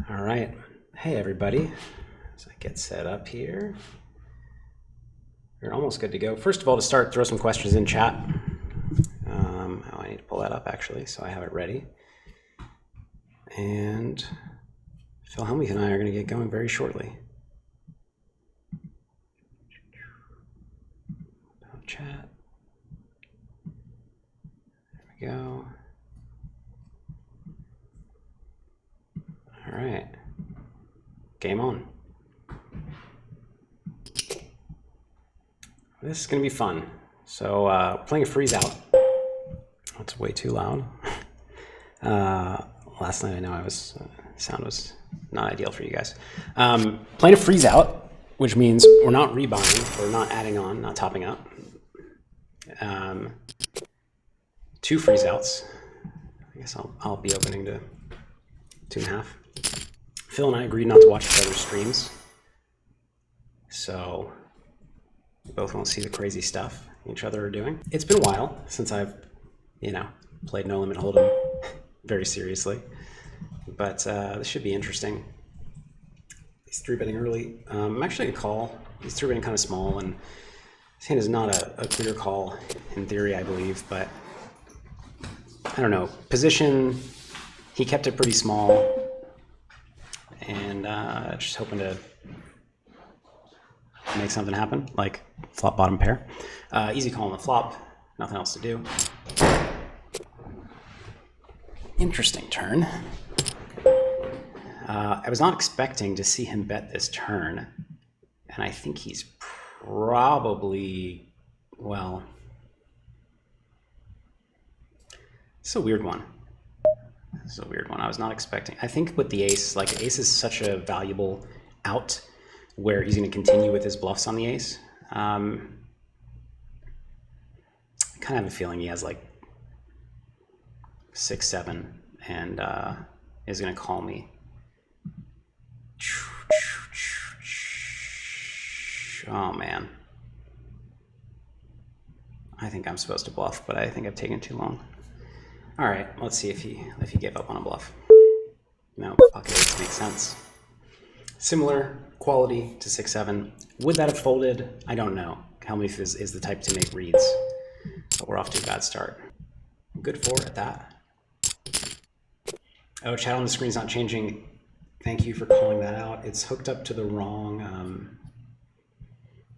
All right. Hey, everybody. As I get set up here, we're almost good to go. First of all, to start, throw some questions in chat. I need to pull that up, actually, so I have it ready. And Phil Hellmuth and I are going to get going very shortly. About chat. There we go. All right. Game on. This is going to be fun. So playing a freeze out. That's way too loud. Last night I know sound was not ideal for you guys. Playing a freeze out, which means we're not rebuying, we're not adding on, not topping up. 2 freeze outs. I guess I'll be opening to 2.5. Phil and I agreed not to watch each other's streams, so we both won't see the crazy stuff each other are doing. It's been a while since I've, played No Limit Hold'em very seriously, but this should be interesting. He's 3-betting early. I'm actually going to call. He's 3-betting kind of small, and his hand is not a clear call in theory, I believe, but I don't know. Position, he kept it pretty small, and just hoping to make something happen, like flop bottom pair. Easy call on the flop, nothing else to do. Interesting turn. I was not expecting to see him bet this turn, and I think he's probably, well, it's a weird one. This is a weird one. I was not expecting. I think with the ace, like ace is such a valuable out where he's going to continue with his bluffs on the ace. I kind of have a feeling he has like 6-7 and is going to call me. Oh man. I think I'm supposed to bluff, but I think I've taken too long. All right, let's see if he gave up on a bluff. No, pocket ace makes sense. Similar quality to 6-7. Would that have folded? I don't know. Hellmuth is the type to make reads, but we're off to a bad start. Good 4 at that. Oh, chat on the screen's not changing. Thank you for calling that out. It's hooked up to the wrong. I'm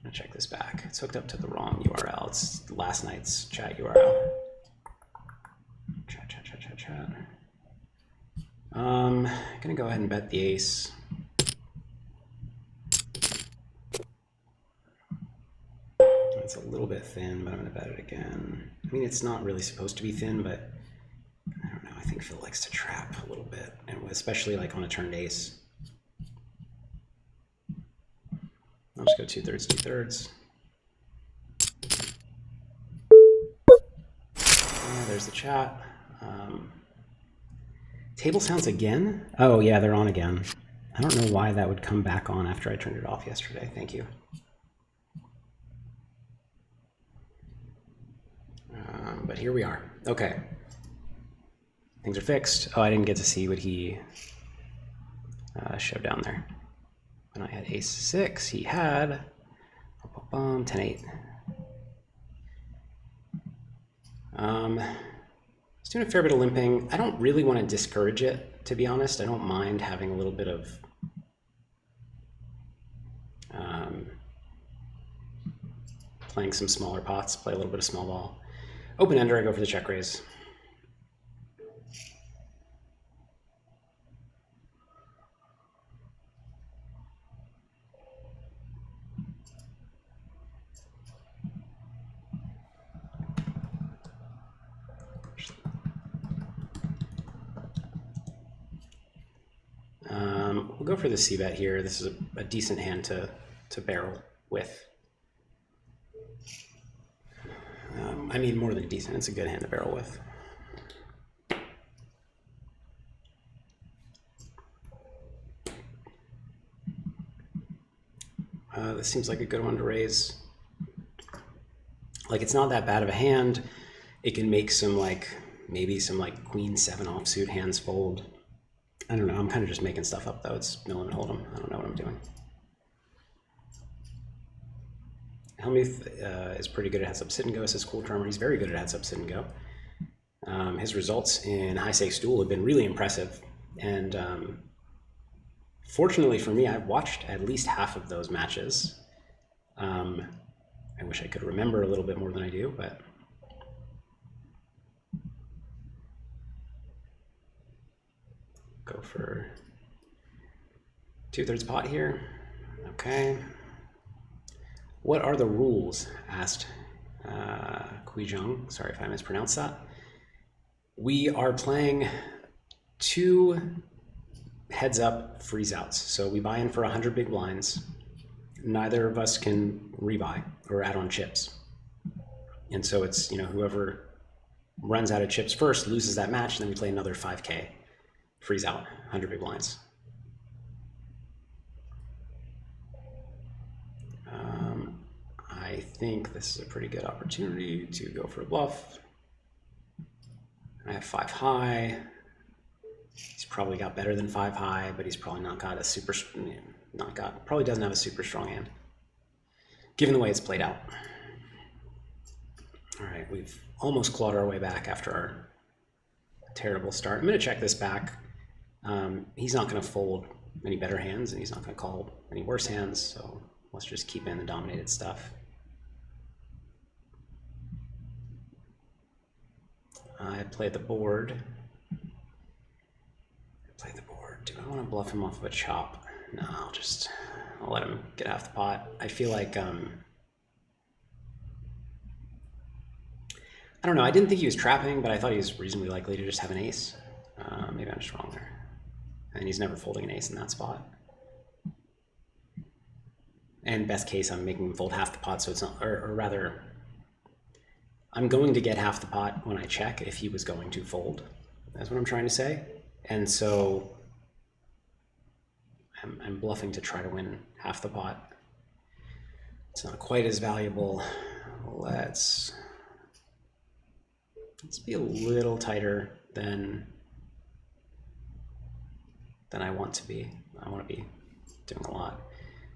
gonna check this back. It's hooked up to the wrong URL. It's last night's chat URL. Chat. Gonna go ahead and bet the ace. It's a little bit thin, but I'm gonna bet it again. I mean, it's not really supposed to be thin, but I don't know. I think Phil likes to trap a little bit, and especially like on a turned ace. I'll just go 2/3, 2/3. There's the chat. Table sounds again? Oh yeah, they're on again. I don't know why that would come back on after I turned it off yesterday. Thank you. But here we are. Okay. Things are fixed. Oh, I didn't get to see what he showed down there. When I had ace-6, he had 10-8. He's doing a fair bit of limping. I don't really want to discourage it, to be honest. I don't mind having a little bit of playing some smaller pots, play a little bit of small ball. Open ender, I go for the check raise. We'll go for the c-bet here. This is a decent hand to barrel with. I mean, more than decent. It's a good hand to barrel with. This seems like a good one to raise. Like, it's not that bad of a hand. It can make some, like, maybe some, like, queen 7 offsuit hands fold. I don't know. I'm kind of just making stuff up, though. It's no limit hold'em. I don't know what I'm doing. Hellmuth is pretty good at heads up sit and go, says Cool Drummer. He's very good at heads up sit and go. His results in high stakes duel have been really impressive. And fortunately for me, I've watched at least half of those matches. I wish I could remember a little bit more than I do, but go for 2/3 pot here. Okay. What are the rules? Asked Kuijong. Sorry if I mispronounced that. We are playing 2 heads up freeze outs. So we buy in for 100 big blinds. Neither of us can rebuy or add on chips. And so it's, whoever runs out of chips first loses that match, and then we play another 5K freeze out, 100 big blinds. I think this is a pretty good opportunity to go for a bluff. I have 5 high. He's probably got better than 5 high, but he's probably not got a super, probably doesn't have a super strong hand, given the way it's played out. All right, we've almost clawed our way back after our terrible start. I'm going to check this back. He's not going to fold any better hands, and he's not going to call any worse hands, so let's just keep in the dominated stuff. I play the board. Do I want to bluff him off of a chop? No, I'll let him get half the pot. I feel like, I don't know, I didn't think he was trapping, but I thought he was reasonably likely to just have an ace. Maybe I'm just wrong there. And he's never folding an ace in that spot. And best case, I'm making him fold half the pot, so it's not, or rather, I'm going to get half the pot when I check if he was going to fold. That's what I'm trying to say. And so I'm bluffing to try to win half the pot. It's not quite as valuable. Let's be a little tighter than I want to be. I want to be doing a lot.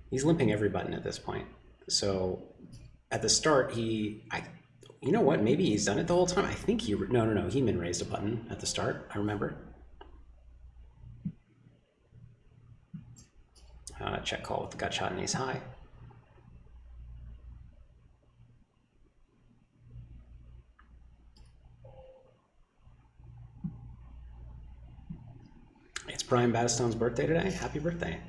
He's limping every button at this point. So at the start, you know what? Maybe he's done it the whole time. I think no. He min raised a button at the start. I remember. Check call with the gut shot and ace high. It's Brian Battistone's birthday today. Happy birthday.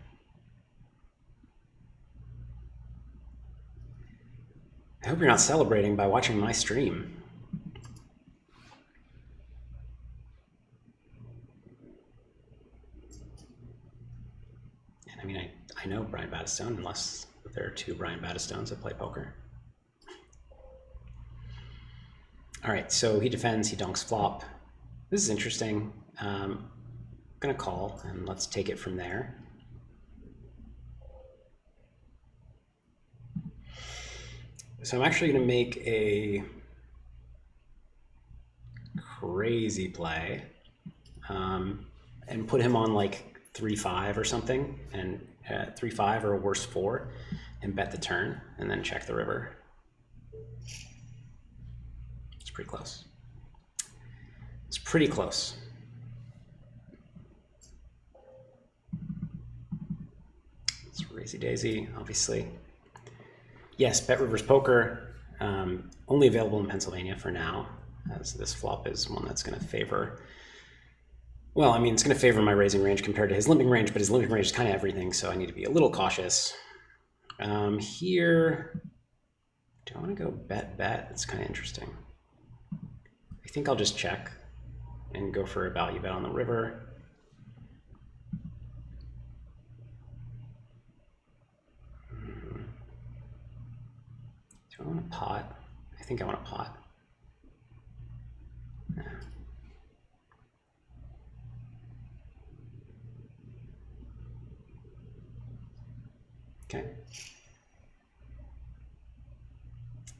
I hope you're not celebrating by watching my stream. And I mean, I know Brian Battistone, unless there are 2 Brian Battistones that play poker. All right, so he defends, he donks flop. This is interesting. I'm gonna call, and let's take it from there. So I'm actually going to make a crazy play and put him on like 3-5 or something, and 3-5 or a worse 4, and bet the turn, and then check the river. It's pretty close. It's pretty close. It's Razy Daisy, obviously. Yes, BetRivers Poker, only available in Pennsylvania for now, as this flop is one that's going to favor, well, I mean, it's going to favor my raising range compared to his limping range, but his limping range is kind of everything, so I need to be a little cautious. Here, do I want to go bet? It's kind of interesting. I think I'll just check and go for a value bet on the river. Do I want a pot? I think I want a pot. Yeah. Okay.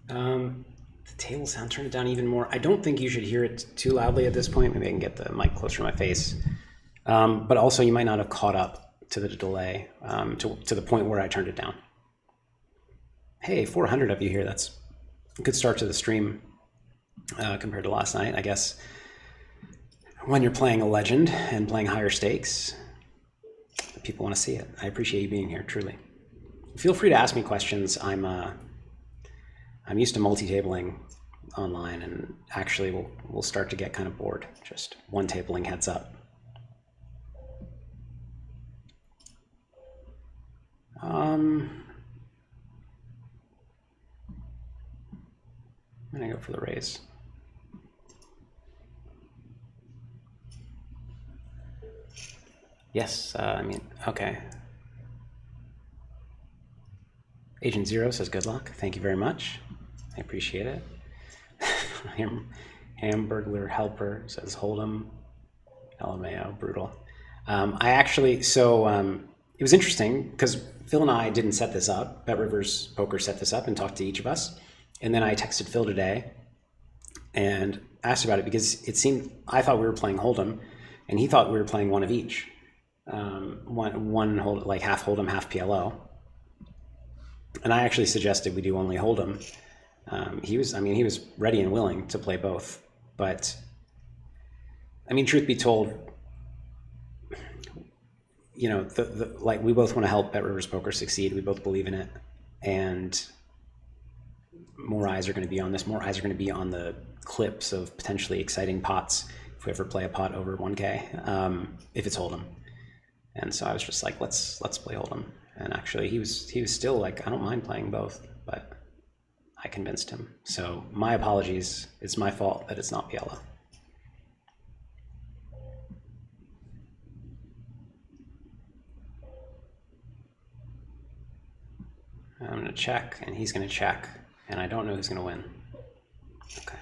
The table sound, turn it down even more. I don't think you should hear it too loudly at this point. Maybe I can get the mic closer to my face. But also you might not have caught up to the delay to the point where I turned it down. Hey, 400 of you here. That's a good start to the stream compared to last night. I guess when you're playing a legend and playing higher stakes, people want to see it. I appreciate you being here, truly. Feel free to ask me questions. I'm used to multi-tabling online, and actually we'll start to get kind of bored. Just one tabling heads up. I'm gonna go for the raise. Yes, I mean, okay. Agent Zero says good luck. Thank you very much. I appreciate it. Hamburglar Helper says Hold'em. LMAO, brutal. I actually, it was interesting because Phil and I didn't set this up. BetRivers Poker set this up and talked to each of us. And then I texted Phil today and asked about it because it seemed, I thought we were playing Hold'em and he thought we were playing one of each. One hold, like half Hold'em, half PLO. And I actually suggested we do only Hold'em. He was ready and willing to play both. But, I mean, truth be told, you know, like we both want to help BetRivers Poker succeed. We both believe in it, and more eyes are going to be on this. More eyes are going to be on the clips of potentially exciting pots if we ever play a pot over 1K, if it's Hold'em. And so I was just like, let's play Hold'em. And actually, he was still like, I don't mind playing both, but I convinced him. So my apologies. It's my fault that it's not PLO. I'm going to check, and he's going to check, and I don't know who's going to win. Okay.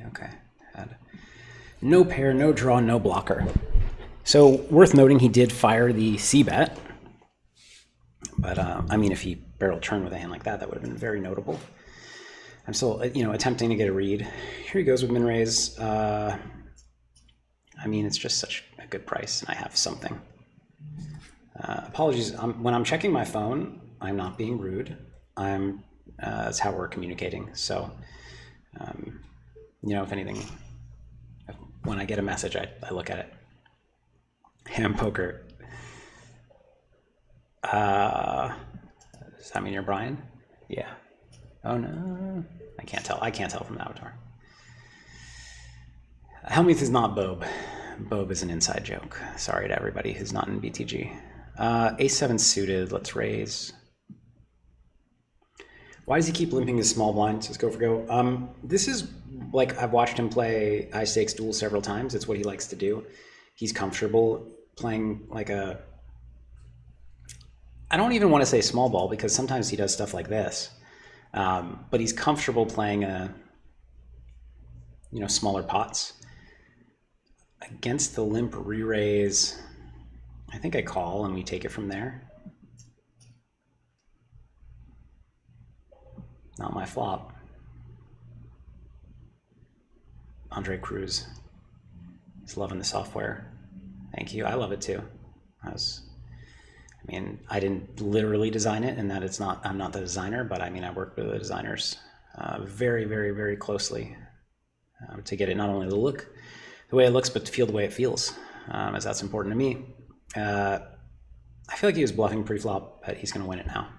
Okay. Had no pair, no draw, no blocker. So worth noting, he did fire the C-bet, but I mean, if he barrel turned with a hand like that, that would have been very notable. I'm still, attempting to get a read. Here he goes with min raise. I mean, it's just such a good price, and I have something. Apologies. When I'm checking my phone, I'm not being rude. That's how we're communicating. So, if anything, when I get a message, I look at it. Ham poker. Does that mean you're Brian? Yeah. Oh no, I can't tell. I can't tell from the avatar. Hellmuth is not Bob. Bob is an inside joke. Sorry to everybody who's not in BTG. Ace-7 suited. Let's raise. Why does he keep limping his small blind? Says go for go. This is like, I've watched him play high stakes duels several times. It's what he likes to do. He's comfortable playing like I don't even want to say small ball because sometimes he does stuff like this. But he's comfortable playing smaller pots. Against the limp re-raise, I think I call and we take it from there. Not my flop. Andre Cruz. He's loving the software. Thank you. I love it too. I didn't literally design it, and that I'm not the designer, but I worked with the designers very, very, very closely to get it not only to look the way it looks, but to feel the way it feels, as that's important to me. I feel like he was bluffing pre-flop, but he's going to win it now.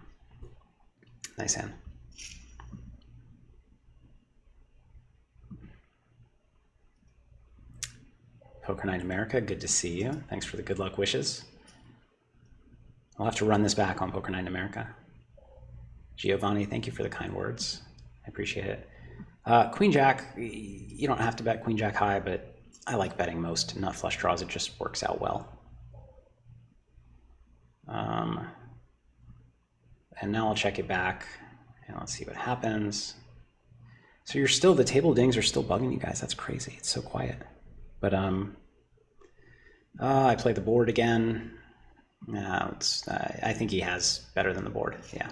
Nice hand. Poker Night America, good to see you. Thanks for the good luck wishes. I'll have to run this back on Poker Night America. Giovanni, thank you for the kind words. I appreciate it. Queen Jack, you don't have to bet Queen Jack high, but I like betting most nut flush draws. It just works out well. And now I'll check it back and let's see what happens. So the table dings are still bugging you guys. That's crazy. It's so quiet. But I play the board again. I think he has better than the board. Yeah.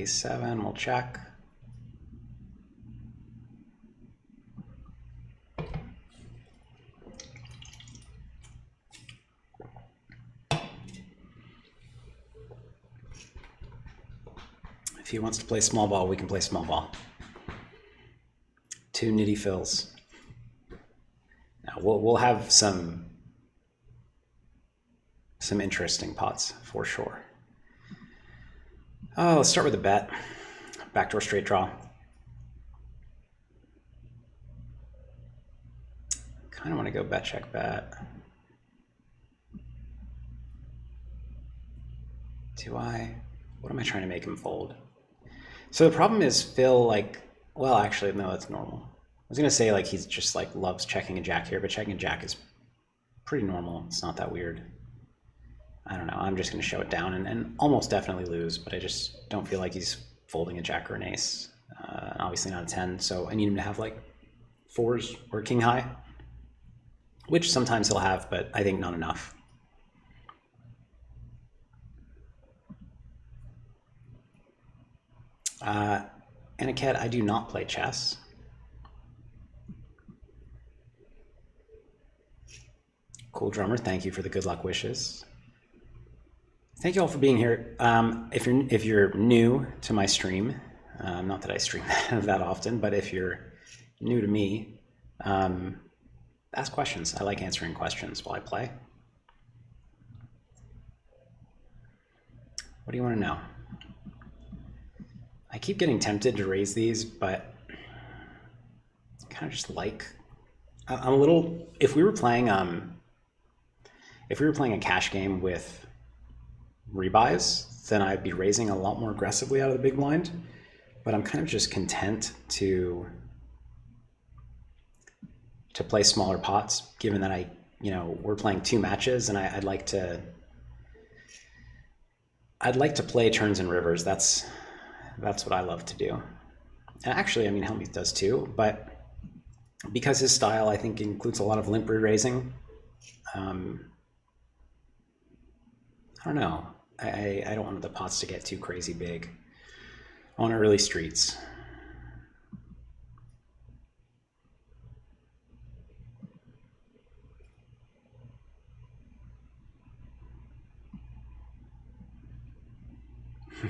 e7, we'll check. If he wants to play small ball, we can play small ball. 2 nitty fills. Now we'll have some interesting pots for sure. Oh, let's start with a bet. Backdoor straight draw. Kind of want to go bet check bet. Do I? What am I trying to make him fold? So the problem is Phil, like, well, actually, no, that's normal. I was going to say, like, he's just, like, loves checking a jack here, but checking a jack is pretty normal. It's not that weird. I don't know. I'm just going to show it down and almost definitely lose, but I just don't feel like he's folding a jack or an ace. Obviously not a 10, so I need him to have, like, 4s or king high, which sometimes he'll have, but I think not enough. Aniket, I do not play chess. Cool drummer, thank you for the good luck wishes. Thank you all for being here. If you're new to my stream, not that I stream that often, but if you're new to me, ask questions. I like answering questions while I play. What do you want to know? I keep getting tempted to raise these, but I kind of just like, I'm a little, if we were playing a cash game with rebuys, then I'd be raising a lot more aggressively out of the big blind, but I'm kind of just content to play smaller pots, given that we're playing 2 matches and I'd like to play turns and rivers. That's what I love to do. And actually, I mean, Hellmuth does too, but because his style, I think, includes a lot of limp re-raising, I don't know. I don't want the pots to get too crazy big. I want early streets.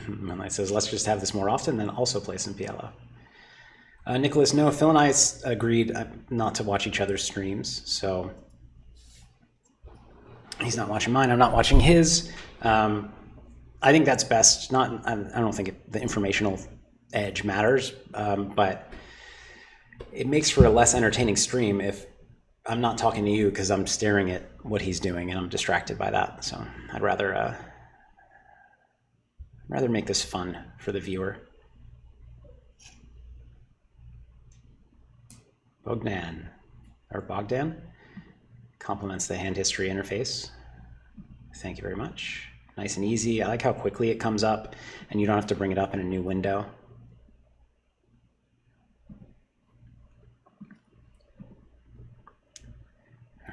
Moonlight says, let's just have this more often, then also play some PLO. Nicholas, no, Phil and I agreed not to watch each other's streams, so he's not watching mine, I'm not watching his. I think that's best. I don't think the informational edge matters, but it makes for a less entertaining stream if I'm not talking to you because I'm staring at what he's doing and I'm distracted by that. So I'd rather make this fun for the viewer. Bogdan compliments the hand history interface. Thank you very much. Nice and easy. I like how quickly it comes up and you don't have to bring it up in a new window.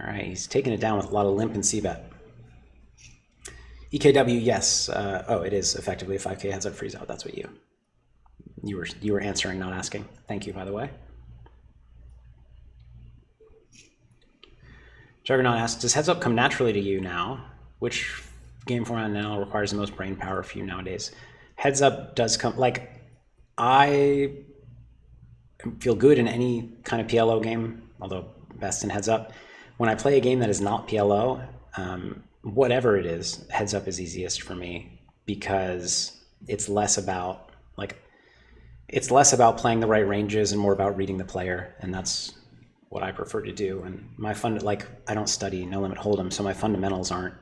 All right, he's taking it down with a lot of limp and c-bet. EKW, yes. Oh, it is effectively a 5K heads up freeze out. That's what you were answering, not asking. Thank you, by the way. Juggernaut asks, does heads up come naturally to you now? Which game format now requires the most brain power for you nowadays? Heads up does come, like, I feel good in any kind of PLO game, although best in heads up. When I play a game that is not PLO, whatever it is, heads up is easiest for me because it's less about playing the right ranges and more about reading the player, and that's what I prefer to do. And my I don't study No Limit Hold'em, so my fundamentals aren't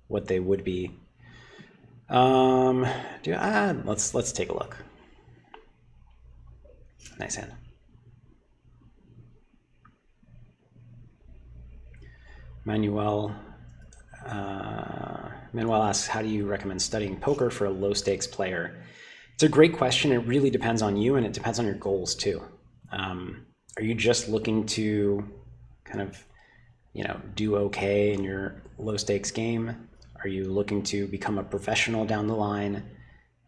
what they would be. Let's take a look. Nice hand. Manuel asks, how do you recommend studying poker for a low stakes player? It's a great question. It really depends on you and it depends on your goals too. Are you just looking to kind of, do okay in your low stakes game? Are you looking to become a professional down the line?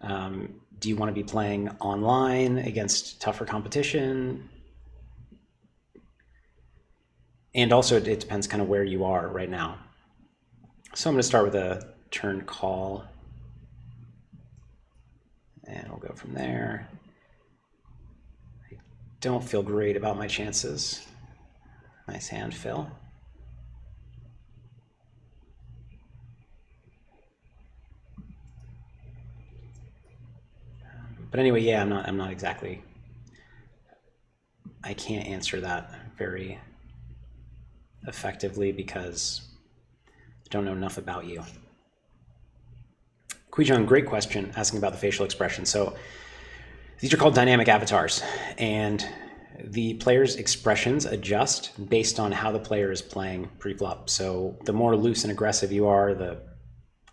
Do you want to be playing online against tougher competition? And also, it depends kind of where you are right now. So I'm going to start with a turn call, and we'll go from there. I don't feel great about my chances. Nice hand, Phil. But anyway, yeah, I'm not exactly, I can't answer that very effectively because I don't know enough about you. Kuijong, great question, asking about the facial expression. So these are called dynamic avatars, and the player's expressions adjust based on how the player is playing pre-flop. So the more loose and aggressive you are, the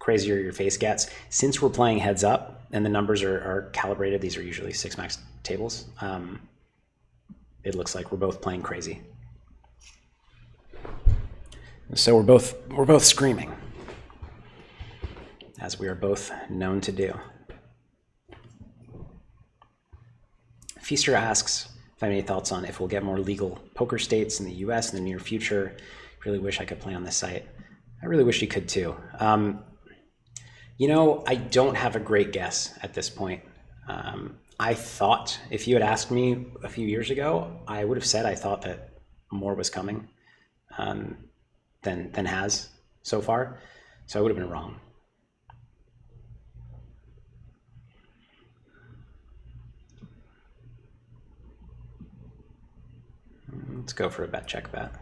crazier your face gets. Since we're playing heads up and the numbers are calibrated, these are usually 6-max tables, it looks like we're both playing crazy. So we're both screaming, as we are both known to do. Feaster asks if I have any thoughts on if we'll get more legal poker states in the US in the near future. Really wish I could play on this site. I really wish you could too. You know, I don't have a great guess at this point. I thought, if you had asked me a few years ago, I would have said I thought that more was coming than has so far. So I would have been wrong. Let's go for a bet check bet.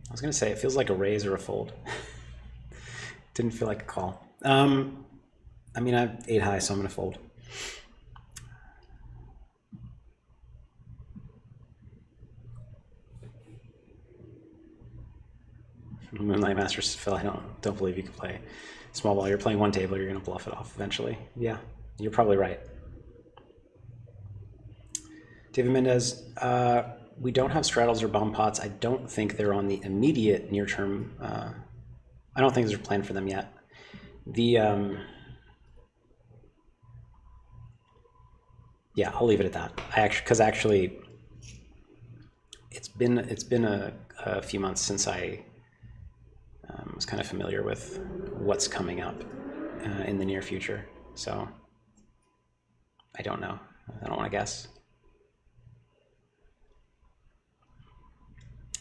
I was going to say it feels like a raise or a fold. Didn't feel like a call. I mean, I have 8 high, so I'm going to fold. Moonlight Masters, Phil, I don't believe you can play small ball. You're playing one table, you're going to bluff it off eventually. Yeah, you're probably right. David Mendez, we don't have straddles or bomb pots. I don't think they're on the immediate near term. I don't think there's a plan for them yet. The yeah, I'll leave it at that. Because actually, it's been a few months since I was kind of familiar with what's coming up in the near future. So I don't know. I don't want to guess.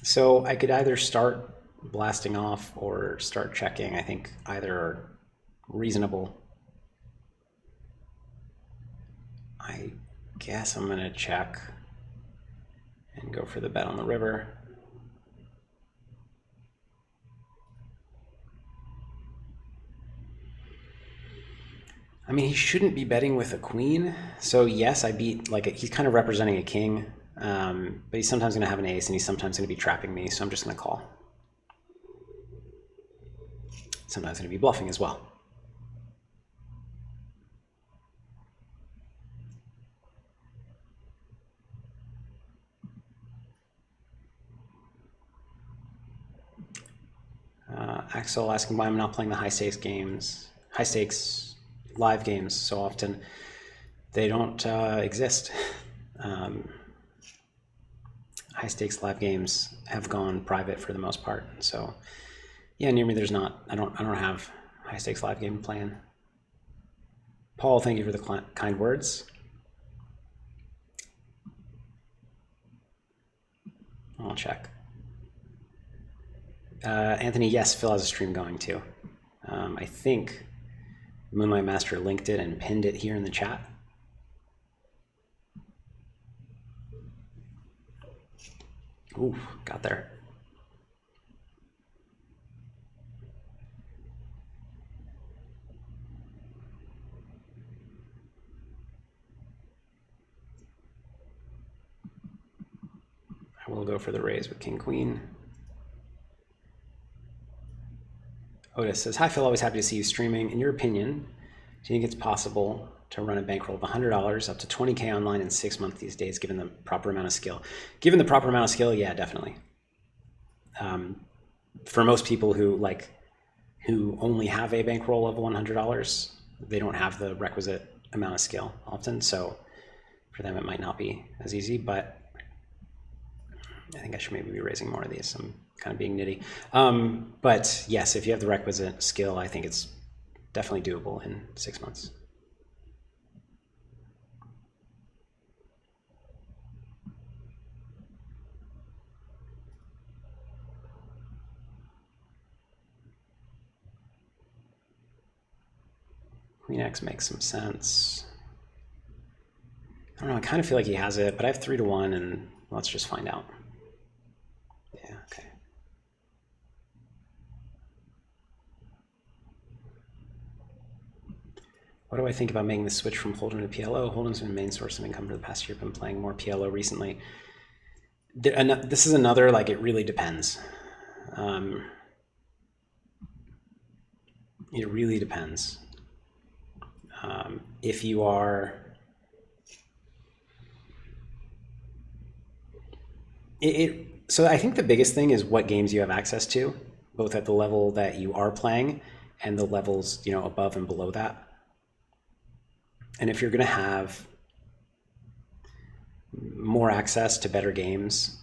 So I could either start blasting off or start checking. I think either are reasonable. I guess I'm going to check and go for the bet on the river. I mean, he shouldn't be betting with a queen. So yes, I beat, like, he's kind of representing a king, but he's sometimes going to have an ace and he's sometimes going to be trapping me. So I'm just going to call. Sometimes going to be bluffing as well. Axel asking why I'm not playing the high stakes games, high stakes live games so often. They don't exist. High stakes live games have gone private for the most part. So yeah, near me there's not. I don't have high stakes live game plan. Paul, thank you for the kind words. I'll check. Anthony, yes, Phil has a stream going too. I think Moonlight Master linked it and pinned it here in the chat. Ooh, got there. I will go for the raise with King Queen. Otis says, hi Phil, always happy to see you streaming. In your opinion, do you think it's possible to run a bankroll of $100 up to 20K online in 6 months these days, given the proper amount of skill. Given the proper amount of skill, yeah, definitely. For most people who only have a bankroll of $100, they don't have the requisite amount of skill often. So for them, it might not be as easy, but I think I should maybe be raising more of these. I'm kind of being nitty. But yes, if you have the requisite skill, I think it's definitely doable in 6 months. Queen X makes some sense. I don't know, I kind of feel like he has it, but I have 3-1, and let's just find out. Yeah, okay. What do I think about making the switch from Hold'em to PLO? Hold'em's been the main source of income for the past year. I've been playing more PLO recently. This is another, like, it really depends. It really depends. If you are... So I think the biggest thing is what games you have access to, both at the level that you are playing and the levels, you know, above and below that. And if you're going to have more access to better games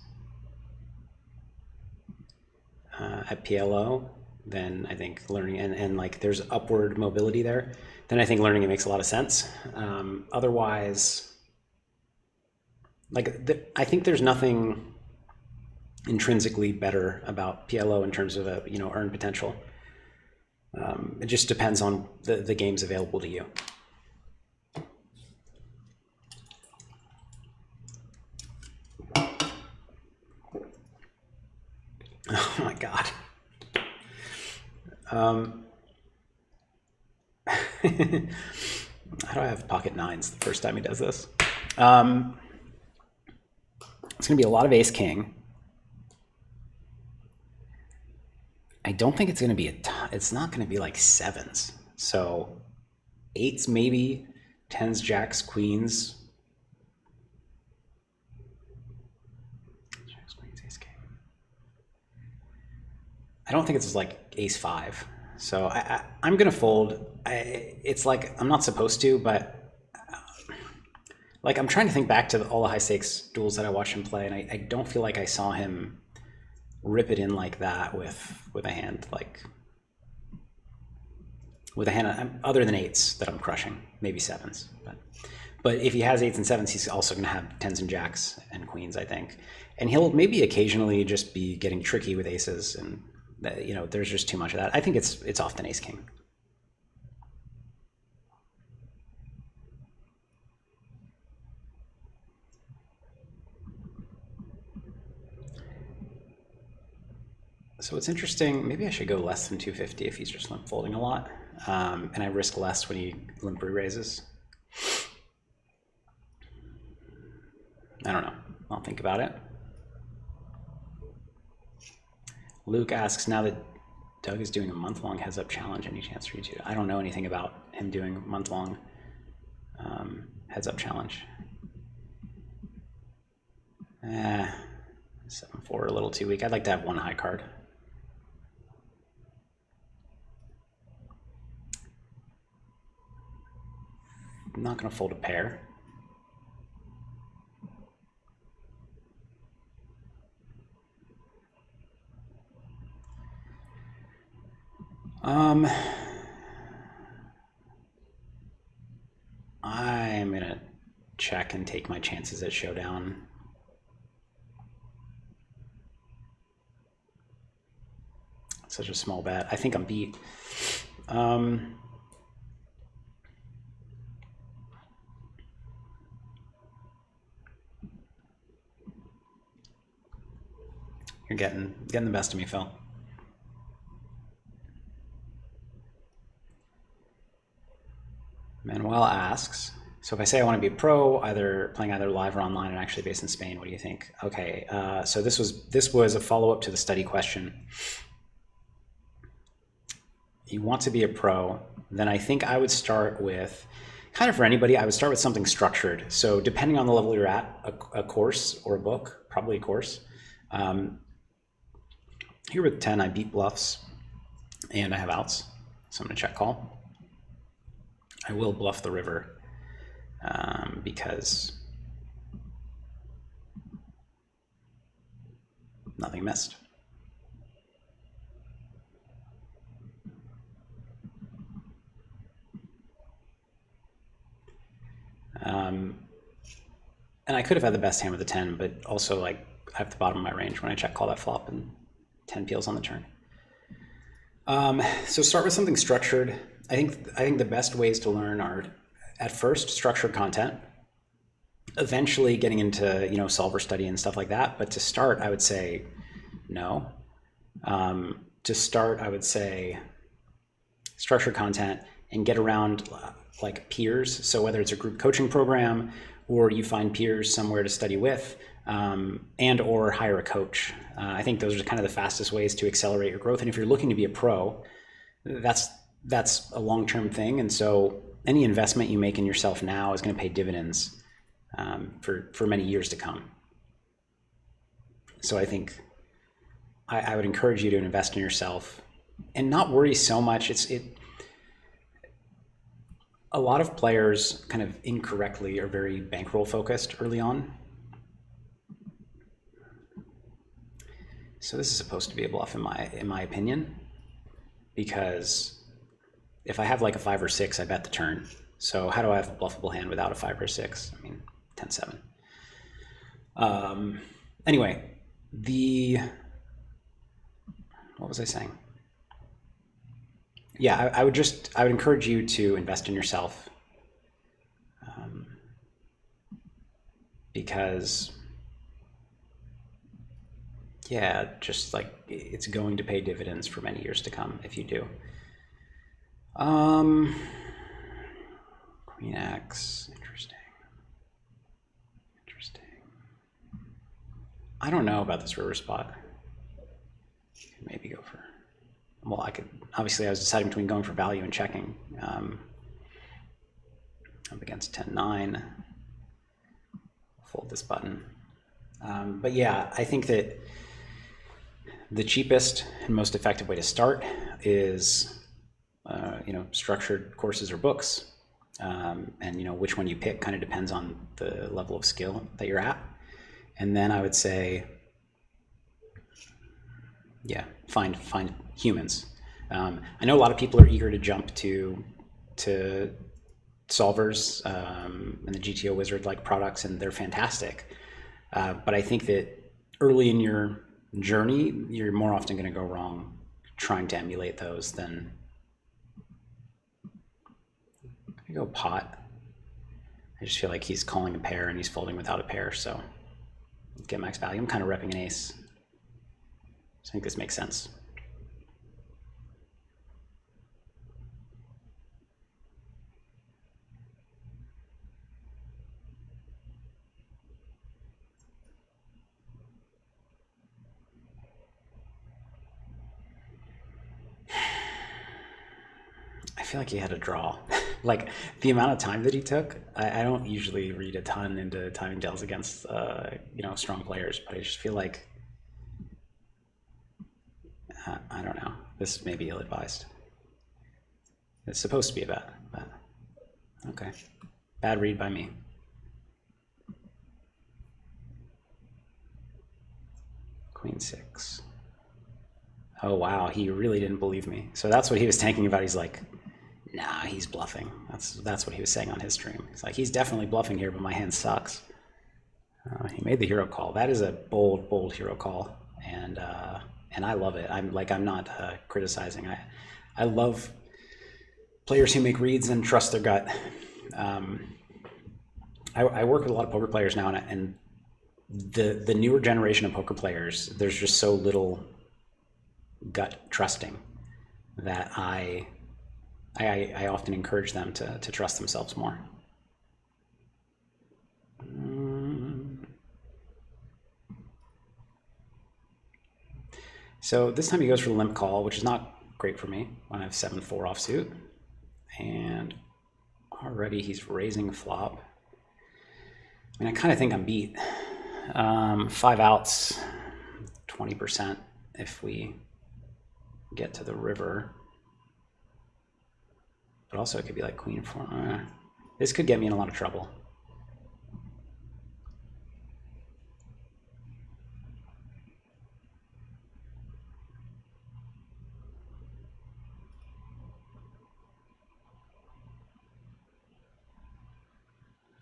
at PLO, then I think learning and like there's upward mobility there, then I think learning it makes a lot of sense. Otherwise, like I think there's nothing intrinsically better about PLO in terms of a, you know, earn potential. It just depends on the games available to you. Oh my God. How do I have pocket nines the first time he does this? It's going to be a lot of ace king. I don't think it's going to be it's not going to be like sevens. So eights maybe, tens, jacks, queens. Jacks, queens, ace king. I don't think it's like ace five. So I'm going to fold. It's like I'm not supposed to, but like I'm trying to think back to all the high stakes duels that I watched him play, and I don't feel like I saw him rip it in like that with a hand other than eights that I'm crushing, maybe sevens. But if he has eights and sevens, he's also going to have tens and jacks and queens, I think, and he'll maybe occasionally just be getting tricky with aces, and you know, there's just too much of that. I think it's often ace king. So it's interesting, maybe I should go less than 250 if he's just limp folding a lot, and I risk less when he limp re-raises. I don't know, I'll think about it. Luke asks, now that Doug is doing a month-long heads-up challenge, any chance for you to? I don't know anything about him doing a month-long heads-up challenge. 7-4, a little too weak. I'd like to have one high card. I'm not going to fold a pair. I'm going to check and take my chances at showdown. Such a small bet. I think I'm beat. You're getting the best of me, Phil. Manuel asks, so if I say I want to be a pro, playing either live or online and actually based in Spain, what do you think? Okay, so this was a follow-up to the study question. You want to be a pro, then I think I would start with kind of for anybody, I would start with something structured. So depending on the level you're at, a course or a book, probably a course. Here with 10, I beat bluffs and I have outs. So I'm going to check call. I will bluff the river because nothing missed. And I could have had the best hand with the 10, but also like I have the bottom of my range when I check call that flop and 10 peels on the turn. So start with something structured. I think the best ways to learn are at first structured content, eventually getting into solver study and stuff like that. But to start, I would say no. To start, I would say structured content and get around like peers. So whether it's a group coaching program or you find peers somewhere to study with, and or hire a coach. I think those are kind of the fastest ways to accelerate your growth. And if you're looking to be a pro, that's a long-term thing. And so any investment you make in yourself now is going to pay dividends for many years to come. So I think I would encourage you to invest in yourself and not worry so much. A lot of players kind of incorrectly are very bankroll focused early on. So this is supposed to be a bluff in my opinion, because if I have like a 5 or 6, I bet the turn. So how do I have a bluffable hand without a 5 or 6? I mean, 10-7. Anyway, what was I saying? Yeah, I would encourage you to invest in yourself, because just like it's going to pay dividends for many years to come if you do. Queen X, interesting. I don't know about this river spot. Maybe go for. Well, obviously I was deciding between going for value and checking. Up against 10-9. Fold this button. But yeah, I think that the cheapest and most effective way to start is, structured courses or books. And which one you pick kind of depends on the level of skill that you're at. And then I would say, find humans. I know a lot of people are eager to jump to solvers and the GTO Wizard like products, and they're fantastic. But I think that early in your journey, you're more often going to go wrong trying to emulate those than I go pot. I just feel like he's calling a pair and he's folding without a pair, so get max value. I'm kind of repping an ace. So I think this makes sense. I feel like he had a draw. Like the amount of time that he took, I don't usually read a ton into timing tells against strong players, but I just feel like I don't know. This may be ill-advised. It's supposed to be a bet, but okay. Bad read by me. Queen 6. Oh wow, he really didn't believe me. So that's what he was tanking about. He's like, nah, he's bluffing. That's what he was saying on his stream. He's like, he's definitely bluffing here, but my hand sucks. He made the hero call. That is a bold hero call, and I love it. I'm not criticizing. I love players who make reads and trust their gut. I work with a lot of poker players now, and the newer generation of poker players, there's just so little gut trusting that I often encourage them to trust themselves more. So this time he goes for the limp call, which is not great for me when I have 7-4 offsuit. And already he's raising flop. I mean, I kind of think I'm beat. 5 outs, 20% if we get to the river. But also it could be like queen 4. This could get me in a lot of trouble.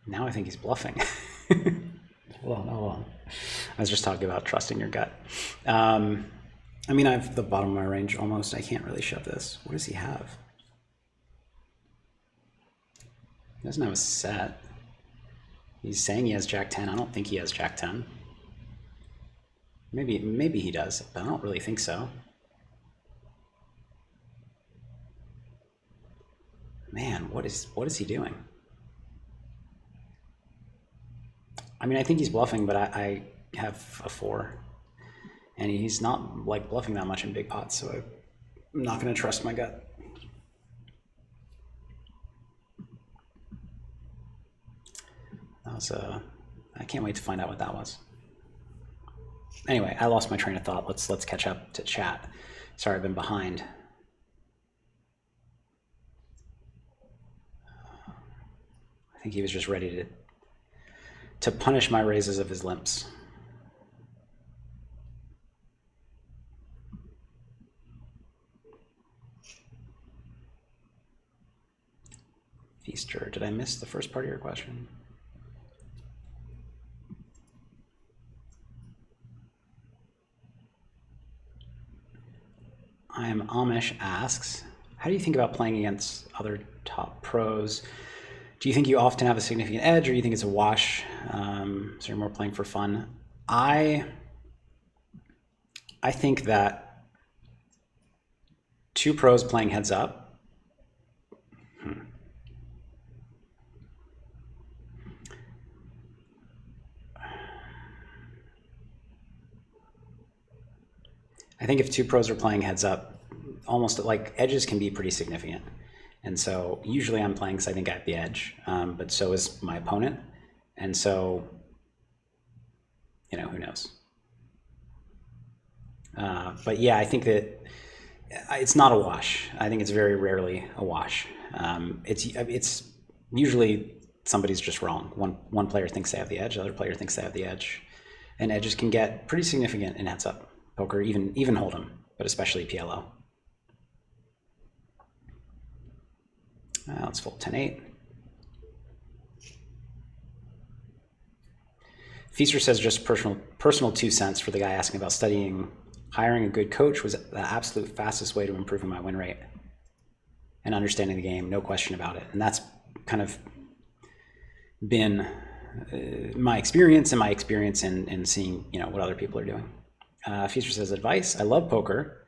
Now I think he's bluffing. Hold on. I was just talking about trusting your gut. I mean, I have the bottom of my range almost. I can't really shove this. What does he have? He doesn't have a set. He's saying he has Jack 10. I don't think he has Jack 10. Maybe he does, but I don't really think so. Man, what is he doing? I mean, I think he's bluffing, but I have a 4. And he's not like bluffing that much in big pots, so I'm not going to trust my gut. That was I can't wait to find out what that was. Anyway, I lost my train of thought. Let's catch up to chat. Sorry, I've been behind. I think he was just ready to punish my raises of his limps. Feaster, did I miss the first part of your question? I am Amish asks, how do you think about playing against other top pros? Do you think you often have a significant edge, or you think it's a wash? So you're more playing for fun. I think that 2 pros playing heads up. I think if 2 pros are playing heads up, almost like edges can be pretty significant. And so usually I'm playing because I think I have the edge, but so is my opponent. And so, you know, who knows? But yeah, I think that it's not a wash. I think it's very rarely a wash. It's usually somebody's just wrong. One player thinks they have the edge, the other player thinks they have the edge. And edges can get pretty significant in heads up poker, even hold'em, but especially PLO. Let's fold 10-8. Feaster says just personal 2 cents for the guy asking about studying. Hiring a good coach was the absolute fastest way to improving my win rate and understanding the game, no question about it. And that's kind of been my experience in seeing, you know, what other people are doing. Feaster says advice. I love poker,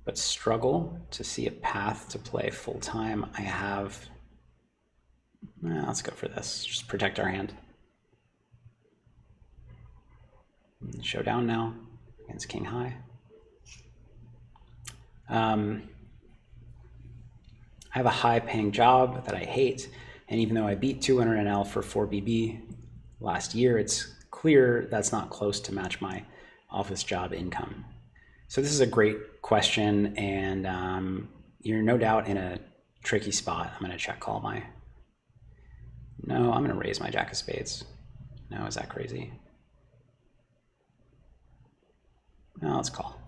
but struggle to see a path to play full time. I have. Let's go for this. Just protect our hand. Showdown now against King High. I have a high-paying job that I hate, and even though I beat 200 NL for 4BB last year, it's clear that's not close to match my office job income. So this is a great question, and you're no doubt in a tricky spot. I'm going to check call my. No, I'm going to raise my Jack of Spades. No, is that crazy? No, let's call.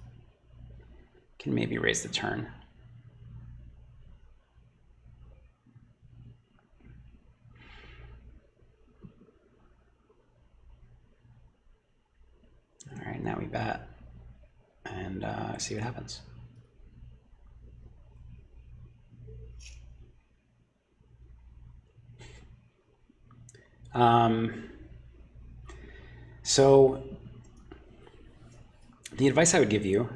Can maybe raise the turn. All right, now we bet and see what happens. So the advice I would give you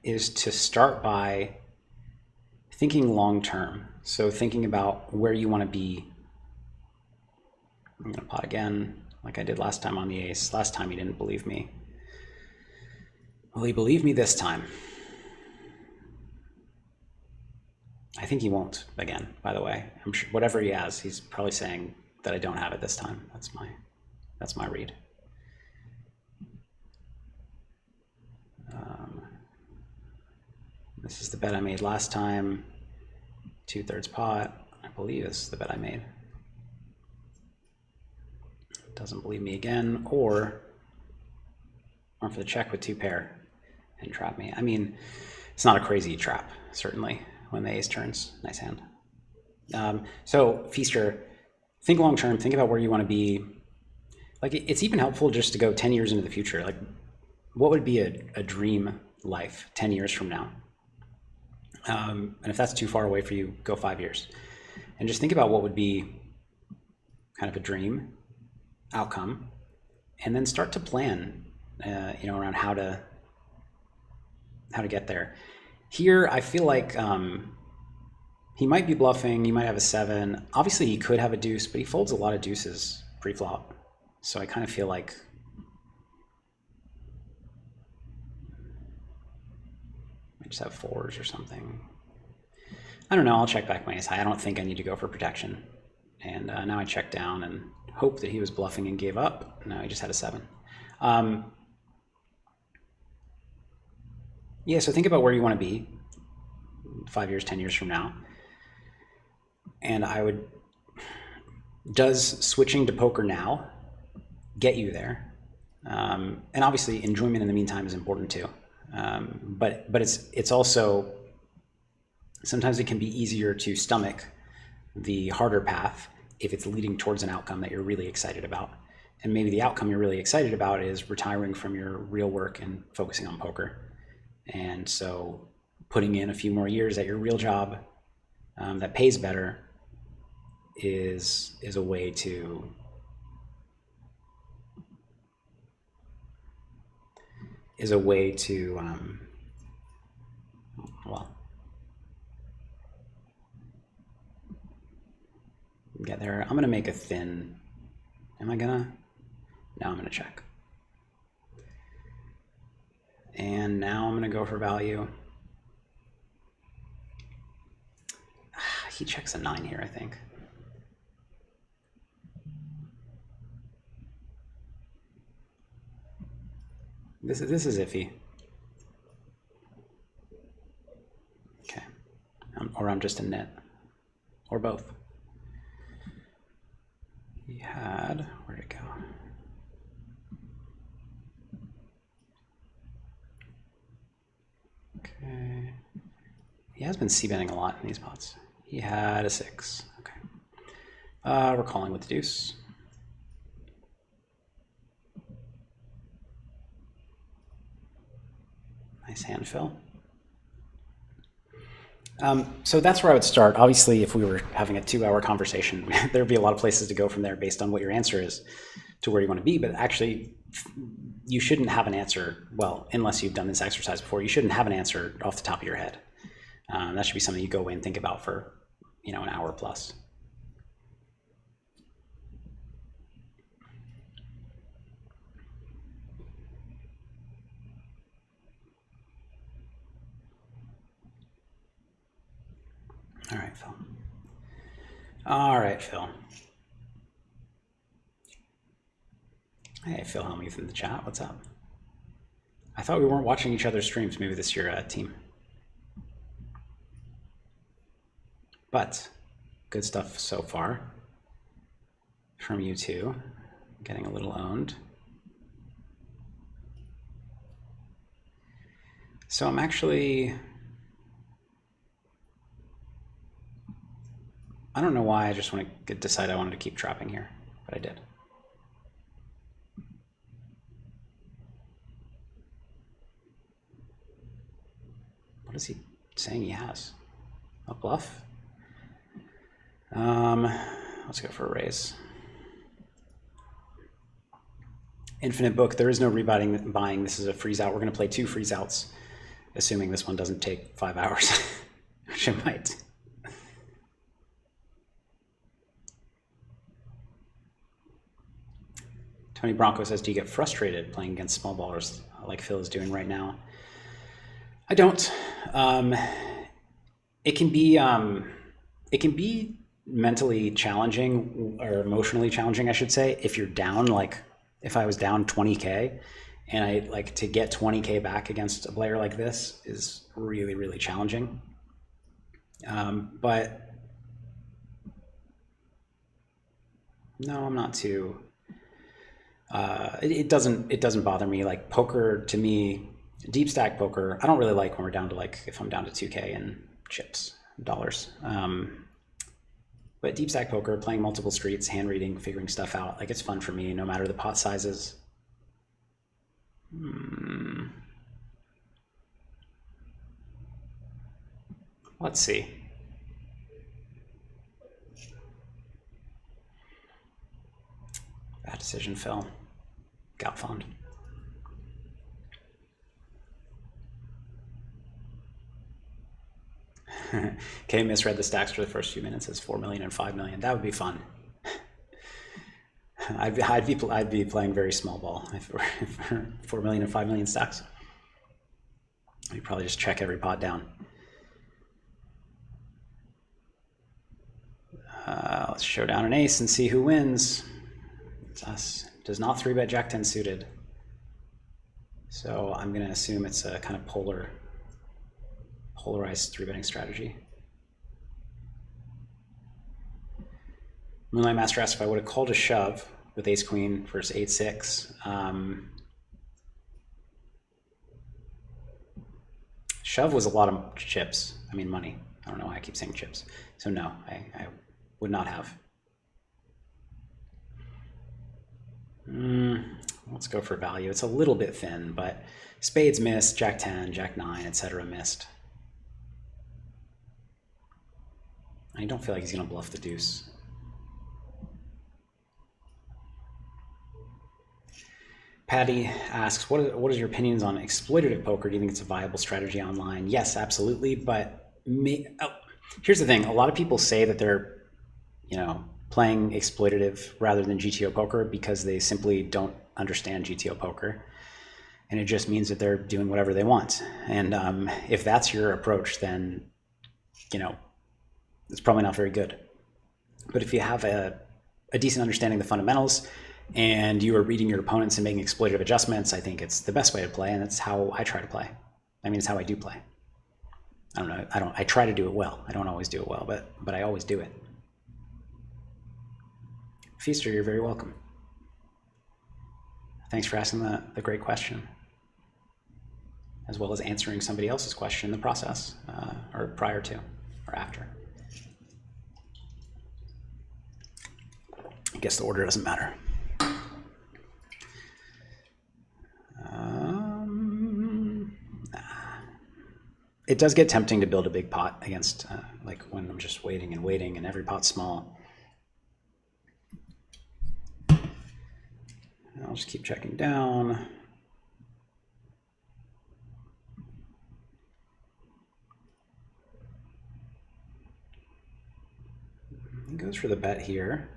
is to start by thinking long term. So thinking about where you want to be. I'm going to pot again, like I did last time on the ace. Last time he didn't believe me. Will he believe me this time? I think he won't again, by the way. I'm sure whatever he has, he's probably saying that I don't have it this time. That's my read. This is the bet I made last time. 2/3 pot. I believe this is the bet I made. Doesn't believe me again, or for the check with 2 pair and trap me. I mean, it's not a crazy trap, certainly, when the ace turns. Nice hand. So, Feaster, think long term, think about where you want to be. Like, it's even helpful just to go 10 years into the future. Like, what would be a dream life 10 years from now? And if that's too far away for you, go 5 years. And just think about what would be kind of a dream outcome, and then start to plan, around how to get there. Here, I feel like he might be bluffing. He might have a 7. Obviously, he could have a deuce, but he folds a lot of deuces pre-flop. So I kind of feel like I just have 4s or something. I don't know. I'll check back my ace high. I don't think I need to go for protection. And now I check down and hope that he was bluffing and gave up. No, he just had a 7. Yeah, so think about where you want to be 5 years, 10 years from now. And does switching to poker now get you there? And obviously enjoyment in the meantime is important too. But it's also, sometimes it can be easier to stomach the harder path if it's leading towards an outcome that you're really excited about. And maybe the outcome you're really excited about is retiring from your real work and focusing on poker. And so putting in a few more years at your real job that pays better is a way to get there. I'm gonna make a thin. Am I gonna? Now I'm gonna check. And now I'm gonna go for value. He checks a 9 here, I think. This is iffy. Okay, or I'm just a nit, or both. He had, where'd it go? Okay, he has been c-betting a lot in these pots. He had a 6. Okay, we're calling with the deuce. Nice hand, Phil. So that's where I would start. Obviously, if we were having a 2-hour conversation, there'd be a lot of places to go from there based on what your answer is to where you want to be. But actually, you shouldn't have an answer, well, unless you've done this exercise before, you shouldn't have an answer off the top of your head. That should be something you go away and think about for, an hour plus. All right, Phil. All right, Phil. Hey, Phil Hellmuth in the chat. What's up? I thought we weren't watching each other's streams. Maybe this is your team. But good stuff so far from you two. Getting a little owned. So I'm actually... I don't know why I just want to decide I wanted to keep trapping here, but I did. What is he saying he has? A bluff? Let's go for a raise. Infinite book, there is no rebuying. This is a freeze out. We're going to play 2 freeze outs, assuming this one doesn't take 5 hours, which it might. Tony Bronco says, do you get frustrated playing against small ballers like Phil is doing right now? I don't. it can be mentally challenging or emotionally challenging, I should say, if you're down, like if I was down 20K and I like to get 20K back against a player like this is really, really challenging. But no, I'm not too, it doesn't bother me. Like poker to me, deep stack poker, I don't really like when we're down to like, if I'm down to 2K in chips, dollars. But deep stack poker, playing multiple streets, hand reading, figuring stuff out, like it's fun for me, no matter the pot sizes. Let's see. Bad decision, Phil Galfond. Kay misread the stacks for the first few minutes as 4 million and 5 million. That would be fun. I'd be playing very small ball for 4 million and 5 million stacks. I'd probably just check every pot down. Let's show down an ace and see who wins. It's us. Does not 3-bet Jack 10 suited. So I'm going to assume it's a kind of polarized 3-betting strategy. Moonlight Master asked if I would have called a shove with ace queen versus 8-6. Shove was a lot of chips. I mean money. I don't know why I keep saying chips. So no, I would not have. Let's go for value. It's a little bit thin, but spades missed, Jack 10, Jack 9, etc. missed. I don't feel like he's going to bluff the deuce. Patty asks, what is your opinions on exploitative poker? Do you think it's a viable strategy online? Yes, absolutely. But here's the thing. A lot of people say that they're, playing exploitative rather than GTO poker because they simply don't understand GTO poker. And it just means that they're doing whatever they want. And if that's your approach, then, it's probably not very good. But if you have a decent understanding of the fundamentals and you are reading your opponents and making exploitative adjustments, I think it's the best way to play, and that's how I try to play. I mean, it's how I do play. I don't know. I try to do it well. I don't always do it well, but I always do it. Feaster, you're very welcome. Thanks for asking the great question, as well as answering somebody else's question in the process, or prior to, or after. I guess the order doesn't matter. It does get tempting to build a big pot against, like when I'm just waiting and every pot's small. I'll just keep checking down. He goes for the bet here.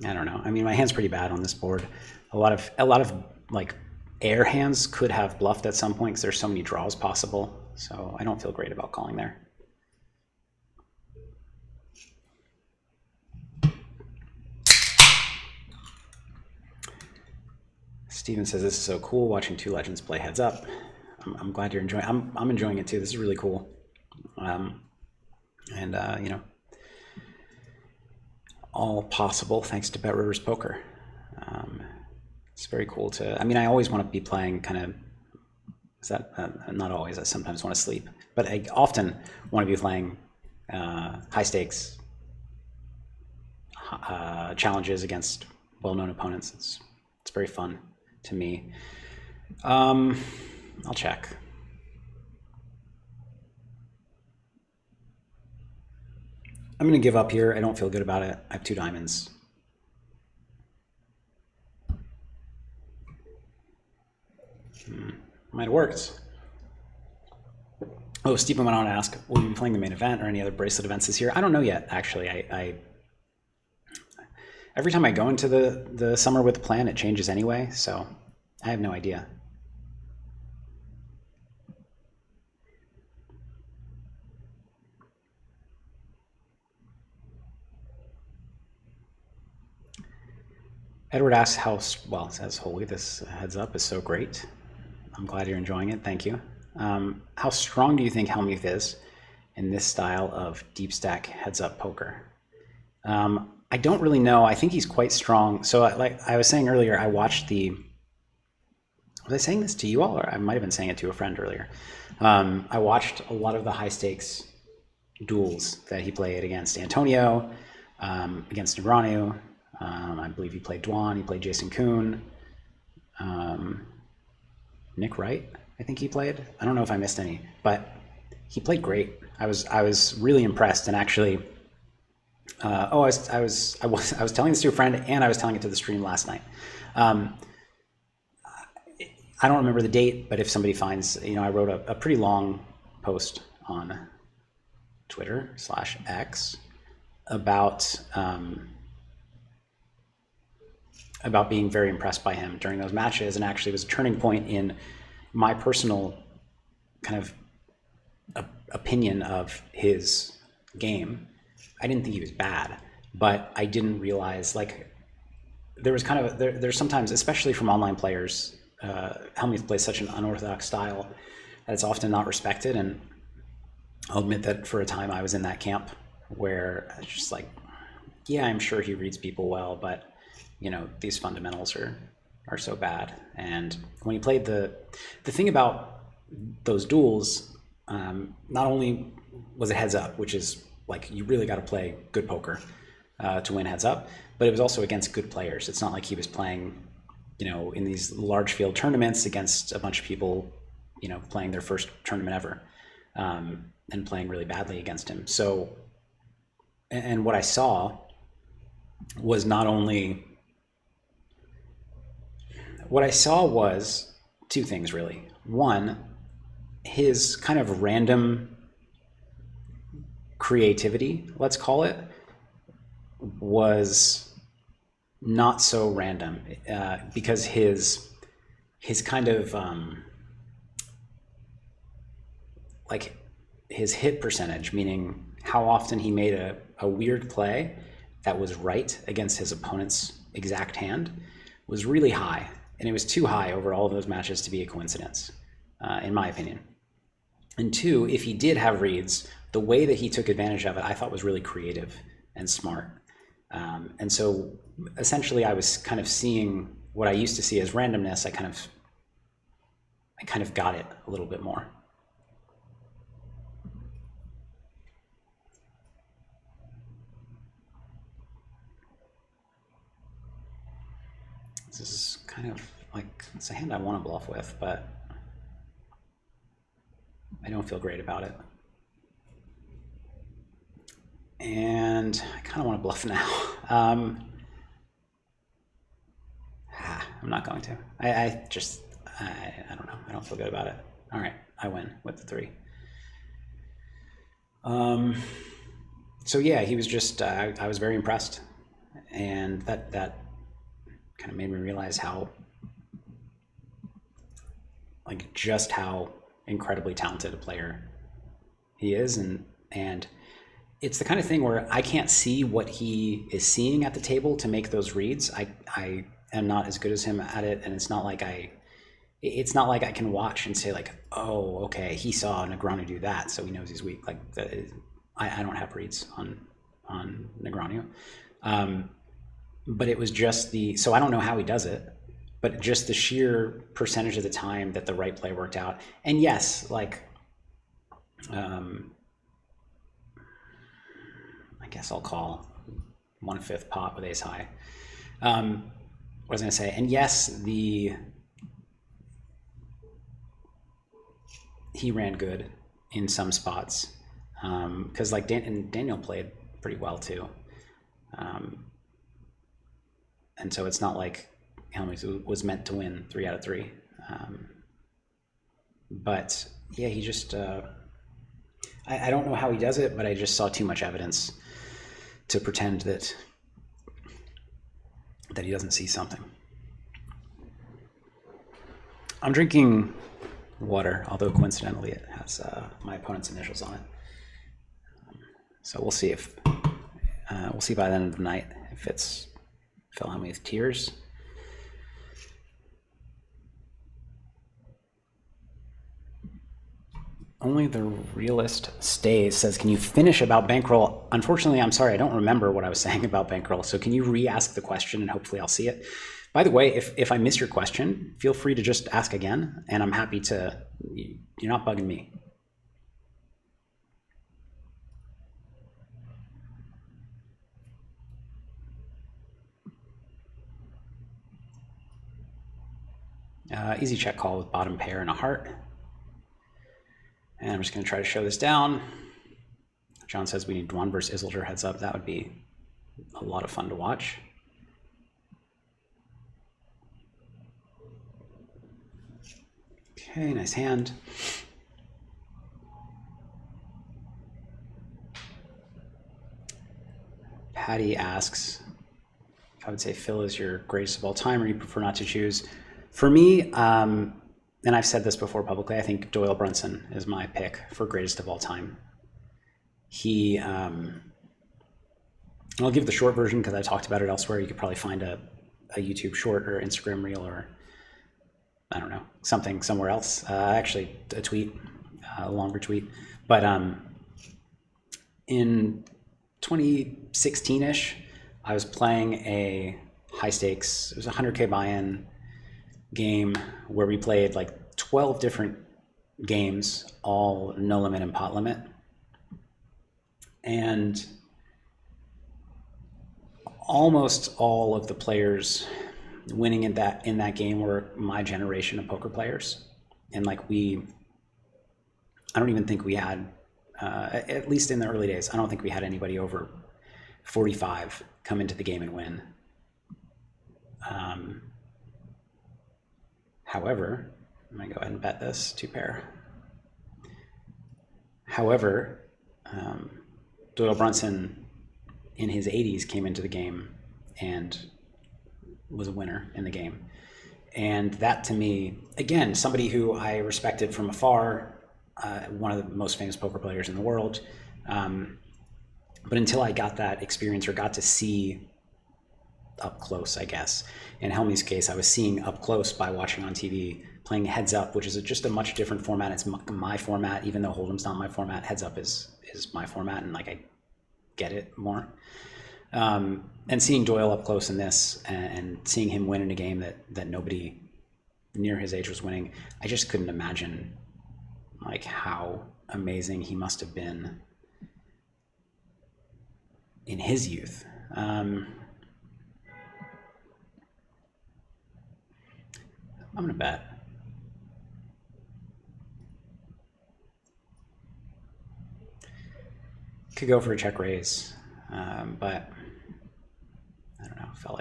I don't know. I mean, my hand's pretty bad on this board. A lot of like air hands could have bluffed at some point because there's so many draws possible. So I don't feel great about calling there. Steven says, this is so cool watching two legends play heads up. I'm glad you're enjoying. I'm enjoying it too. This is really cool. All possible thanks to BetRivers Poker. It's very cool to. I mean, I always want to be playing kind of. Is that not always? I sometimes want to sleep, but I often want to be playing high stakes challenges against well-known opponents. It's very fun to me. I'll check. I'm going to give up here. I don't feel good about it. I have 2 diamonds. Might have worked. Oh, Stephen went on to ask, will you be playing the main event or any other bracelet events this year? I don't know yet, actually. I every time I go into the summer with a plan, it changes anyway, so I have no idea. Edward asks well, says, holy, this heads up is so great. I'm glad you're enjoying it. Thank you. How strong do you think Hellmuth is in this style of deep stack heads up poker? I don't really know. I think he's quite strong. So like I was saying earlier, I watched was I saying this to you all, or I might have been saying it to a friend earlier. I watched a lot of the high stakes duels that he played against Antonio, against Negreanu. I believe he played Dwan, he played Jason Kuhn, Nick Wright, I think he played. I don't know if I missed any, but he played great. I was really impressed, and actually, I was telling this to a friend, and I was telling it to the stream last night. I don't remember the date, but if somebody finds, I wrote a pretty long post on Twitter/X about being very impressed by him during those matches, and actually was a turning point in my personal kind of opinion of his game. I didn't think he was bad, but I didn't realize, like, there was kind of there's sometimes, especially from online players, Hellmuth plays such an unorthodox style that it's often not respected. And I'll admit that for a time I was in that camp where I was just like, yeah, I'm sure he reads people well, but these fundamentals are so bad. And when he played the thing about those duels, not only was it heads up, which is like, you really got to play good poker to win heads up, but it was also against good players. It's not like he was playing, in these large field tournaments against a bunch of people, playing their first tournament ever, and playing really badly against him. So, and what I saw was two things, really. One, his kind of random creativity, let's call it, was not so random, because his kind of like his hit percentage, meaning how often he made a weird play that was right against his opponent's exact hand, was really high. And it was too high over all of those matches to be a coincidence, in my opinion. And two, if he did have reads, the way that he took advantage of it, I thought was really creative and smart. And so essentially I was kind of seeing what I used to see as randomness. I kind of got it a little bit more. This is kind of like, it's a hand I want to bluff with, but I don't feel great about it. And I kind of want to bluff now. I'm not going to. I don't know. I don't feel good about it. All right, I win with the 3. So yeah, he was just, I was very impressed. And that kind of made me realize just how incredibly talented a player he is. And it's the kind of thing where I can't see what he is seeing at the table to make those reads. I am not as good as him at it, and it's not like I can watch and say, like, oh, okay, he saw Negreanu do that, so he knows he's weak. Like, I don't have reads on Negreanu. But it was just so I don't know how he does it, but just the sheer percentage of the time that the right play worked out. And yes, like, I guess I'll call 1/5 pot with ace high. What was I going to say? And yes, he ran good in some spots, because like Daniel played pretty well too. And so it's not like Hellmuth was meant to win 3 out of 3. But yeah, he just, I don't know how he does it, but I just saw too much evidence to pretend that he doesn't see something. I'm drinking water, although coincidentally it has my opponent's initials on it. So we'll see by the end of the night if it's Phil Hellmuth tears Only the realist stays says, can you finish about bankroll? Unfortunately, I'm sorry, I don't remember what I was saying about bankroll. So can you re-ask the question and hopefully I'll see it. By the way, if I miss your question, feel free to just ask again and I'm happy to, you're not bugging me. Easy check call with bottom pair and a heart. And I'm just going to try to show this down. John says we need Dwan versus Isildur heads up. That would be a lot of fun to watch. Okay, nice hand. Patty asks if I would say Phil is your greatest of all time or you prefer not to choose. For me, and I've said this before publicly, I think Doyle Brunson is my pick for greatest of all time. He, I'll give the short version because I talked about it elsewhere. You could probably find a YouTube short or Instagram reel or I don't know, something somewhere else. Actually, a tweet, a longer tweet. But in 2016-ish, I was playing a high stakes, it was a 100K buy-in game where we played like 12 different games, all no limit and pot limit. And almost all of the players winning in that game were my generation of poker players. And like I don't even think we had, at least in the early days, I don't think we had anybody over 45 come into the game and win. However, I'm gonna go ahead and bet this 2-pair. However, Doyle Brunson in his 80s came into the game and was a winner in the game. And that to me, again, somebody who I respected from afar, one of the most famous poker players in the world. But until I got that experience or got to see up close, I guess. In Hellmuth's case, I was seeing up close by watching on TV, playing heads up, which is just a much different format. It's my format, even though Hold'em's not my format. Heads up is my format, and like I get it more. And seeing Doyle up close in this, and seeing him win in a game that nobody near his age was winning, I just couldn't imagine like how amazing he must have been in his youth. I'm gonna bet. Could go for a check raise, but I don't know. Felt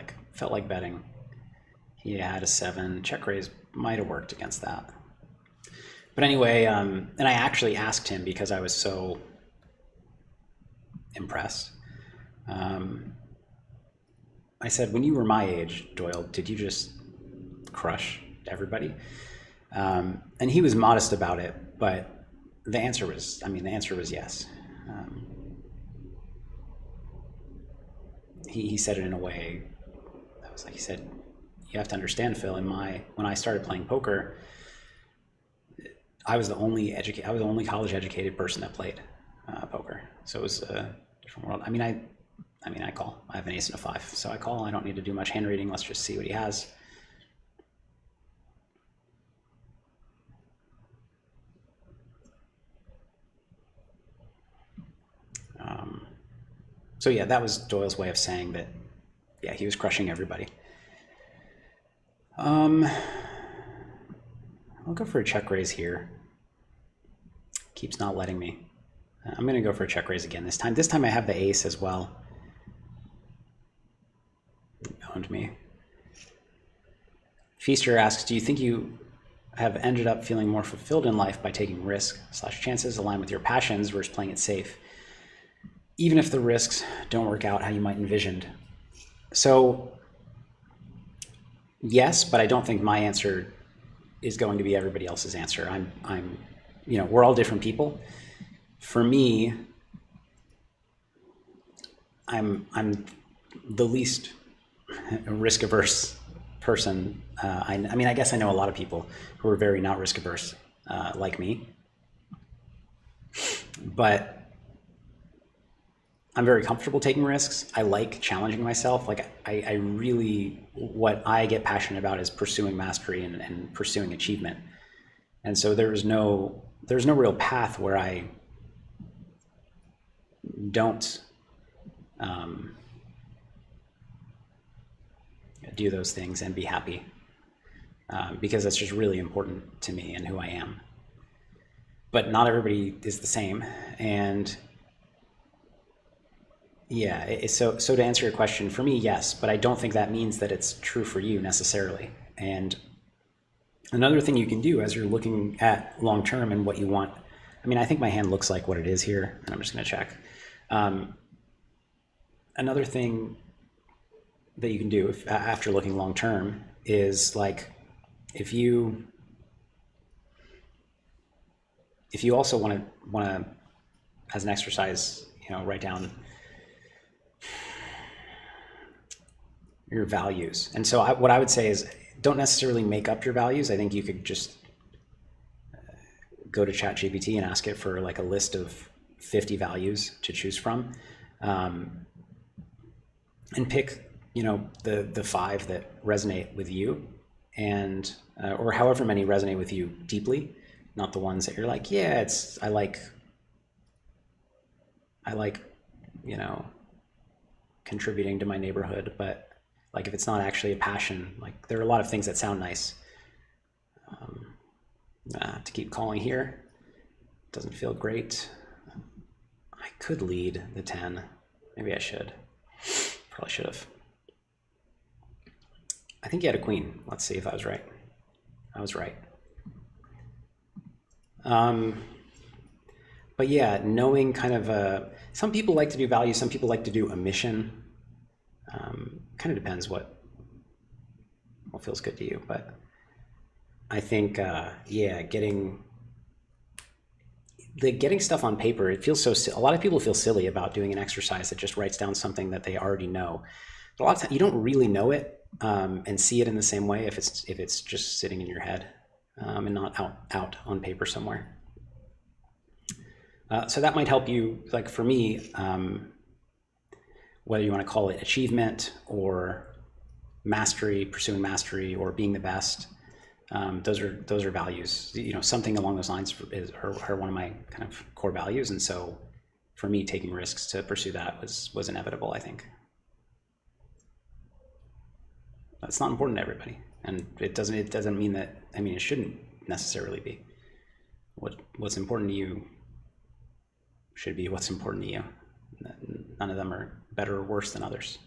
like betting. He had a 7. Check raise might have worked against that. But anyway, and I actually asked him because I was so impressed. I said, when you were my age, Doyle, did you just crush everybody? And he was modest about it, but the answer was yes. He said it in a way that was like, he said, you have to understand, Phil, when I started playing poker, I was the only college educated person that played poker. So it was a different world. I mean, I call. I have an ace and a 5, so I call. I don't need to do much hand reading. Let's just see what he has. So yeah, that was Doyle's way of saying that, yeah, he was crushing everybody. I'll go for a check raise here. Keeps not letting me. I'm going to go for a check raise again this time. This time I have the ace as well. Owned me. Feaster asks, do you think you have ended up feeling more fulfilled in life by taking risk/chances aligned with your passions versus playing it safe, even if the risks don't work out how you might envisioned? So yes, but I don't think my answer is going to be everybody else's answer. I'm we're all different people. For me, I'm the least risk averse person. I mean, I guess I know a lot of people who are very not risk averse, like me. But I'm very comfortable taking risks. I like challenging myself. Like I really, what I get passionate about is pursuing mastery and pursuing achievement. And so there's no real path where I don't do those things and be happy, because that's just really important to me and who I am. But not everybody is the same, and yeah. So to answer your question, for me, yes, but I don't think that means that it's true for you necessarily. And another thing you can do as you're looking at long term and what you want. I mean, I think my hand looks like what it is here, and I'm just going to check. Another thing that you can do after looking long term is, like, if you also want to as an exercise, write down your values. And so what I would say is, don't necessarily make up your values. I think you could just go to ChatGPT and ask it for like a list of 50 values to choose from, and pick the 5 that resonate with you, and or however many resonate with you deeply, not the ones that you're like, yeah, I like contributing to my neighborhood, but like if it's not actually a passion, like there are a lot of things that sound nice. To keep calling here doesn't feel great. I could lead the 10. Maybe I should. Probably should have. I think you had a queen. Let's see if I was right. I was right. But yeah, knowing kind of some people like to do value, some people like to do a mission. Kind of depends what feels good to you. But I think, getting stuff on paper, it feels so. A lot of people feel silly about doing an exercise that just writes down something that they already know. But a lot of times you don't really know it and see it in the same way if it's just sitting in your head and not out on paper somewhere. So that might help you. Like for me, whether you want to call it achievement or mastery, pursuing mastery, or being the best, those are values. Something along those lines are one of my kind of core values. And so for me, taking risks to pursue that was inevitable, I think. It's not important to everybody, and it doesn't mean that. I mean, it shouldn't necessarily be. What's important to you should be what's important to you. None of them are better or worse than others.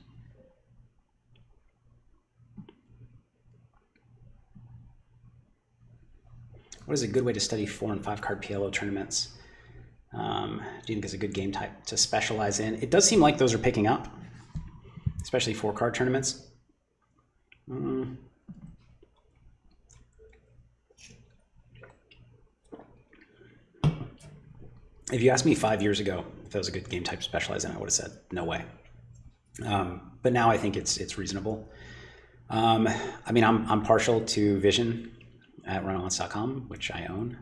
What is a good way to study 4 and 5 card PLO tournaments? Do you think it's a good game type to specialize in? It does seem like those are picking up, especially 4 card tournaments. If you asked me 5 years ago if that was a good game type to specialize in, I would have said no way. But now I think it's reasonable. I mean, I'm partial to Vision at runonce.com, which I own.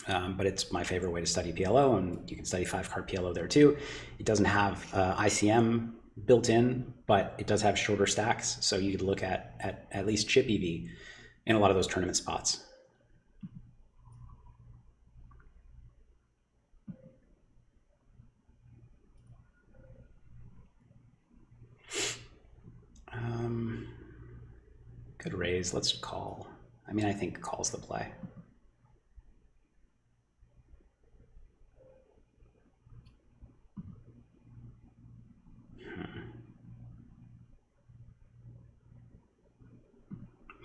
But it's my favorite way to study PLO, and you can study 5 card PLO there too. It doesn't have ICM built in, but it does have shorter stacks, so you could look at least chip EV in a lot of those tournament spots. Could raise. Let's call. I mean, I think call's the play.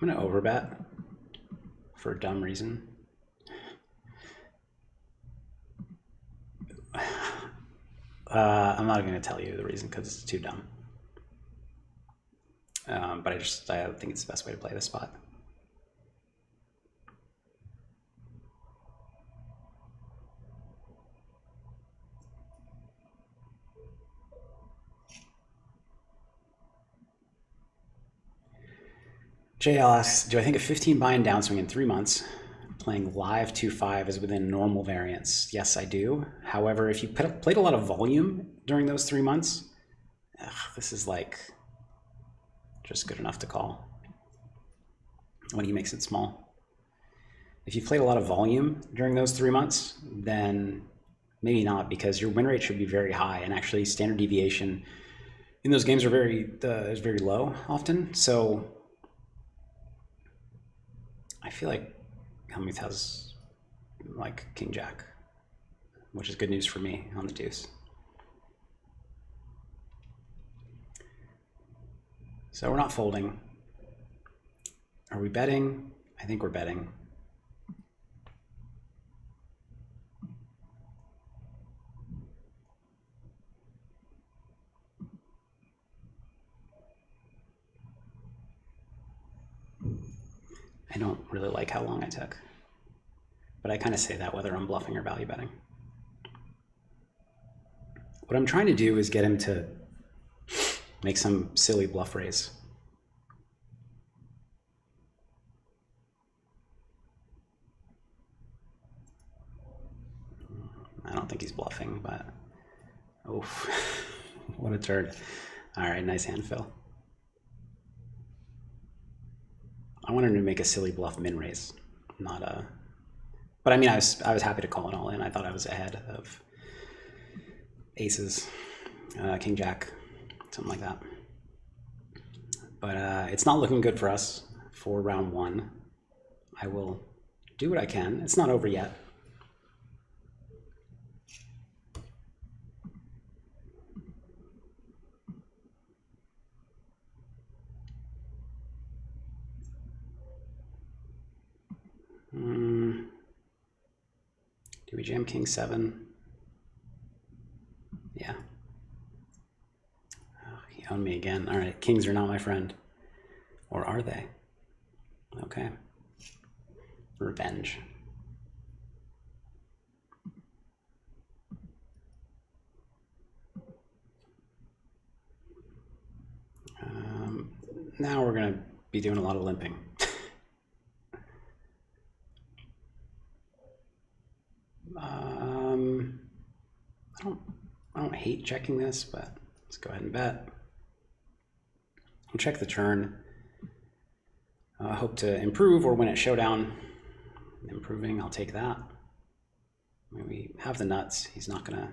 I'm going to overbet for a dumb reason. I'm not going to tell you the reason because it's too dumb. But I think it's the best way to play this spot. JL asks, do I think a 15 buy-in downswing in 3 months, playing live 2-5 is within normal variance. Yes, I do. However, if you played a lot of volume during those 3 months, this is like just good enough to call when he makes it small. If you played a lot of volume during those 3 months, then maybe not, because your win rate should be very high, and actually standard deviation in those games are is very low often. So I feel like Hellmuth has like King Jack, which is good news for me on the deuce. So we're not folding. Are we betting? I think we're betting. I don't really like how long I took, but I kind of say that whether I'm bluffing or value betting. What I'm trying to do is get him to make some silly bluff raise. I don't think he's bluffing, but oof, what a turd. All right, nice hand, Phil. I wanted to make a silly bluff min raise, not a. But I mean, I was happy to call it all in. I thought I was ahead of aces, King Jack, something like that. But it's not looking good for us for round one. I will do what I can. It's not over yet. Do we jam King 7? Yeah. Oh, he owned me again. All right, kings are not my friend. Or are they? Okay. Revenge. Now we're going to be doing a lot of limping. I don't hate checking this, but let's go ahead and bet. We'll check the turn. Hope to improve or win at showdown. Improving, I'll take that. I mean, we have the nuts. He's not gonna.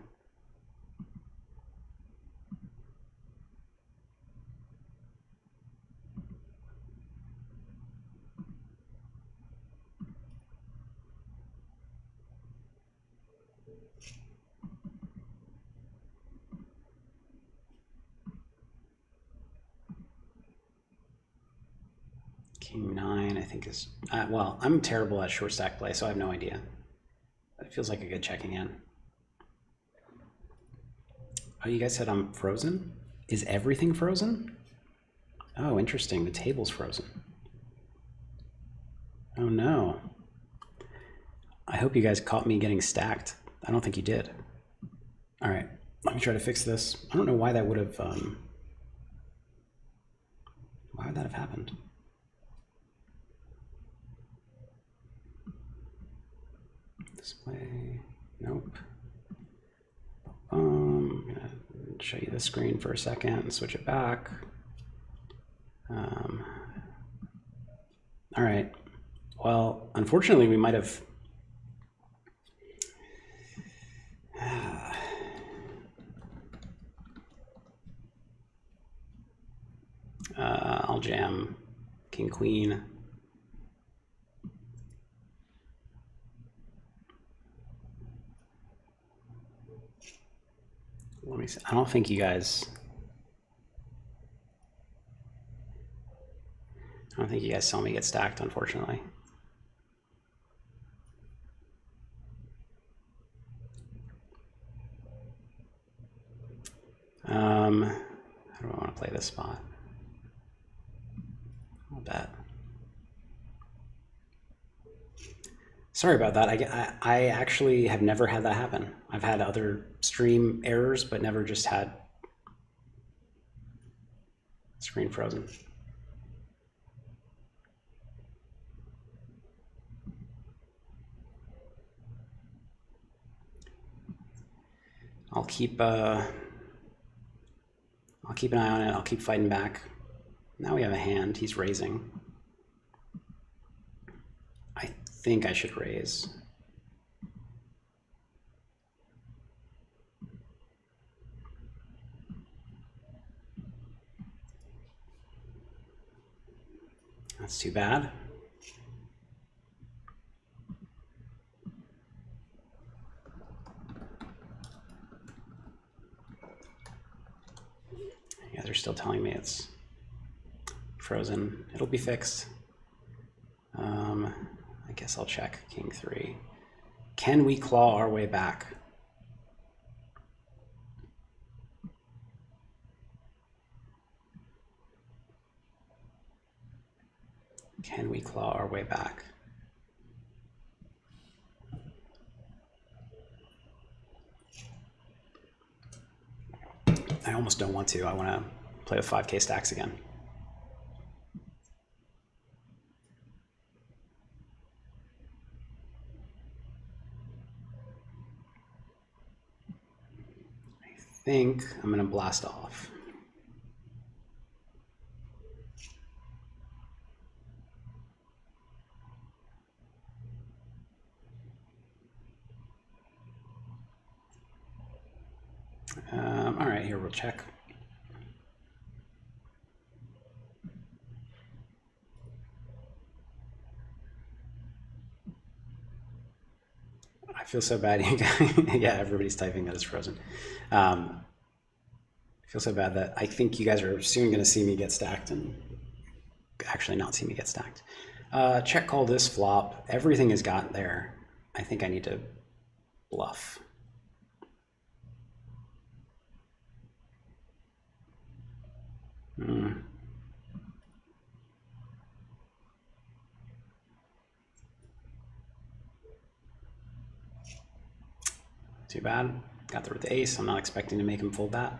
King 9, I think is, well, I'm terrible at short stack play, so I have no idea. It feels like a good checking hand. Oh, you guys said I'm frozen? Is everything frozen? Oh, interesting. The table's frozen. Oh no. I hope you guys caught me getting stacked. I don't think you did. All right, let me try to fix this. I don't know why that would have, why would that have happened? Display, nope. I'm gonna show you the screen for a second and switch it back. All right, well, unfortunately we might have I'll jam King Queen. Let me see. I don't think you guys saw me get stacked, unfortunately. How do I want to play this spot? I'll bet. Sorry about that. I actually have never had that happen. I've had other stream errors, but never just had screen frozen. I'll keep an eye on it. I'll keep fighting back. Now we have a hand. He's raising. I think I should raise. That's too bad. Yeah, they're still telling me it's frozen. It'll be fixed. I guess I'll check King 3. Can we claw our way back? Can we claw our way back? I almost don't want to. I want to play with 5K stacks again. I think I'm going to blast off. All right, here we'll check. I feel so bad. Yeah, everybody's typing that it's frozen. I feel so bad that I think you guys are soon going to see me get stacked and actually not see me get stacked. Check call this flop. Everything is got there. I think I need to bluff. Too bad. Got there with the ace. I'm not expecting to make him fold that.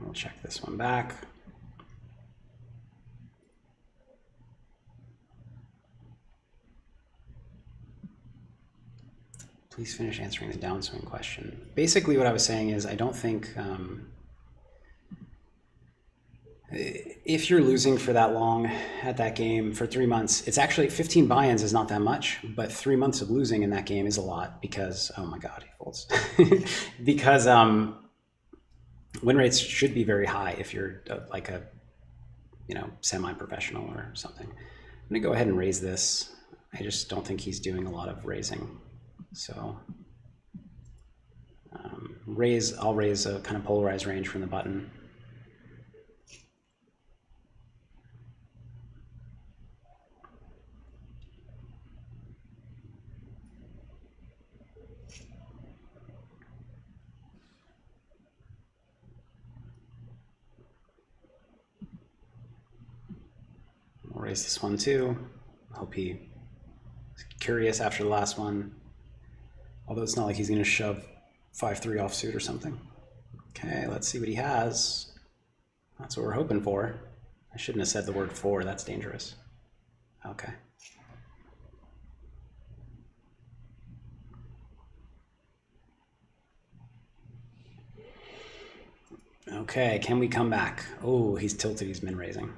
We'll check this one back. Please finish answering the downswing question. Basically what I was saying is I don't think if you're losing for that long at that game for 3 months, it's actually 15 buy-ins is not that much, but 3 months of losing in that game is a lot because, oh my God, he folds. Because win rates should be very high if you're like a, semi-professional or something. I'm gonna go ahead and raise this. I just don't think he's doing a lot of raising. So I'll raise a kind of polarized range from the button. We'll raise this one too. Hope he's curious after the last one. Although it's not like he's going to shove 5-3 offsuit or something. Okay, let's see what he has. That's what we're hoping for. I shouldn't have said the word for, that's dangerous. Okay. Okay, can we come back? Oh, he's tilted, he's min raising.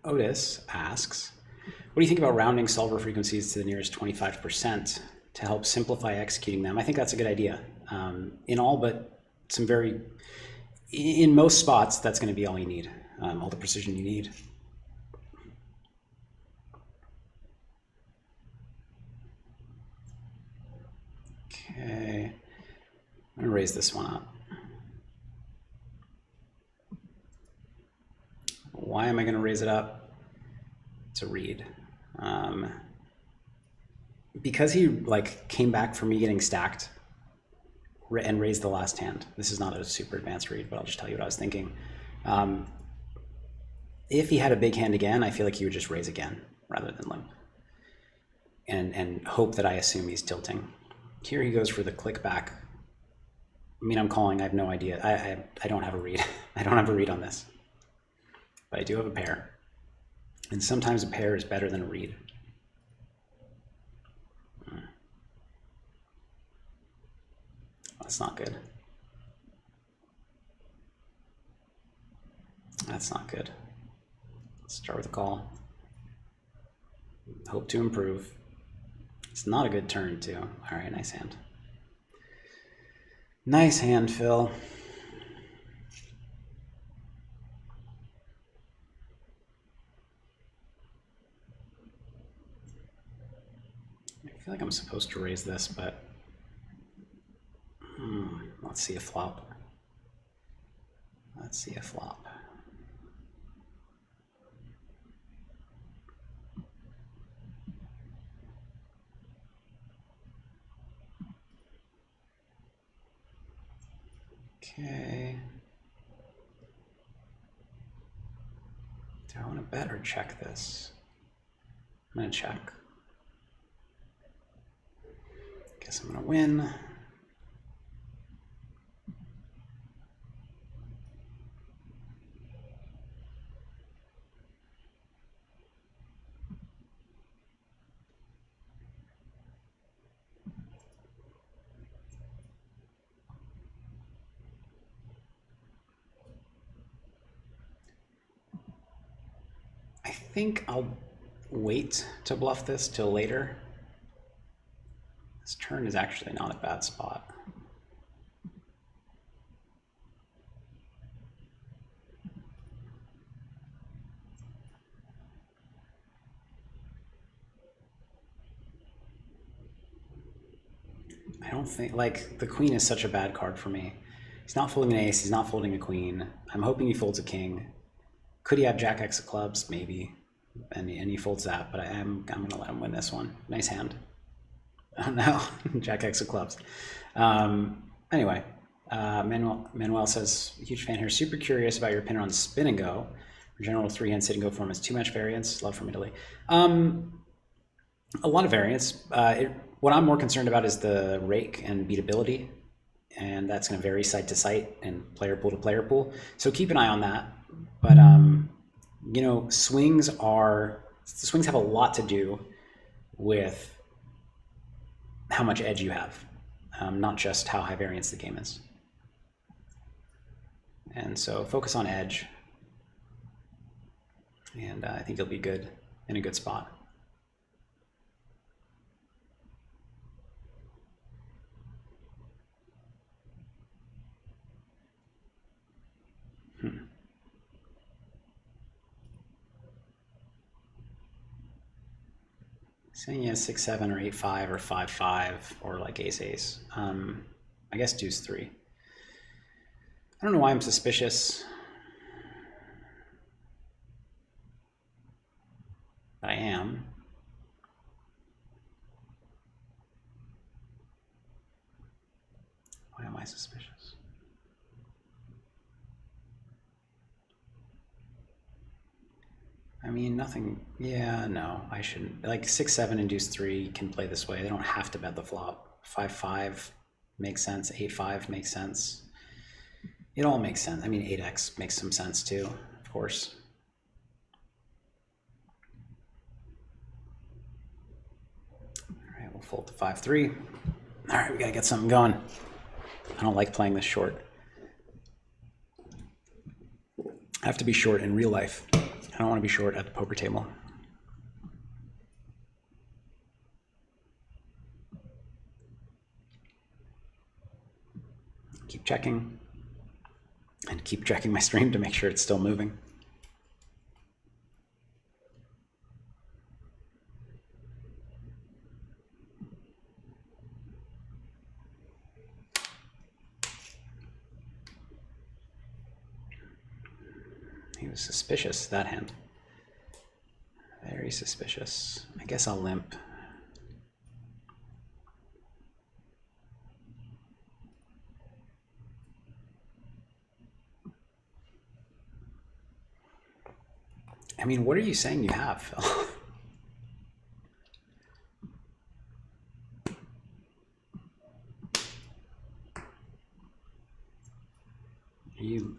Otis asks, what do you think about rounding solver frequencies to the nearest 25% to help simplify executing them? I think that's a good idea. In all but some in most spots, that's going to be all you need, all the precision you need. Okay, I'm going to raise this one up. Why am I going to raise it up? It's a read. Because he came back from me getting stacked and raised the last hand. This is not a super advanced read, but I'll just tell you what I was thinking. If he had a big hand again, I feel like he would just raise again rather than limp. And hope that I assume he's tilting. Here he goes for the click back. I mean, I'm calling. I have no idea. I don't have a read. I don't have a read on this. But I do have a pair. And sometimes a pair is better than a read. That's not good. That's not good. Let's start with a call. Hope to improve. It's not a good turn, too. All right, nice hand. Nice hand, Phil. I feel like I'm supposed to raise this, but let's see a flop. Let's see a flop. Okay. Do I want to bet or check this? I'm going to check. Guess I'm going to win. I think I'll wait to bluff this till later. This turn is actually not a bad spot. I don't think, like, the queen is such a bad card for me. He's not folding an ace, he's not folding a queen. I'm hoping he folds a king. Could he have Jack X of clubs? Maybe. And he folds that, but I'm going to let him win this one. Nice hand. Oh no, Jack X of clubs. Anyway, Manuel says, huge fan here. Super curious about your opinion on spin and go. General three-hand sit and go form is too much variance. Love from Italy. A lot of variance. What I'm more concerned about is the rake and beatability, and that's going to vary site to site and player pool to player pool. So keep an eye on that. But you know, swings have a lot to do with how much edge you have, not just how high variance the game is. And so focus on edge, and I think you'll be good in a good spot. Saying yeah, 6-7 or 8-5 or 5-5 or like ace-ace. I guess deuce 3. I don't know why I'm suspicious. But I am. Why am I suspicious? I mean, nothing. Yeah, no, I shouldn't. Like 6-7 and deuce 3 can play this way. They don't have to bet the flop. 5-5 makes sense. 8-5 makes sense. It all makes sense. I mean, 8x makes some sense too, of course. All right, we'll fold to 5-3. All right, we gotta get something going. I don't like playing this short. I have to be short in real life. I don't want to be short at the poker table. Keep checking. And keep checking my stream to make sure it's still moving. He was suspicious, that hand. Very suspicious. I guess I'll limp. I mean, what are you saying you have, Phil?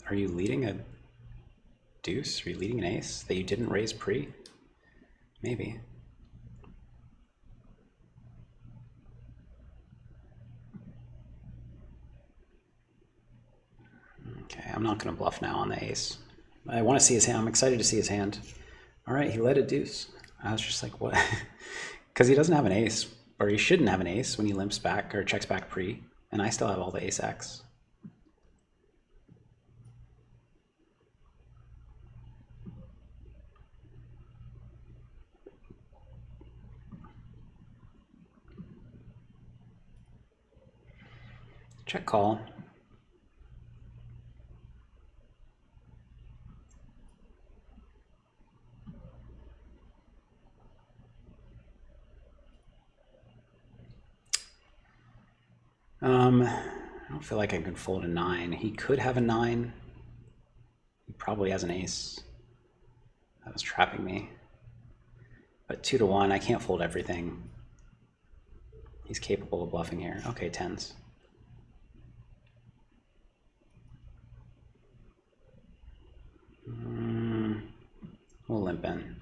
Are you leading a deuce? Are you leading an ace that you didn't raise pre? Maybe. Okay, I'm not going to bluff now on the ace. I want to see his hand. I'm excited to see his hand. All right, he led a deuce. I was just like, what? Because he doesn't have an ace, or he shouldn't have an ace when he limps back or checks back pre, and I still have all the ace X. Check call. I don't feel like I can fold a 9. He could have a 9. He probably has an ace. That was trapping me. But 2 to 1, I can't fold everything. He's capable of bluffing here. Okay, 10s. We'll limp in.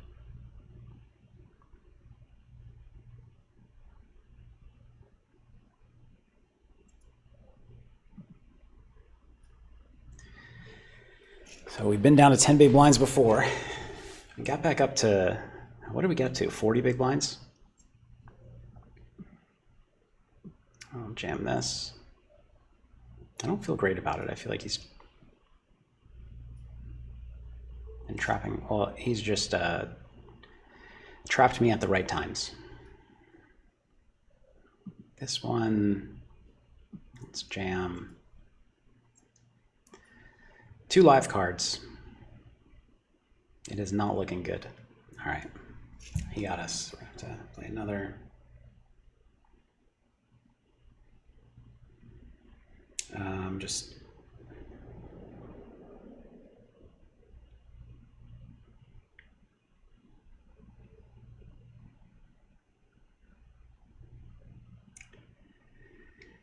So we've been down to 10 big blinds before. We got back up to, what did we get to? 40 big blinds? I'll jam this. I don't feel great about it. I feel like he's been trapping. Well, he's just trapped me at the right times. This one, let's jam. 2 live cards. It is not looking good. All right, he got us. We have to play another. Just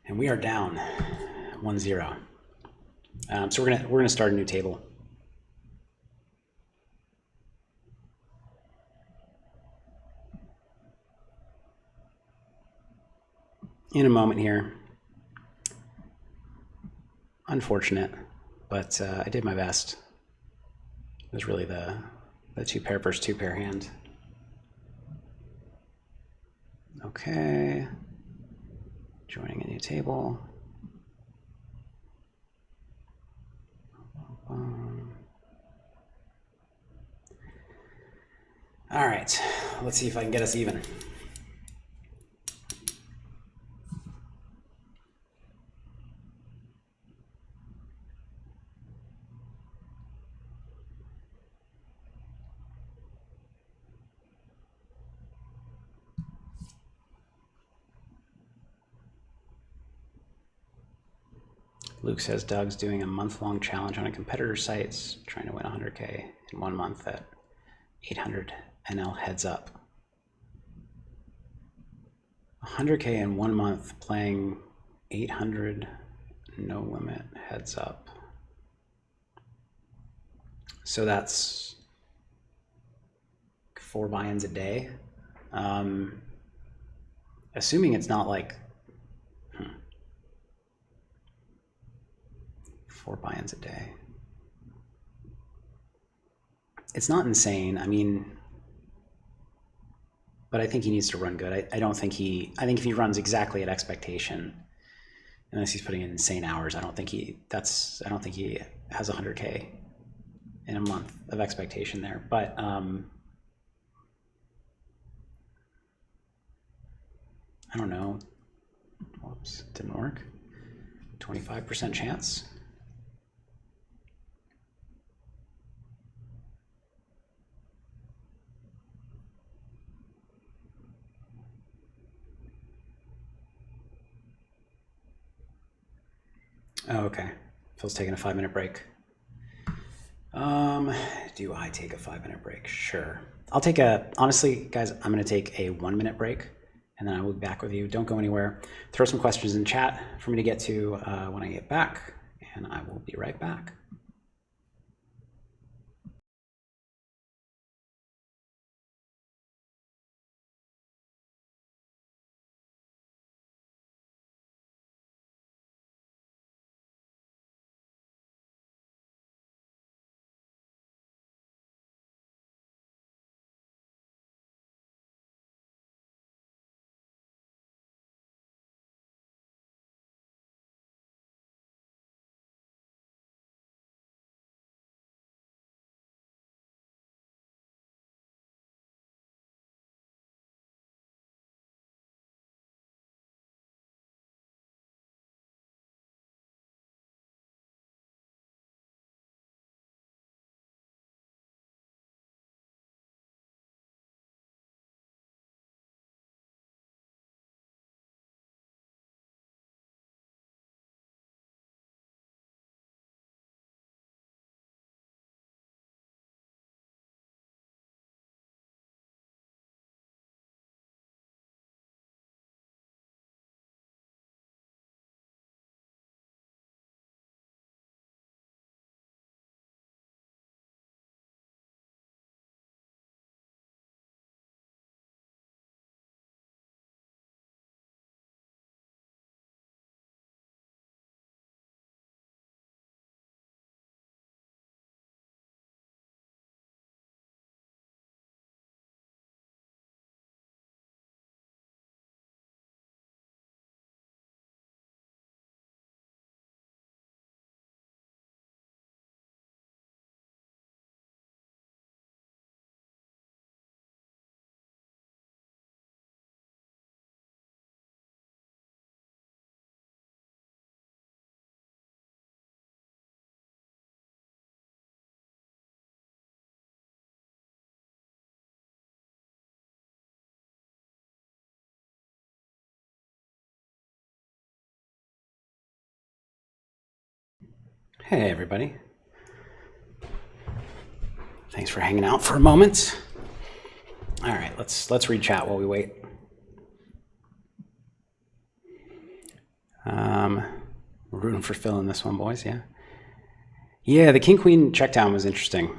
and we are down 1-0. So we're gonna start a new table. In a moment here. Unfortunate, but I did my best. It was really the 2-pair versus 2-pair hand. Okay. Joining a new table. All right, let's see if I can get us even. Luke says Doug's doing a month-long challenge on a competitor's sites, trying to win 100K in 1 month at 800 NL heads up. 100K in 1 month playing 800 no limit heads up. So that's 4 buy-ins a day. Assuming it's not like 4 buy-ins a day. It's not insane. I mean, but I think he needs to run good. I don't think I think if he runs exactly at expectation, unless he's putting in insane hours, I don't think he has 100K in a month of expectation there. But I don't know. Whoops, didn't work. 25% chance. Oh, okay. Phil's taking a 5-minute break. Do I take a 5-minute break? Sure. Honestly, guys, I'm going to take a 1-minute break, and then I will be back with you. Don't go anywhere. Throw some questions in chat for me to get to when I get back, and I will be right back. Hey everybody. Thanks for hanging out for a moment. All right, let's read chat while we wait. We're rooting for Phil in this one, boys, yeah? Yeah, the King-Queen checkdown was interesting.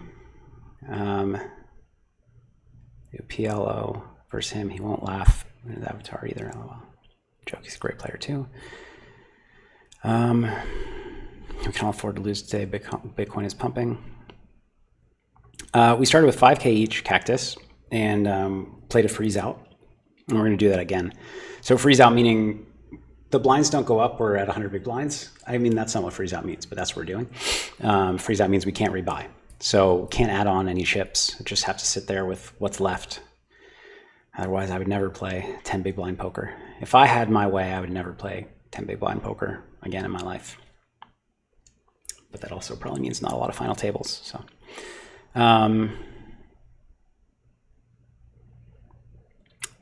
PLO versus him, he won't laugh in his avatar either. LOL. Joke, he's a great player too. We can all afford to lose today. Bitcoin is pumping. We started with 5K each cactus and played a freeze out. And we're going to do that again. So freeze out meaning the blinds don't go up. We're at 100 big blinds. I mean, that's not what freeze out means, but that's what we're doing. Freeze out means we can't rebuy. So can't add on any chips. Just have to sit there with what's left. Otherwise, I would never play 10 big blind poker. If I had my way, I would never play 10 big blind poker again in my life. But that also probably means not a lot of final tables. So,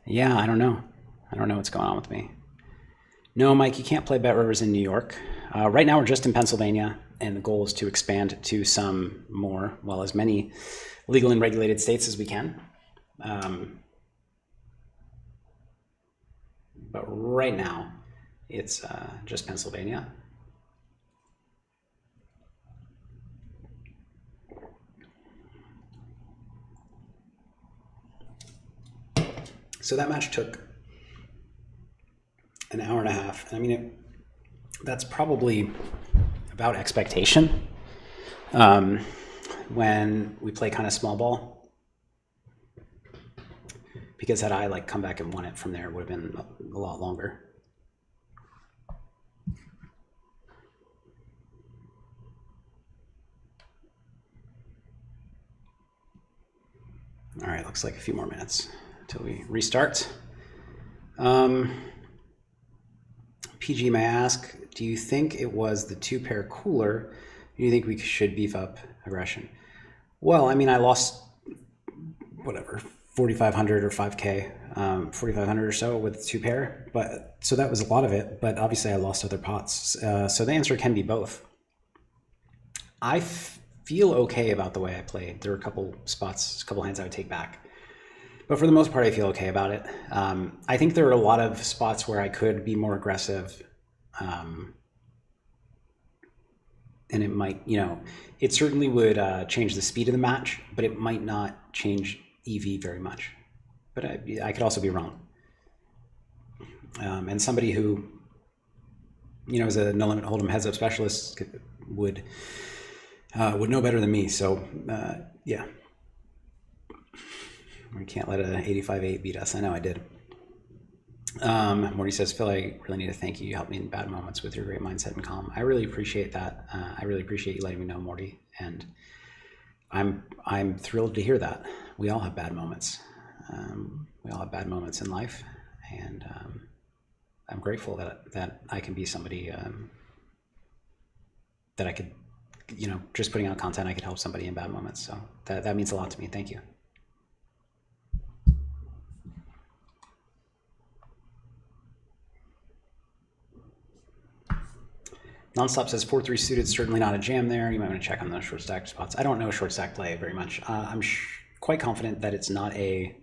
yeah, I don't know. I don't know what's going on with me. No, Mike, you can't play BetRivers in New York. Right now, we're just in Pennsylvania, and the goal is to expand to some more, well, as many legal and regulated states as we can. But right now, it's just Pennsylvania. So that match took an hour and a half. I mean, that's probably about expectation when we play kind of small ball. Because had I come back and won it from there, it would have been a lot longer. All right, looks like a few more minutes until we restart. PG may ask, do you think it was the 2-pair cooler? Or do you think we should beef up aggression? Well, I mean, I lost, whatever, 4,500 or 5K, 4,500 or so with 2-pair. But so that was a lot of it. But obviously, I lost other pots. So the answer can be both. I feel okay about the way I played. There were a couple spots, a couple hands I would take back. But for the most part, I feel okay about it. I think there are a lot of spots where I could be more aggressive. And it might, it certainly would change the speed of the match, but it might not change EV very much. But I could also be wrong. And somebody who, is a no limit hold'em heads up specialist would know better than me. So yeah, we can't let an 85-8 beat us. I know I did. Morty says, Phil, I really need to thank you. You helped me in bad moments with your great mindset and calm. I really appreciate that. I really appreciate you letting me know, Morty. And I'm thrilled to hear that. We all have bad moments. We all have bad moments in life, and I'm grateful that I can be somebody that I could, just putting out content, I could help somebody in bad moments. So that means a lot to me. Thank you. Nonstop says 4-3 suited, certainly not a jam there. You might want to check on those short stack spots. I don't know short stack play very much. I'm quite confident that it's not a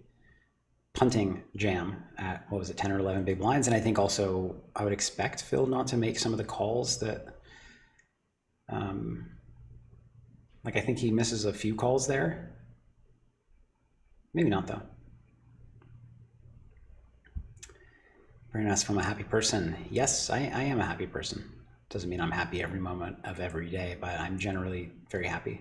punting jam at, 10 or 11 big blinds. And I think also I would expect Phil not to make some of the calls that, I think he misses a few calls there. Maybe not though. Brian asks if I'm a happy person. Yes, I am a happy person. Doesn't mean I'm happy every moment of every day, but I'm generally very happy.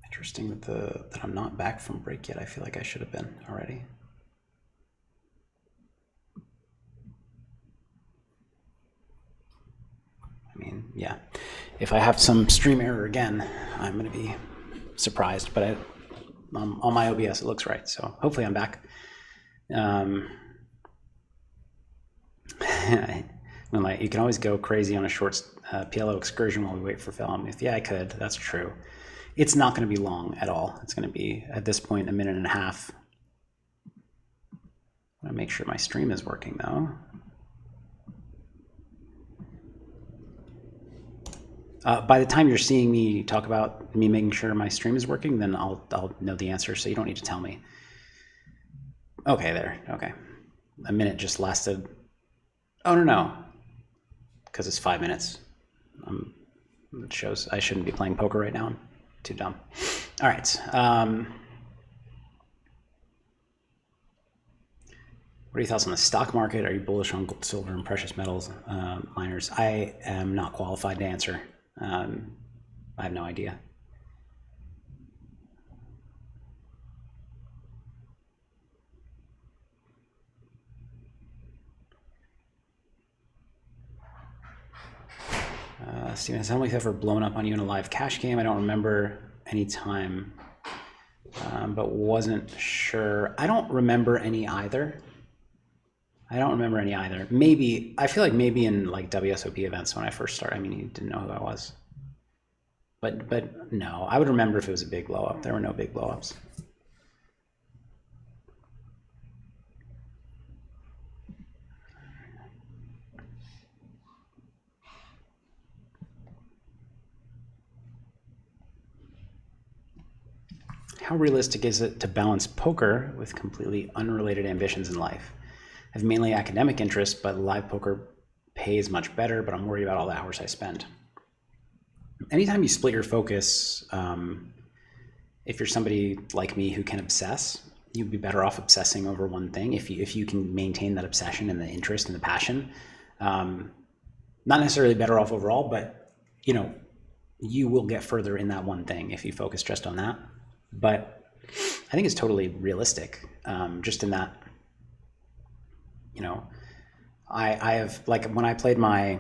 Interesting that I'm not back from break yet. I feel like I should have been already. I mean, yeah. If I have some stream error again, I'm going to be surprised. But on my OBS, it looks right. So hopefully I'm back. You can always go crazy on a short PLO excursion while we wait for Phil Hellmuth. Yeah, I could. That's true. It's not going to be long at all. It's going to be, at this point, a minute and a half. I want to make sure my stream is working, though. By the time you're seeing me talk about me making sure my stream is working, then I'll know the answer, so you don't need to tell me. Okay, there. Okay. A minute just lasted. Oh, no. Because it's 5 minutes. It shows I shouldn't be playing poker right now. I'm too dumb. All right. What are your thoughts on the stock market? Are you bullish on gold, silver, and precious metals miners? I am not qualified to answer. I have no idea. Steven, has Hellmuth ever blown up on you in a live cash game? I don't remember any time, but wasn't sure. I don't remember any either. Maybe, I feel like maybe in like WSOP events when I first started, I mean, he didn't know who I was. But no, I would remember if it was a big blow up. There were no big blow ups. How realistic is it to balance poker with completely unrelated ambitions in life? I have mainly academic interests, but live poker pays much better, but I'm worried about all the hours I spend. Anytime you split your focus, if you're somebody like me who can obsess, you'd be better off obsessing over one thing if you can maintain that obsession and the interest and the passion. Not necessarily better off overall, but you will get further in that one thing if you focus just on that. But I think it's totally realistic, just in that, I have, like, when I played my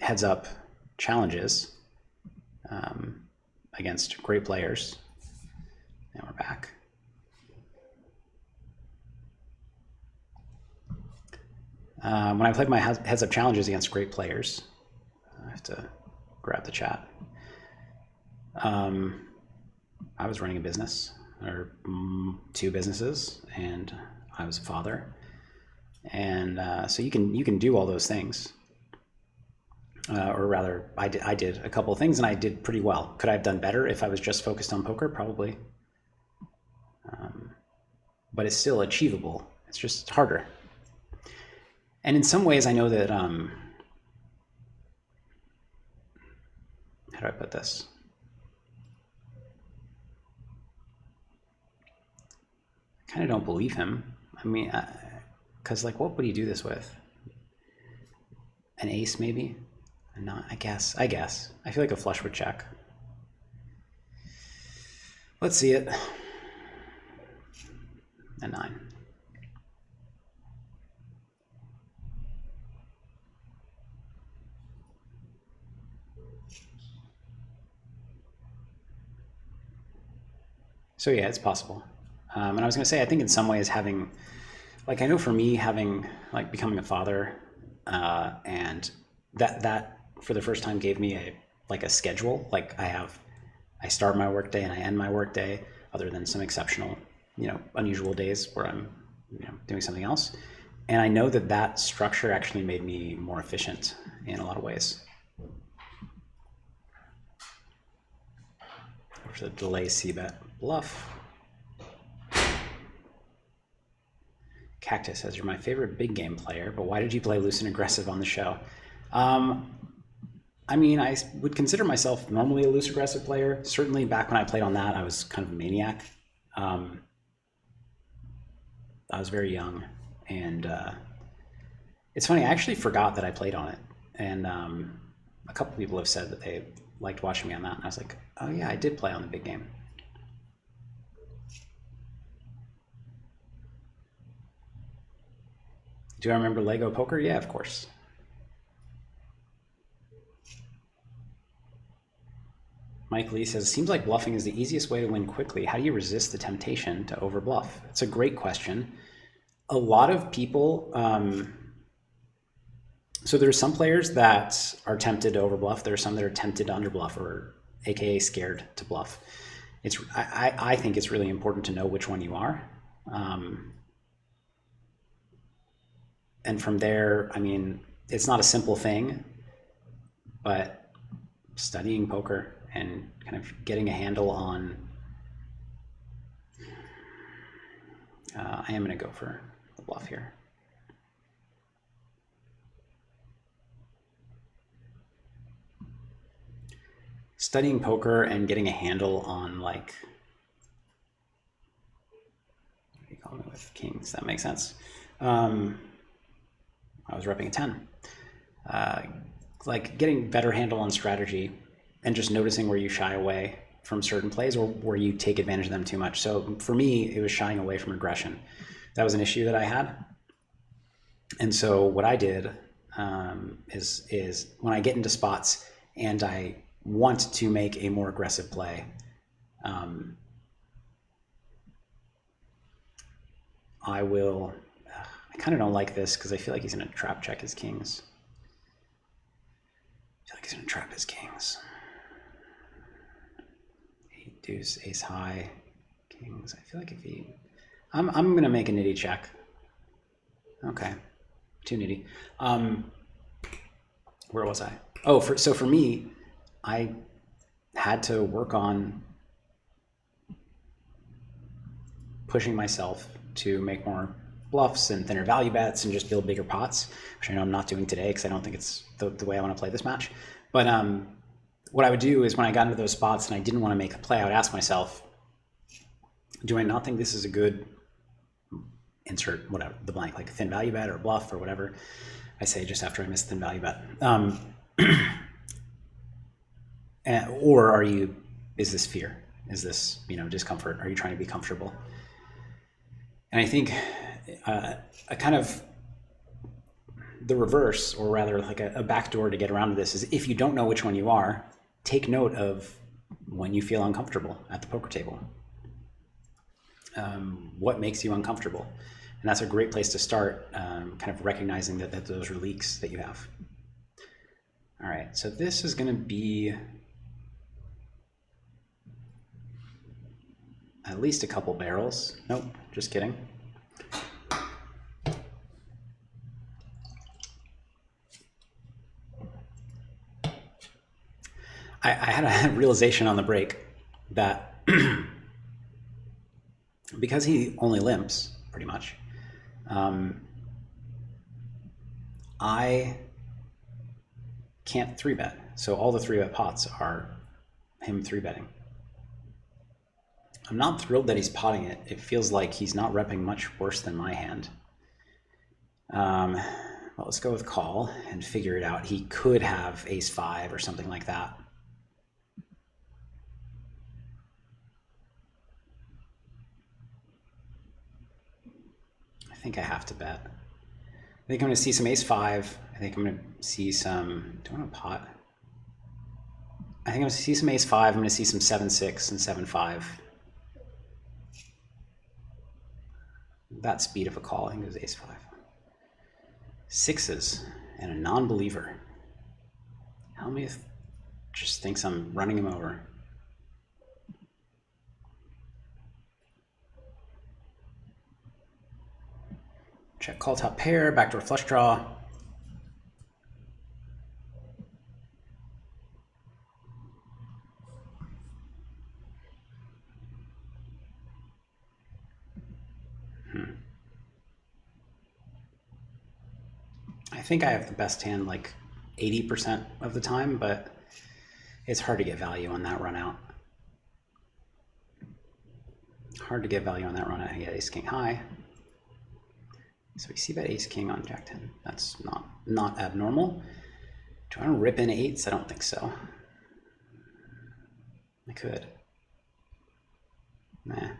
heads up challenges against great players, now we're back. When I played my heads up challenges against great players, I have to grab the chat. I was running a business, or 2 businesses, and I was a father. And so you can do all those things, or rather, I did a couple of things, and I did pretty well. Could I have done better if I was just focused on poker? Probably. but it's still achievable. It's just harder. And in some ways, I know that, how do I put this? I kind of don't believe him. I mean, because like, what would he do this with? An ace, maybe? Not, I guess. I feel like a flush would check. Let's see it. A 9. So yeah, it's possible. And I was going to say, I think in some ways having, like, I know for me having, like, becoming a father, and that for the first time gave me a schedule. Like I start my workday and I end my workday, other than some exceptional, unusual days where I'm, doing something else. And I know that structure actually made me more efficient in a lot of ways. For the delay c-bet bluff. Cactus says, you're my favorite big game player, but why did you play loose and aggressive on the show? I mean, I would consider myself normally a loose aggressive player. Certainly back when I played on that, I was kind of a maniac. I was very young, and it's funny, I actually forgot that I played on it. And a couple people have said that they liked watching me on that, and I was like, oh yeah, I did play on the big game. Do I remember Lego poker? Yeah, of course. Mike Lee says, seems like bluffing is the easiest way to win quickly. How do you resist the temptation to overbluff? It's a great question. A lot of people, so there's some players that are tempted to overbluff. There are some that are tempted to underbluff, or AKA scared to bluff. I think it's really important to know which one you are. And from there, I mean, it's not a simple thing, but studying poker and kind of getting a handle on, I am going to go for the bluff here. Studying poker and getting a handle on, like, what do you call me with kings? That makes sense. I was repping a 10. Like getting better handle on strategy and just noticing where you shy away from certain plays or where you take advantage of them too much. So for me, it was shying away from aggression. That was an issue that I had. And so what I did is when I get into spots and I want to make a more aggressive play, I will, I kind of don't like this because I feel like he's going to trap check his kings. I feel like he's going to trap his kings. 8 deuce, ace high, kings. I feel like if he, I'm going to make a nitty check. Okay, too nitty. Where was I? Oh, so for me, I had to work on pushing myself to make more bluffs and thinner value bets and just build bigger pots, which I know I'm not doing today because I don't think it's the way I want to play this match. But what I would do is when I got into those spots and I didn't want to make a play, I would ask myself, do I not think this is a good insert, whatever, the blank, like a thin value bet or a bluff or whatever I say just after I miss thin value bet. Or is this fear? Is this, discomfort? Are you trying to be comfortable? And I think a kind of the reverse, or rather like a backdoor to get around to this, is if you don't know which one you are, take note of when you feel uncomfortable at the poker table. What makes you uncomfortable? And that's a great place to start, kind of recognizing that those are leaks that you have. All right, so this is going to be at least a couple barrels. Nope, just kidding. I had a realization on the break that because he only limps, pretty much, I can't 3-bet. So all the 3-bet pots are him 3-betting. I'm not thrilled that he's potting it. It feels like he's not repping much worse than my hand. Well, let's go with call and figure it out. He could have ace-5 or something like that. I think I have to bet. I think I'm going to see some ace-5. I think I'm going to see some... Do I want to pot? I think I'm going to see some ace-5. I'm going to see some 7-6 and 7-5. That speed of a call, I think it was ace-5. Sixes and a non-believer. Hellmuth just thinks I'm running him over. Check call top pair, backdoor flush draw. I think I have the best hand like 80% of the time, but it's hard to get value on that run out. Hard to get value on that run out. I get ace king high. So we see that ace king on jack 10. That's not abnormal. Do I want to rip in eights? I don't think so. I could. Nah.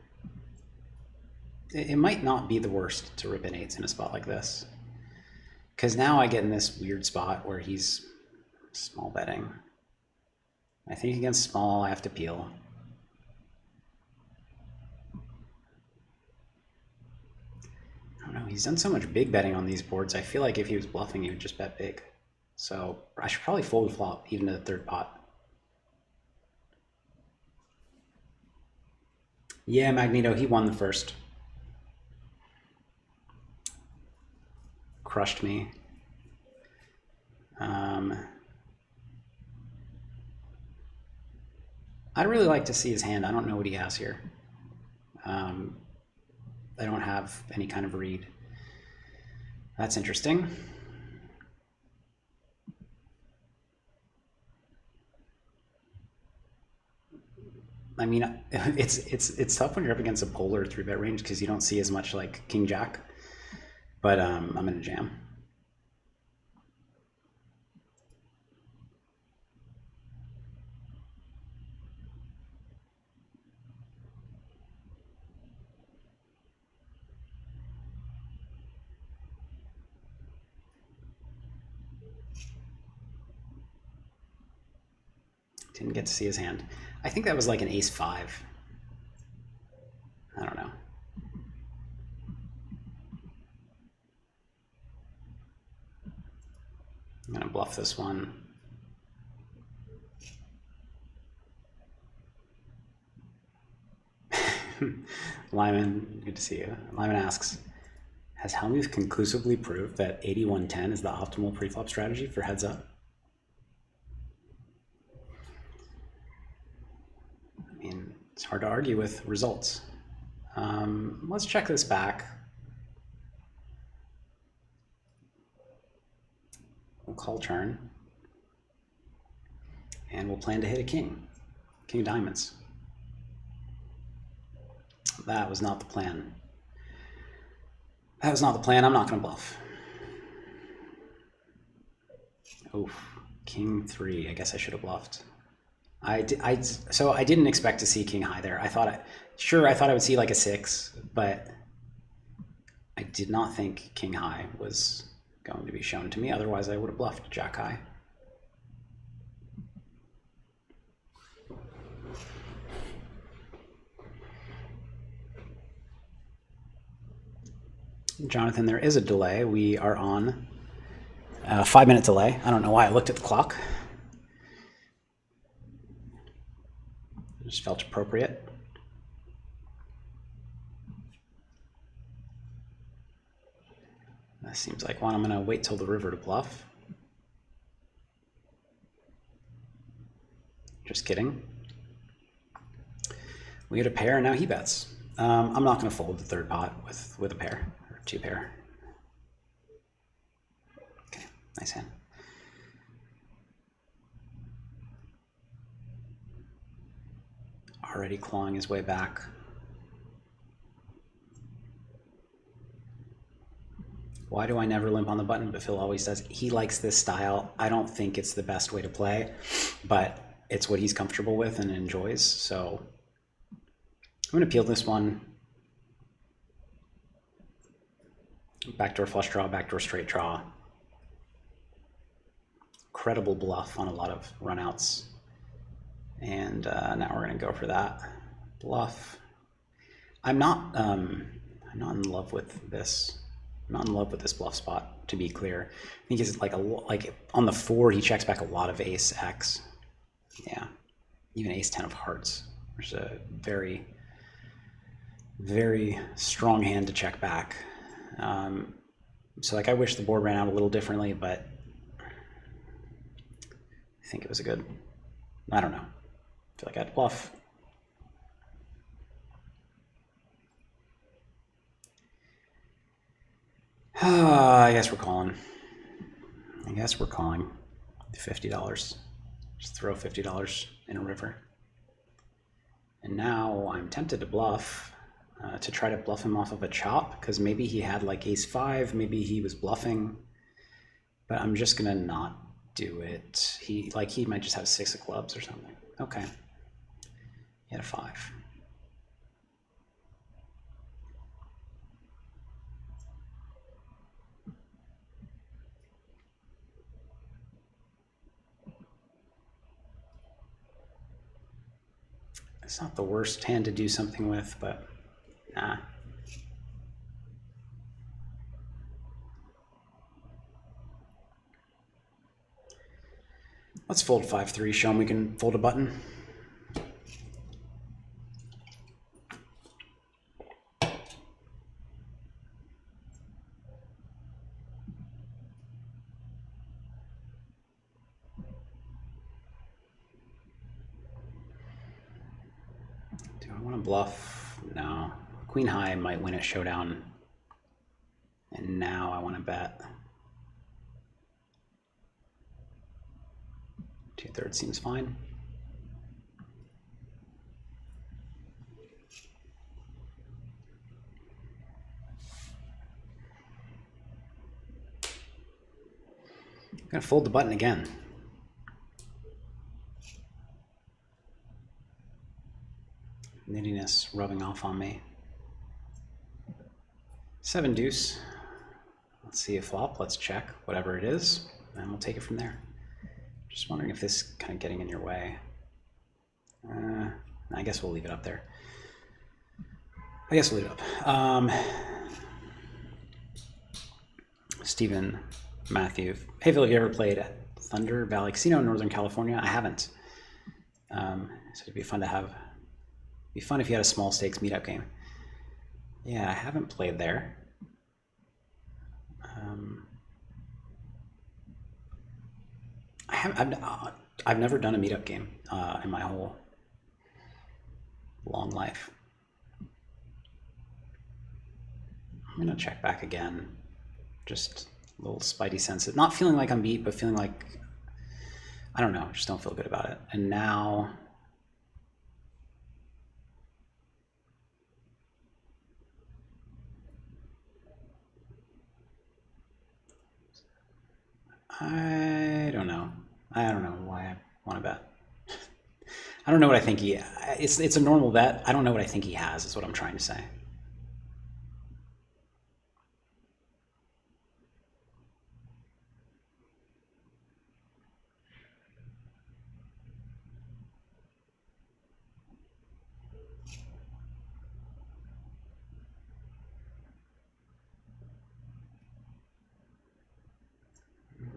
It might not be the worst to rip in eights in a spot like this. Because now I get in this weird spot where he's small betting. I think against small, I have to peel. I don't know, he's done so much big betting on these boards. I feel like if he was bluffing, he would just bet big. So I should probably fold flop even to the third pot. Yeah, Magneto, he won the first. Crushed me. I'd really like to see his hand. I don't know what he has here. I don't have any kind of read. That's interesting. I mean, it's tough when you're up against a polar 3-bet range because you don't see as much like King Jack. But I'm in a jam. Didn't get to see his hand. I think that was like an ace-5. I don't know. I'm gonna bluff this one. Lyman, good to see you. Lyman asks, has Hellmuth conclusively proved that 81-10 is the optimal preflop strategy for heads up? I mean, it's hard to argue with results. Let's check this back. We'll call turn. And we'll plan to hit a king. King of diamonds. That was not the plan. That was not the plan. I'm not going to bluff. Oof. King 3. I guess I should have bluffed. So I didn't expect to see king high there. I thought I would see like a 6, but I did not think king high was going to be shown to me. Otherwise, I would have bluffed jack high. Jonathan, there is a delay. We are on a 5-minute delay. I don't know why I looked at the clock. It just felt appropriate. That seems like one. I'm going to wait till the river to bluff. Just kidding. We had a pair, and now he bets. I'm not going to fold the third pot with a pair or two pair. Okay, nice hand. Already clawing his way back. Why do I never limp on the button, but Phil always does? He likes this style. I don't think it's the best way to play, but it's what he's comfortable with and enjoys. So I'm going to peel this one. Backdoor flush draw, backdoor straight draw. Credible bluff on a lot of runouts. And now we're going to go for that bluff. I'm not in love with this. I'm not in love with this bluff spot, to be clear. I think it's like on the 4, he checks back a lot of ace X. Yeah, even ace 10 of hearts, which is a very, very strong hand to check back. So like I wish the board ran out a little differently, but I think it was a good, I don't know. I feel like I'd bluff. I guess we're calling. $50. Just throw $50 in a river. And now I'm tempted to bluff, to try to bluff him off of a chop, because maybe he had like ace 5, maybe he was bluffing, but I'm just gonna not do it. He might just have 6 of clubs or something. Okay, he had a 5. It's not the worst hand to do something with, but nah. Let's fold 5-3, show him we can fold a button. Do I want to bluff? No. Queen high might win a showdown. And now I want to bet. 2/3 seems fine. I'm gonna fold the button again. Nittiness rubbing off on me. 7 deuce. Let's see a flop. Let's check whatever it is, and we'll take it from there. Just wondering if this is kind of getting in your way. I guess we'll leave it up there. Stephen Matthew. Hey Phil, have you ever played at Thunder Valley Casino in Northern California? I haven't. So it'd be fun to have. Be fun if you had a small stakes meetup game. Yeah, I haven't played there. I've never done a meetup game in my whole long life. I'm gonna check back again. Just a little spidey sense. Not feeling like I'm beat, but feeling like, I don't know, just don't feel good about it. And now, I don't know. I don't know why I want to bet. I don't know what I think it's a normal bet. I don't know what I think he has, is what I'm trying to say.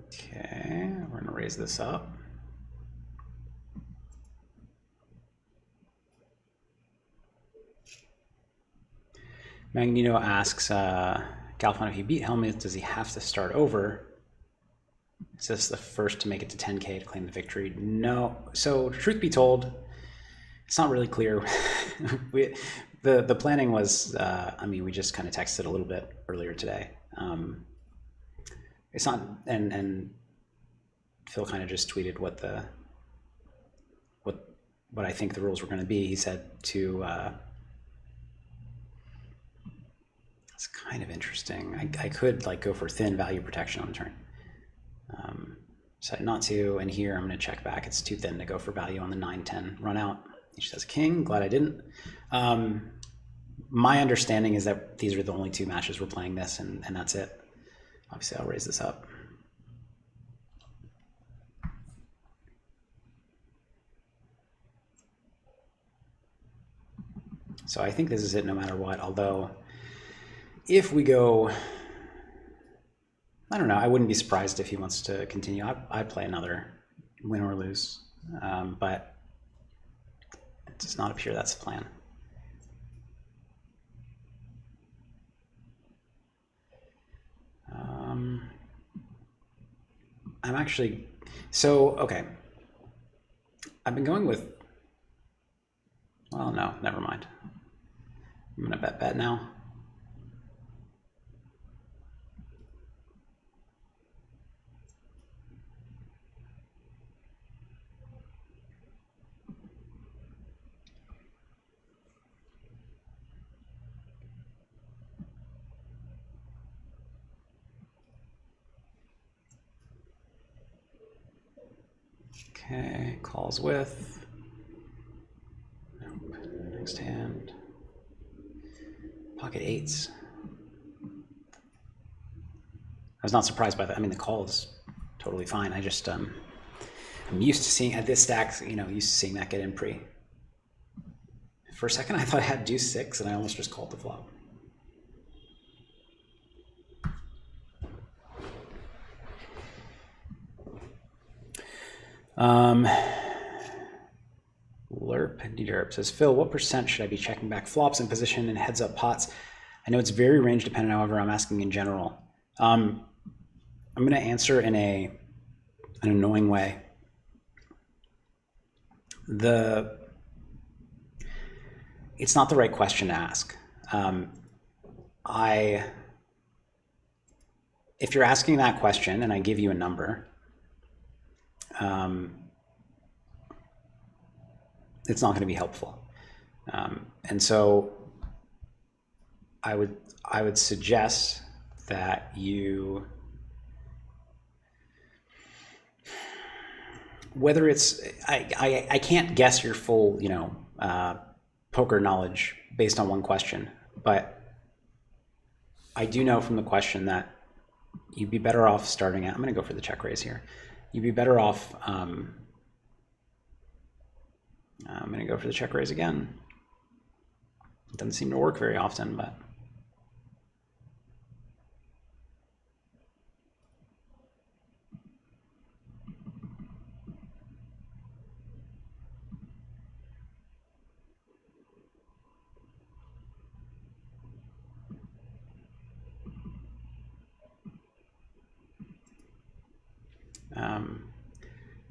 Okay, we're gonna raise this up. Magneto asks, Galfond, if you beat Hellmuth, does he have to start over? Is this the first to make it to 10K to claim the victory? No. So truth be told, it's not really clear. The planning was, I mean, we just kind of texted a little bit earlier today. It's not, and Phil kind of just tweeted what I think the rules were going to be. He said to, it's kind of interesting. I could like go for thin value protection on the turn. Decided not to, and here I'm going to check back. It's too thin to go for value on the 9-10 run out. He just has a king. Glad I didn't. My understanding is that these are the only two matches we're playing this, and that's it. Obviously, I'll raise this up. So I think this is it no matter what, although if we go, I don't know, I wouldn't be surprised if he wants to continue. I'd play another win or lose, but it does not appear that's the plan. I'm actually, so, okay. I've been going with, well, no, never mind. I'm gonna bet now. Okay, calls with. Nope. Next hand. Pocket eights. I was not surprised by that. I mean, the call is totally fine. I just, I'm used to seeing at this stack, you know, used to seeing that get in pre. For a second, I thought I had deuce 6, and I almost just called the flop. Lerp says, Phil, what percent should I be checking back flops in position and heads up pots? I know it's very range dependent, however, I'm asking in general. I'm going to answer in an annoying way. It's not the right question to ask. If you're asking that question and I give you a number, it's not going to be helpful. And so I would suggest that you, whether it's, I can't guess your full, you know, poker knowledge based on one question, but I do know from the question that you'd be better off starting at, I'm going to go for the check raise here. You'd be better off, I'm going to go for the check raise again. It doesn't seem to work very often, but.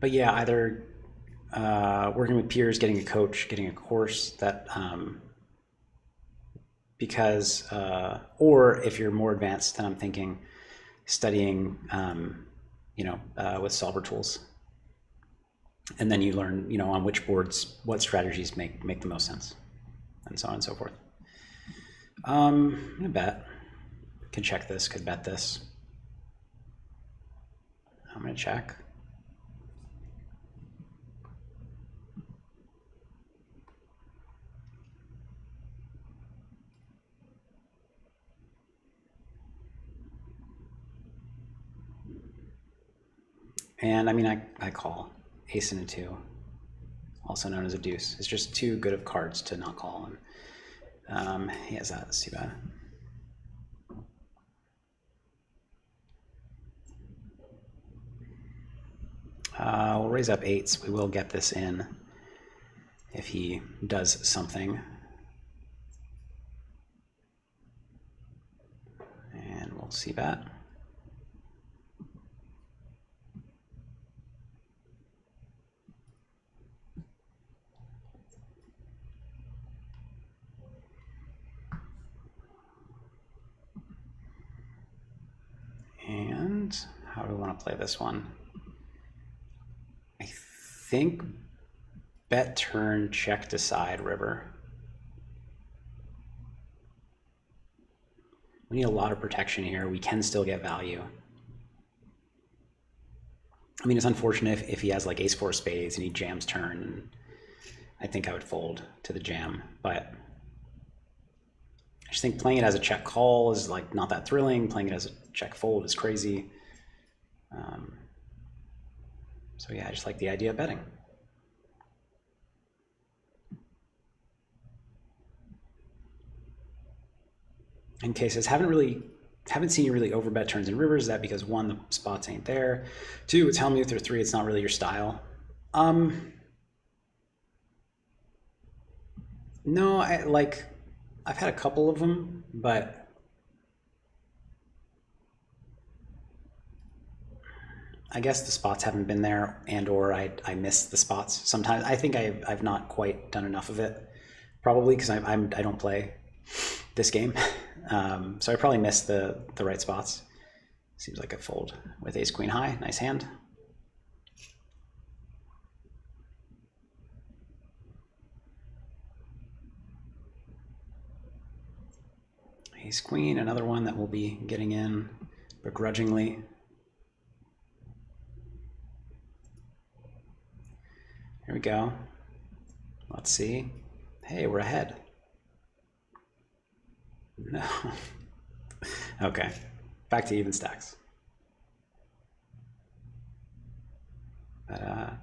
But yeah, either working with peers, getting a coach, getting a course that, because, or if you're more advanced, then I'm thinking studying, you know, with solver tools. And then you learn, you know, on which boards, what strategies make the most sense, and so on and so forth. I'm gonna bet. Could check this, could bet this. I'm gonna check. And I mean, I call ace and a 2, also known as a deuce. It's just too good of cards to not call. And he has that, that's too bad. We'll raise up 8s. We will get this in if he does something. And we'll see that. to play this one. I think bet turn, check, decide, river. We need a lot of protection here. We can still get value. I mean, it's unfortunate if he has like ace four spades and he jams turn. I think I would fold to the jam, but I just think playing it as a check call is like not that thrilling. Playing it as a check fold is crazy. So yeah, I just like the idea of betting. In cases, haven't seen you really overbet turns and rivers. Is that because one, the spots ain't there, two, it's Hellmuth, or three, it's not really your style? No, I've had a couple of them, but I guess the spots haven't been there, and or I miss the spots sometimes. I think I've not quite done enough of it, probably because I don't play this game, so I probably missed the right spots. Seems like a fold with ace queen high. Nice hand. Ace queen, another one that will be getting in begrudgingly. Here we go. Let's see. Hey, we're ahead. No. Okay, back to even stacks. But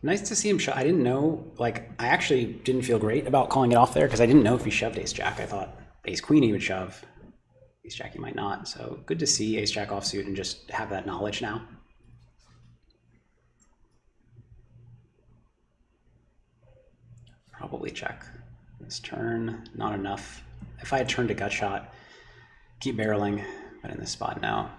nice to see him shove. I didn't know, like, I actually didn't feel great about calling it off there because I didn't know if he shoved ace jack. I thought ace queen he would shove. Ace jack he might not. So good to see ace jack offsuit and just have that knowledge now. Probably check. This turn, not enough. If I had turned a gut shot, keep barreling, but in this spot now.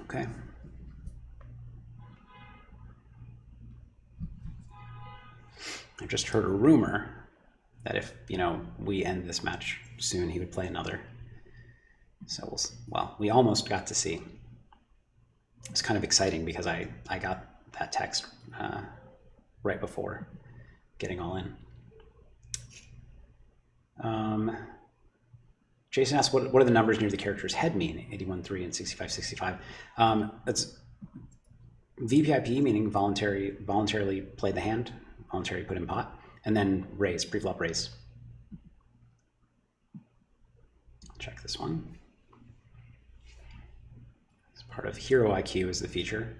Okay. I just heard a rumor that if, we end this match soon, he would play another. So we almost got to see. It's kind of exciting because I got that text right before getting all in. Jason asked, what are the numbers near the character's head mean? 81.3 and 65.65. That's VPIP, meaning voluntarily play the hand, voluntarily put in pot, and then raise, pre-flop raise. Check this one. Part of Hero IQ is the feature.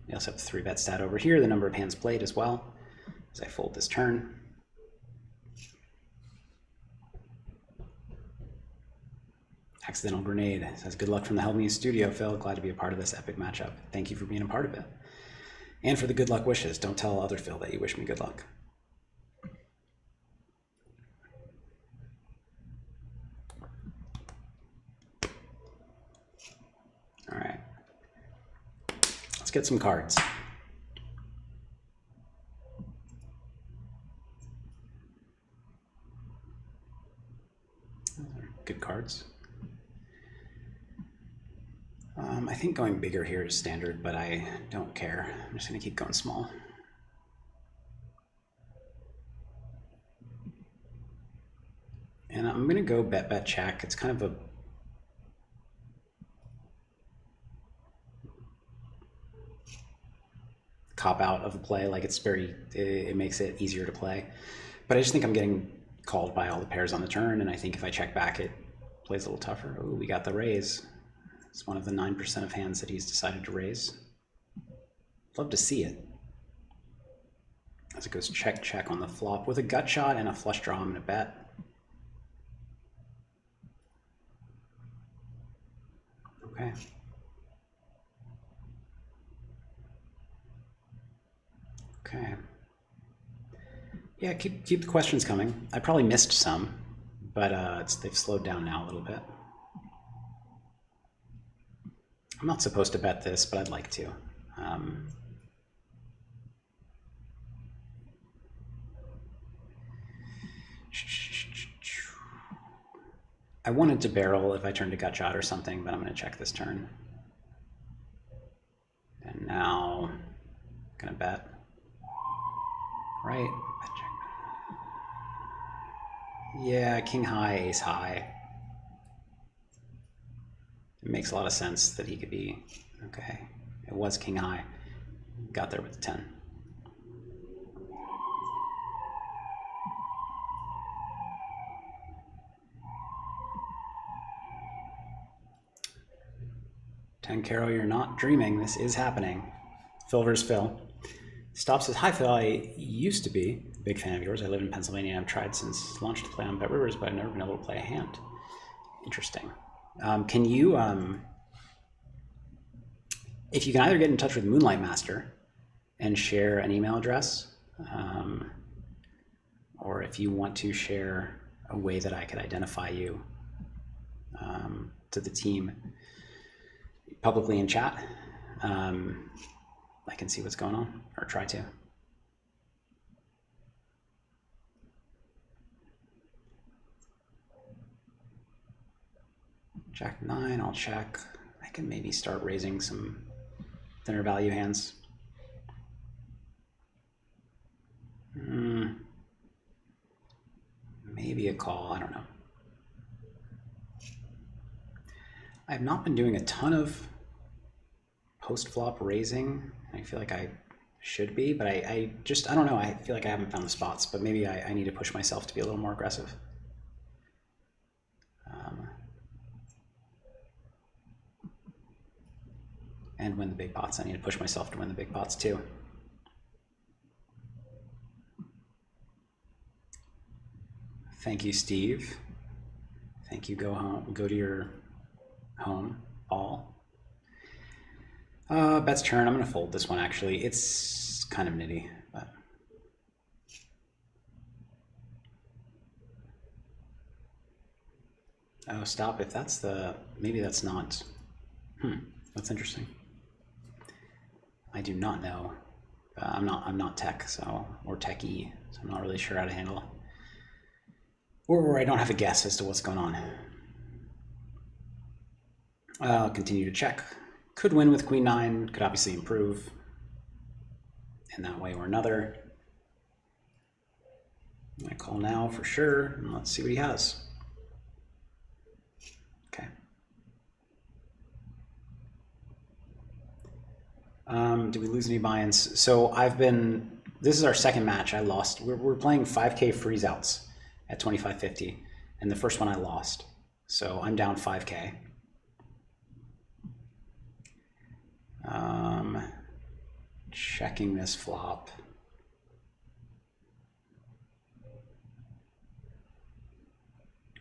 We also have the 3-bet stat over here, the number of hands played as well, as I fold this turn. Accidental grenade says, good luck from the Hellmuth studio, Phil. Glad to be a part of this epic matchup. Thank you for being a part of it. And for the good luck wishes. Don't tell other Phil that you wish me good luck. All right, let's get some cards. Those are good cards. I think going bigger here is standard, but I don't care. I'm just going to keep going small. And I'm going to go bet check. It's kind of a cop out of a play, like it makes it easier to play. But I just think I'm getting called by all the pairs on the turn, and I think if I check back, it plays a little tougher. Oh, we got the raise. It's one of the 9% of hands that he's decided to raise. Love to see it. As it goes check, check on the flop with a gut shot and a flush draw, I'm gonna bet. Okay. Okay. Yeah, keep the questions coming. I probably missed some, but they've slowed down now a little bit. I'm not supposed to bet this, but I'd like to. I wanted to barrel if I turned to gut shot or something, but I'm going to check this turn. And now I'm going to bet. Right? Yeah, king high, ace high. It makes a lot of sense that he could be, okay. It was king high. Got there with the 10. Caro, you're not dreaming. This is happening. Phil versus Phil. Stop says, hi Phil, I used to be a big fan of yours. I live in Pennsylvania and I've tried since launch to play on BetRivers, but I've never been able to play a hand. Interesting. Can you, if you can either get in touch with Moonlight Master and share an email address, or if you want to share a way that I could identify you to the team publicly in chat, I can see what's going on, or try to. Jack 9, I'll check. I can maybe start raising some thinner value hands. Maybe a call, I don't know. I've not been doing a ton of post-flop raising. I feel like I should be, but I don't know. I feel like I haven't found the spots, but maybe I need to push myself to be a little more aggressive. And win the big pots. I need to push myself to win the big pots too. Thank you, Steve. Thank you. Go home. Go to your home. All. Bet's turn. I'm going to fold this one, actually. It's kind of nitty, but. Oh, stop. If that's the, maybe that's not. That's interesting. I do not know. I'm not tech, so, or techie, so I'm not really sure how to handle it. Or I don't have a guess as to what's going on. I'll continue to check. Could win with Queen 9, could obviously improve in that way or another. I'm gonna call now for sure, and let's see what he has. Okay. Do we lose any buy-ins? So this is our second match. I lost. We're playing 5K freeze outs at 25.50, and the first one I lost. So I'm down 5K. Checking this flop.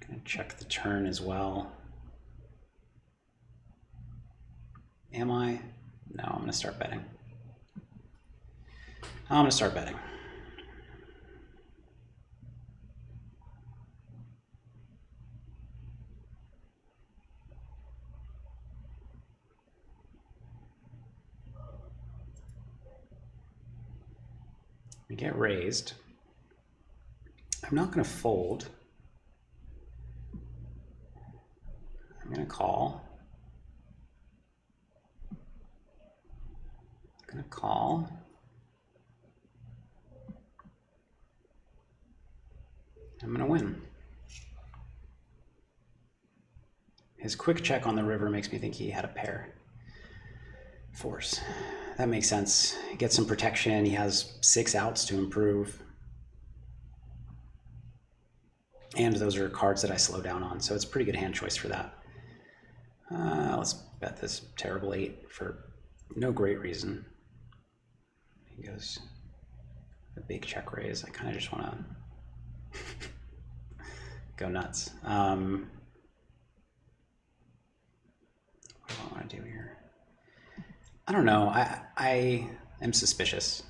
Gonna check the turn as well. Am I? No, I'm gonna start betting. I'm gonna start betting. We get raised. I'm not going to fold. I'm going to call. I'm going to call. I'm going to win. His quick check on the river makes me think he had a pair. Force. That makes sense. Get some protection. He has 6 outs to improve. And those are cards that I slow down on, so it's a pretty good hand choice for that. Let's bet this terrible 8 for no great reason. He goes a big check raise. I kind of just want to go nuts. What do I want to do here? I don't know. I am suspicious.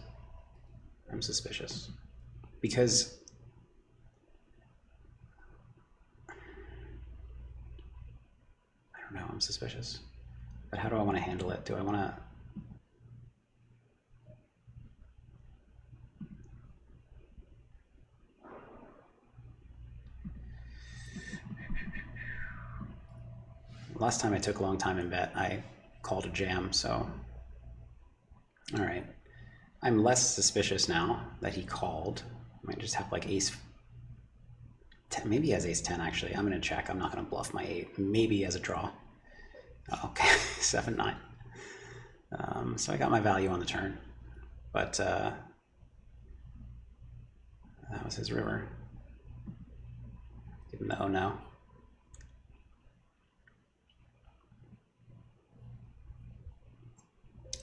I'm suspicious because I don't know. I'm suspicious. But how do I want to handle it? Do I want to? last time I took a long time in bet, I called a jam, so. All right. I'm less suspicious now that he called. Might just have like ace 10. Maybe he has ace 10 actually. I'm going to check. I'm not going to bluff my 8. Maybe he has a draw. Oh, okay, 7-9. So I got my value on the turn, but that was his river. Give him the oh no.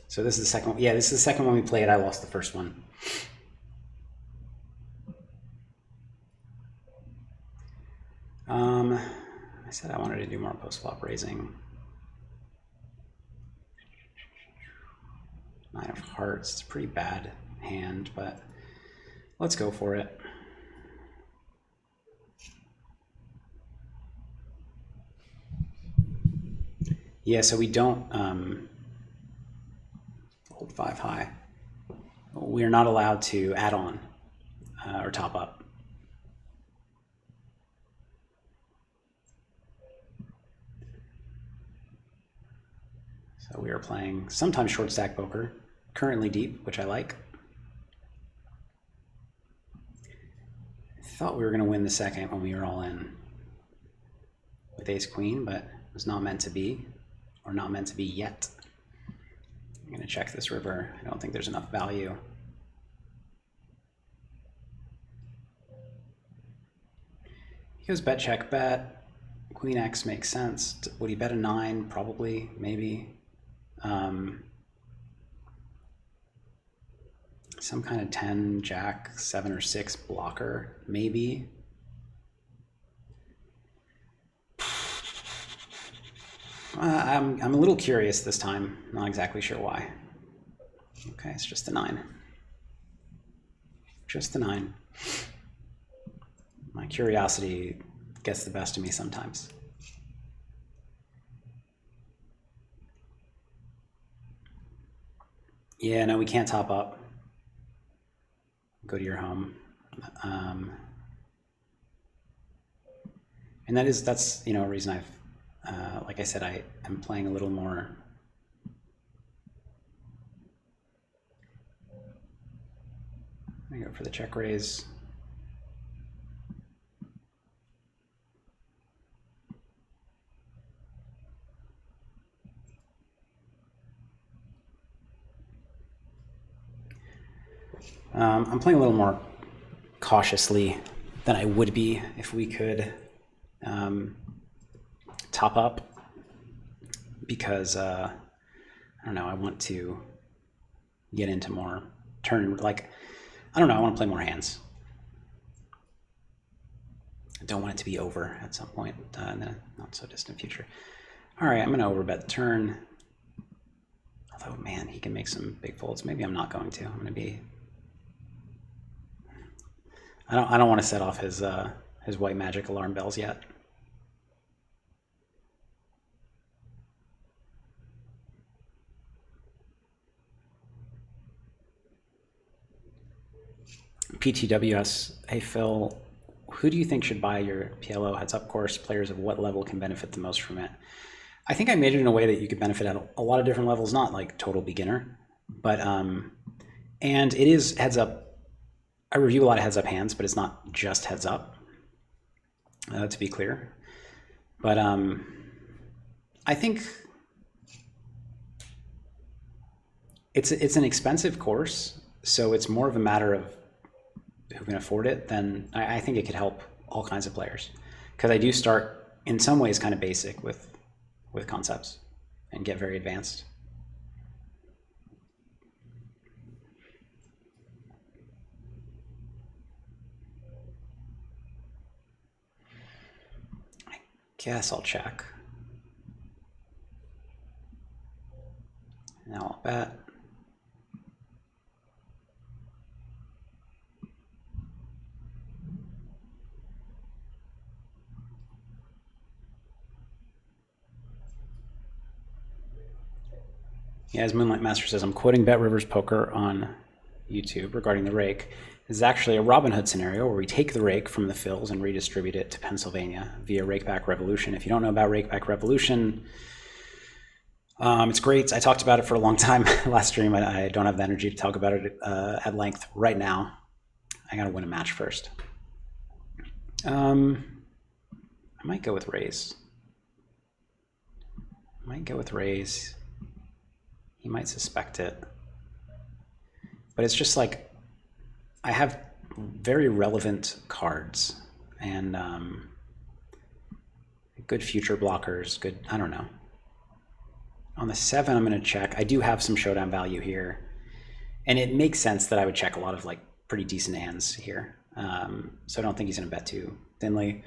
So this is the second one. Yeah, this is the second one we played. I lost the first one. I said I wanted to do more post-flop raising. 9 of hearts. It's a pretty bad hand, but let's go for it. Yeah, so we don't hold 5 high. We're not allowed to add on or top up. So we are playing sometimes short stack poker, currently deep, which I like. I thought we were going to win the second when we were all in with ace queen, but it was not meant to be, or not meant to be yet. I'm going to check this river. I don't think there's enough value. He goes bet, check, bet. Queen X makes sense. Would he bet a 9? Probably, maybe. Some kind of 10, jack, 7 or 6 blocker, maybe. I'm a little curious this time. Not exactly sure why. Okay, it's just a 9. Just a 9. My curiosity gets the best of me sometimes. Yeah, no, we can't top up. Go to your home. And that's a reason I've, like I said, I am playing a little more. I'm gonna go for the check raise. I'm playing a little more cautiously than I would be if we could top up, because I don't know, I want to get into more turn, like, I don't know, I want to play more hands. I don't want it to be over at some point in the not so distant future. All right, I'm going to overbet the turn. Although, man, he can make some big folds. Maybe I'm not going to. I'm going to be. I don't want to set off his white magic alarm bells yet. PTWS, hey Phil, who do you think should buy your PLO heads up course? Players of what level can benefit the most from it? I think I made it in a way that you could benefit at a lot of different levels, not like total beginner, but and it is heads up. I review a lot of heads up hands, but it's not just heads up, to be clear. But I think it's an expensive course, so it's more of a matter of who can afford it than I think it could help all kinds of players, because I do start in some ways kind of basic with concepts and get very advanced. Guess I'll check. Now I'll bet. Yeah, as Moonlight Master says, I'm quoting BetRivers Poker on YouTube regarding the rake. This is actually a Robin Hood scenario where we take the rake from the Phils and redistribute it to Pennsylvania via Rakeback Revolution. If you don't know about Rakeback Revolution, it's great. I talked about it for a long time last stream. I don't have the energy to talk about it at length right now. I gotta win a match first. I might go with raise. He might suspect it. But it's just like, I have very relevant cards and good future blockers, good, I don't know. On the 7, I'm gonna check. I do have some showdown value here. And it makes sense that I would check a lot of like pretty decent hands here. So I don't think he's gonna bet too thinly.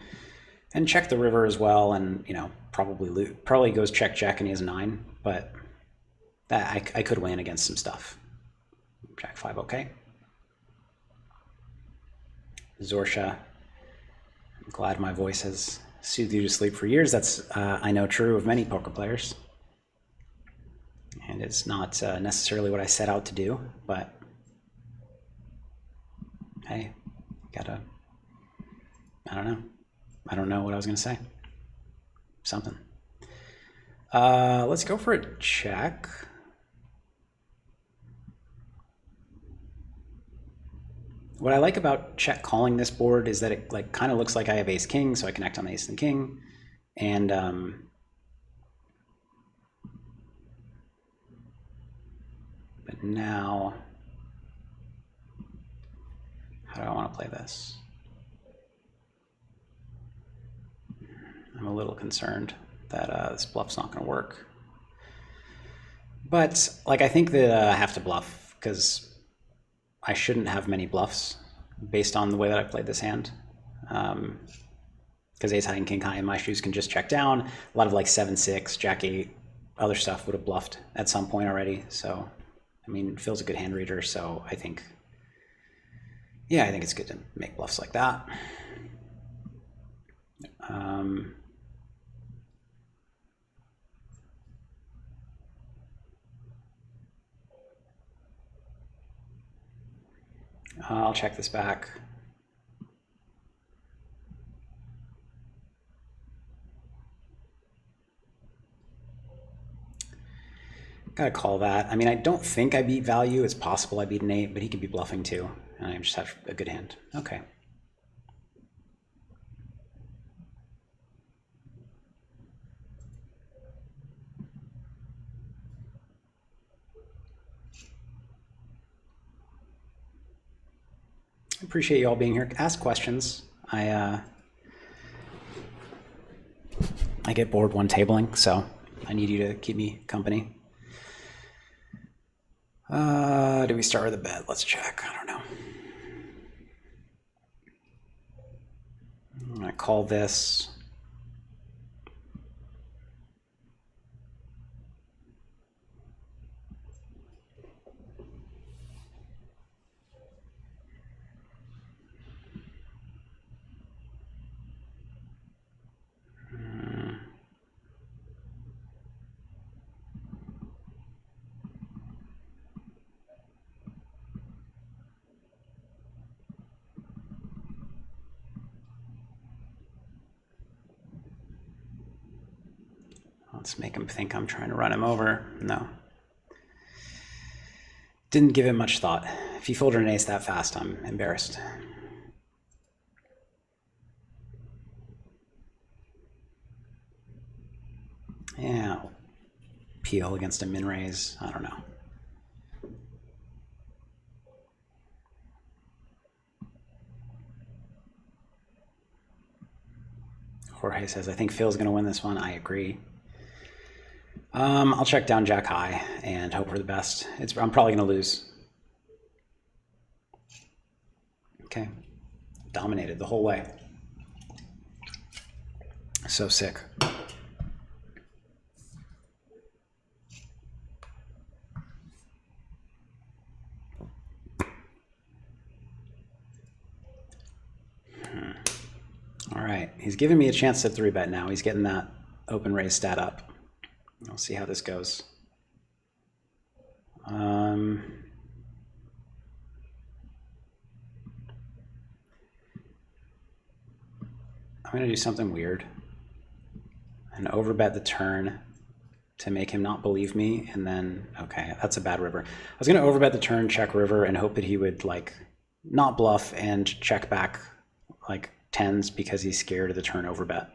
And check the river as well, and you know, probably goes check and he has a 9, but that I could win against some stuff. Jack 5, okay. Zorsha, I'm glad my voice has soothed you to sleep for years. That's, I know, true of many poker players. And it's not necessarily what I set out to do, but hey, I don't know. I don't know what I was going to say. Something. Let's go for a check. What I like about check calling this board is that it like kind of looks like I have ace king, so I connect on the ace and king. And but now, how do I want to play this? I'm a little concerned that this bluff's not going to work. But like, I think that I have to bluff because I shouldn't have many bluffs based on the way that I played this hand. Because ace high and king high in my shoes can just check down. A lot of like 7-6, jack 8, other stuff would have bluffed at some point already. So, I mean, Phil's a good hand reader, so I think, yeah, I think it's good to make bluffs like that. I'll check this back. Gotta call that. I mean, I don't think I beat value. It's possible I beat an 8, but he could be bluffing too. And I just have a good hand. Okay. I appreciate you all being here. Ask questions. I get bored one tabling, so I need you to keep me company. Do we start with a bet? Let's check. I don't know. I'm gonna call this. Let's make him think I'm trying to run him over. No. Didn't give it much thought. If he folded an ace that fast, I'm embarrassed. Yeah. Peel against a min raise. I don't know. Jorge says, I think Phil's going to win this one. I agree. I'll check down jack high and hope for the best. I'm probably going to lose. Okay. Dominated the whole way. So sick. All right. He's giving me a chance to 3-bet now. He's getting that open raise stat up. We'll see how this goes. I'm going to do something weird and overbet the turn to make him not believe me. And then, okay, that's a bad river. I was going to overbet the turn, check river, and hope that he would like not bluff and check back like tens because he's scared of the turn overbet.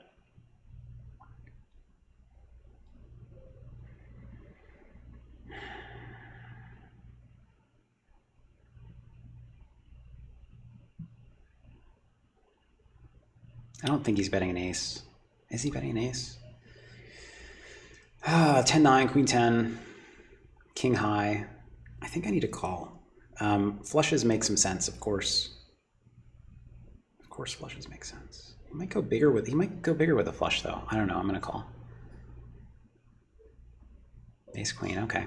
I don't think he's betting an ace. Is he betting an ace? 10-9, queen 10, king high. I think I need to call. Flushes make some sense, of course. Of course, flushes make sense. He might go bigger with a flush though. I don't know. I'm gonna call. Ace queen. Okay.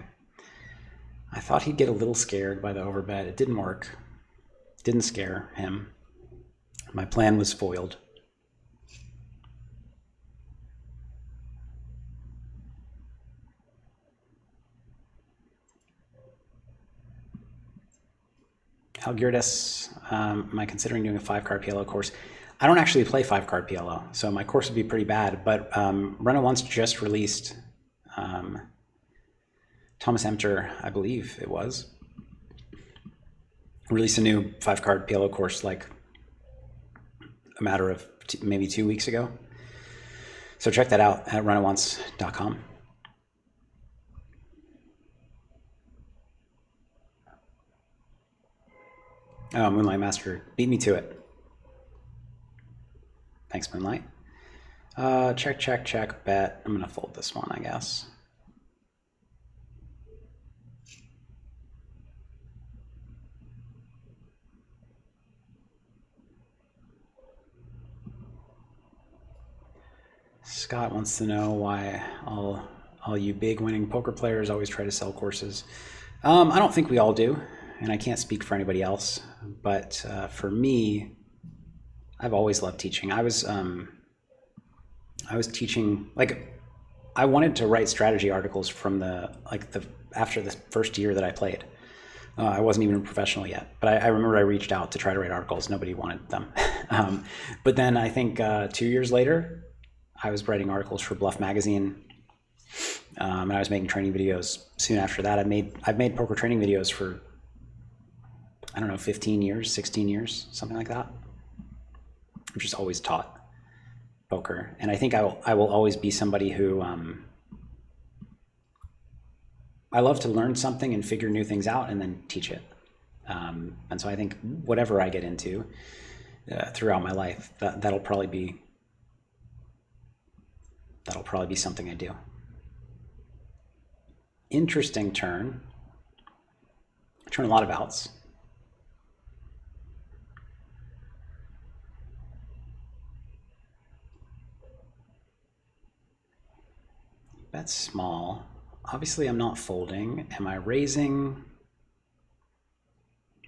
I thought he'd get a little scared by the overbet. It didn't work. Didn't scare him. My plan was foiled. Algirdas, am I considering doing a 5-card PLO course? I don't actually play 5-card PLO, so my course would be pretty bad, but Rena once just released Thomas Emter, I believe it was, released a new 5-card PLO course like a matter of maybe 2 weeks ago. So check that out at runaonce.com. Oh, Moonlight Master beat me to it. Thanks, Moonlight. Check, bet. I'm gonna fold this one, I guess. Scott wants to know why all you big winning poker players always try to sell courses. I don't think we all do, and I can't speak for anybody else, but for me, I've always loved teaching. I was teaching, like, I wanted to write strategy articles from after the first year that I played. I wasn't even a professional yet, but I remember I reached out to try to write articles. Nobody wanted them. But then I think 2 years later, I was writing articles for Bluff Magazine, and I was making training videos soon after that. I've made poker training videos for, I don't know, 15 years, 16 years, something like that. I've just always taught poker. And I think I will always be somebody who, I love to learn something and figure new things out and then teach it. And so I think whatever I get into throughout my life, that'll probably be something I do. Interesting turn. I turn a lot of outs. Bet small. Obviously, I'm not folding. Am I raising?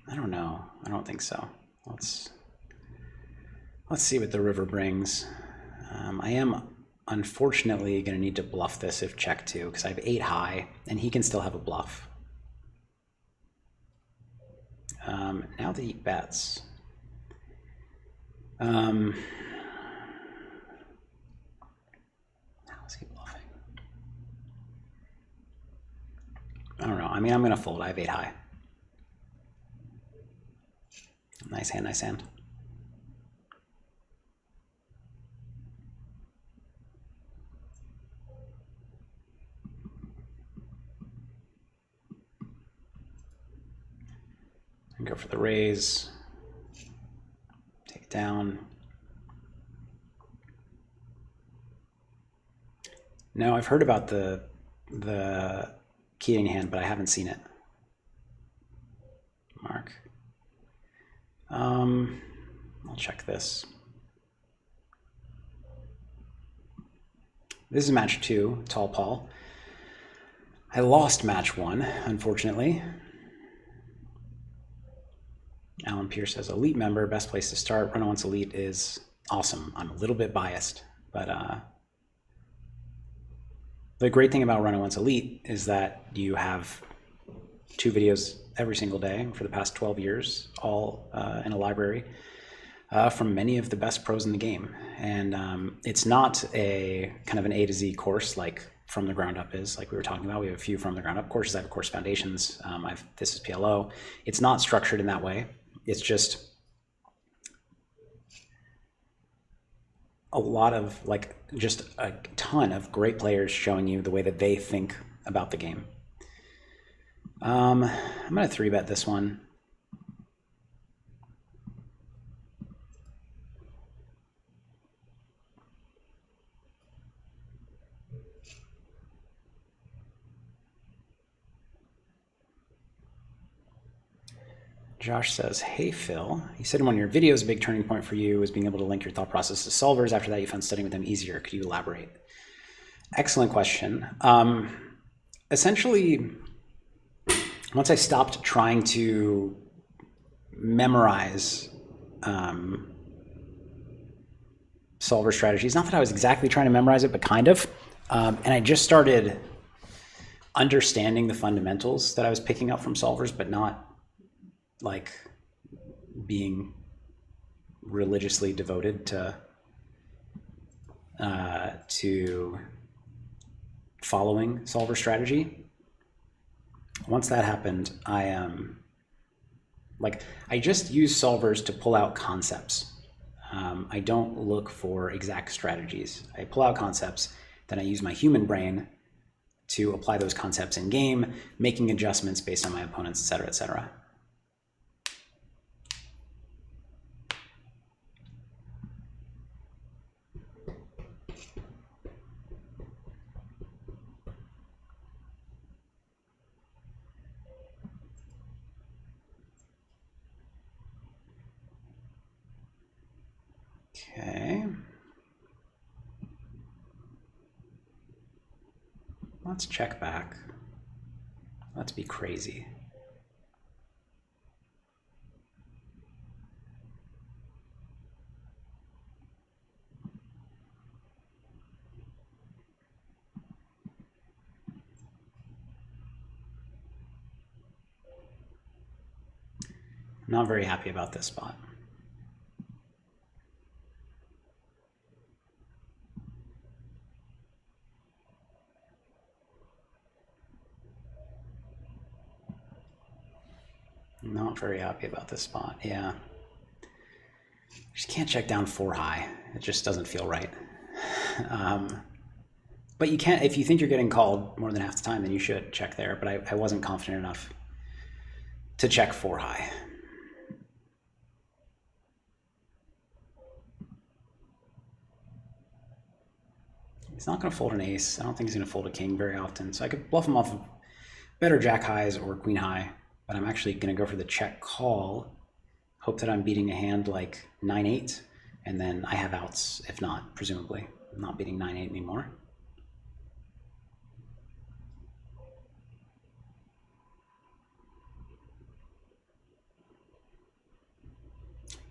I don't know. I don't think so. Let's see what the river brings. I am unfortunately going to need to bluff this if check 2 because I have 8 high and he can still have a bluff. Now that he bets. How is he bluffing? I don't know. I mean, I'm going to fold. I have 8 high. Nice hand, nice hand. And go for the raise. Take it down. No, I've heard about the Keating hand, but I haven't seen it. Mark. I'll check this. This is match 2, Tall Paul. I lost match 1, unfortunately. Alan Pierce says, elite member, best place to start. Run Once Elite is awesome. I'm a little bit biased, but the great thing about Run Once Elite is that you have 2 videos every single day for the past 12 years, all in a library. from many of the best pros in the game. And it's not a kind of an A to Z course like From the Ground Up is, like we were talking about. We have a few From the Ground Up courses. I have, of course, Foundations. This is PLO. It's not structured in that way. It's just a lot of, like, just a ton of great players showing you the way that they think about the game. I'm going to 3-bet this one. Josh says, hey, Phil, you said in one of your videos a big turning point for you was being able to link your thought process to solvers. After that, you found studying with them easier. Could you elaborate? Excellent question. Essentially, once I stopped trying to memorize solver strategies, not that I was exactly trying to memorize it, but kind of, and I just started understanding the fundamentals that I was picking up from solvers, but not like being religiously devoted to following solver strategy. Once that happened, I just use solvers to pull out concepts. I don't look for exact strategies. I pull out concepts, then I use my human brain to apply those concepts in game, making adjustments based on my opponents, et cetera, et cetera. Okay. Let's check back. Let's be crazy. Not very happy about this spot. Not very happy about this spot, yeah. Just can't check down 4 high. It just doesn't feel right. But you can't, if you think you're getting called more than half the time, then you should check there. But I wasn't confident enough to check 4 high. He's not going to fold an ace. I don't think he's going to fold a king very often. So I could bluff him off of better jack highs or queen high. But I'm actually going to go for the check call. Hope that I'm beating a hand like 9-8. And then I have outs, if not, presumably. I'm not beating 9-8 anymore.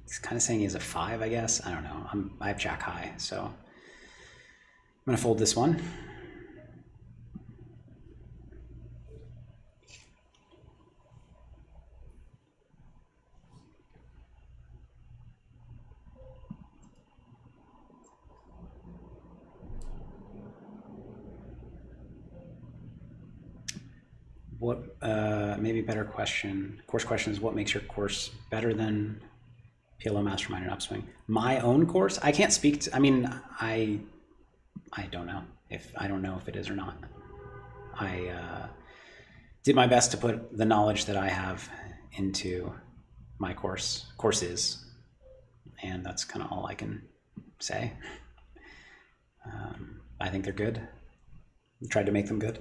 He's kind of saying he has a 5, I guess. I don't know. I have jack high, so I'm going to fold this one. What, maybe better question. Course question is, what makes your course better than PLO Mastermind and Upswing? My own course? I can't speak to, I mean, I don't know if it is or not. I did my best to put the knowledge that I have into my courses, and that's kind of all I can say. I think they're good. I tried to make them good.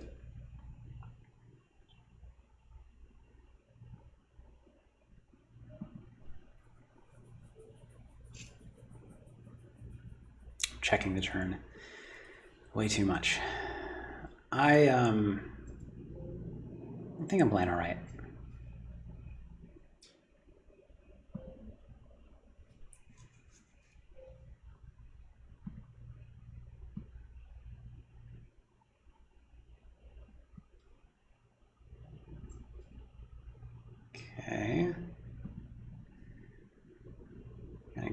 Checking the turn way too much. I think I'm playing all right. Okay.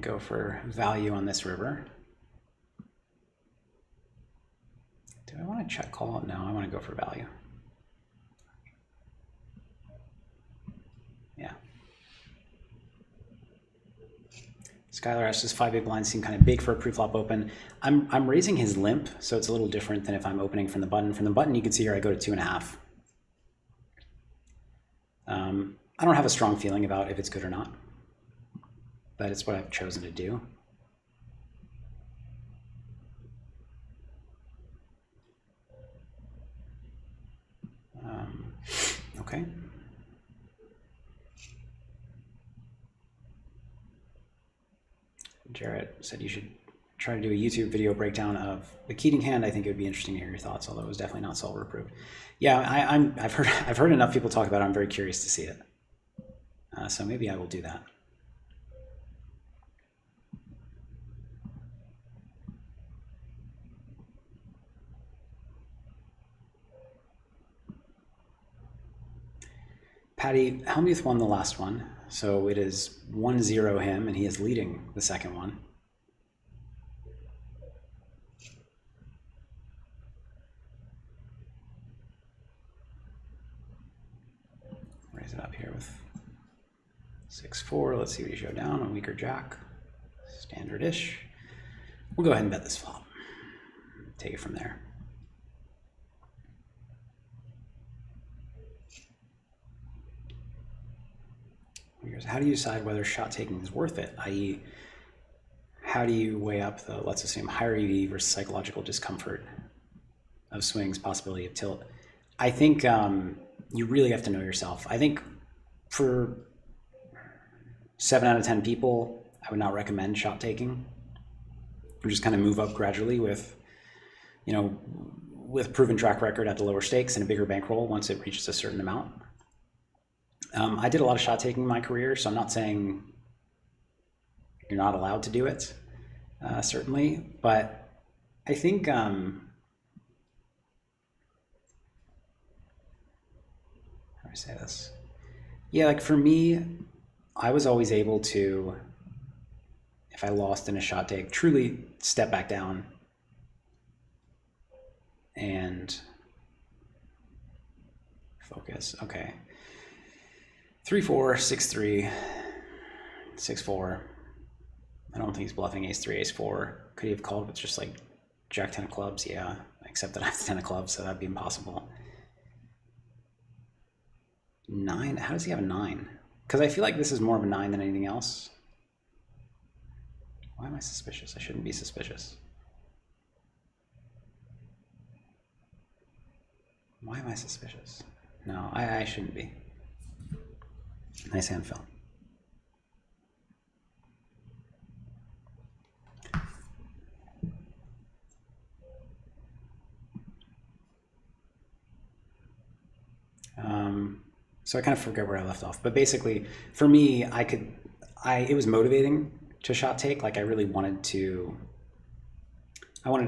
go for value on this river. Do I want to check call? No, I want to go for value. Yeah. Skylar asks, does 5 big blinds seem kind of big for a pre-flop open? I'm raising his limp, so it's a little different than if I'm opening from the button. From the button, you can see here I go to 2.5. I don't have a strong feeling about if it's good or not, but it's what I've chosen to do. Okay. Jarrett said you should try to do a YouTube video breakdown of the Keating hand. I think it would be interesting to hear your thoughts, although it was definitely not solver approved. Yeah, I've heard enough people talk about it. I'm very curious to see it. So maybe I will do that. Patty, Hellmuth won the last one, so it is 1-0 him, and he is leading the second one. Raise it up here with 6-4. Let's see what he showed down. A weaker jack. Standard-ish. We'll go ahead and bet this flop. Take it from there. How do you decide whether shot taking is worth it? I.e., how do you weigh up the, let's assume, higher EV versus psychological discomfort of swings, possibility of tilt? I think you really have to know yourself. I think for 7 out of 10 people, I would not recommend shot taking. You just kind of move up gradually with, you know, with proven track record at the lower stakes and a bigger bankroll once it reaches a certain amount. I did a lot of shot taking in my career, so I'm not saying you're not allowed to do it, certainly, but I think how do I say this? Yeah, like for me, I was always able to, if I lost in a shot take, truly step back down and focus. Okay. 3-4, 6-3, 6-4. I don't think he's bluffing ace-3, ace-4. Could he have called with just like jack-10 of clubs? Yeah, except that I have the 10 of clubs, so that'd be impossible. 9, how does he have a 9? Because I feel like this is more of a 9 than anything else. Why am I suspicious? I shouldn't be suspicious. Why am I suspicious? No, I shouldn't be. Nice hand, Phil. So I kind of forget where I left off, but basically for me, it was motivating to shot take. Like I really wanted to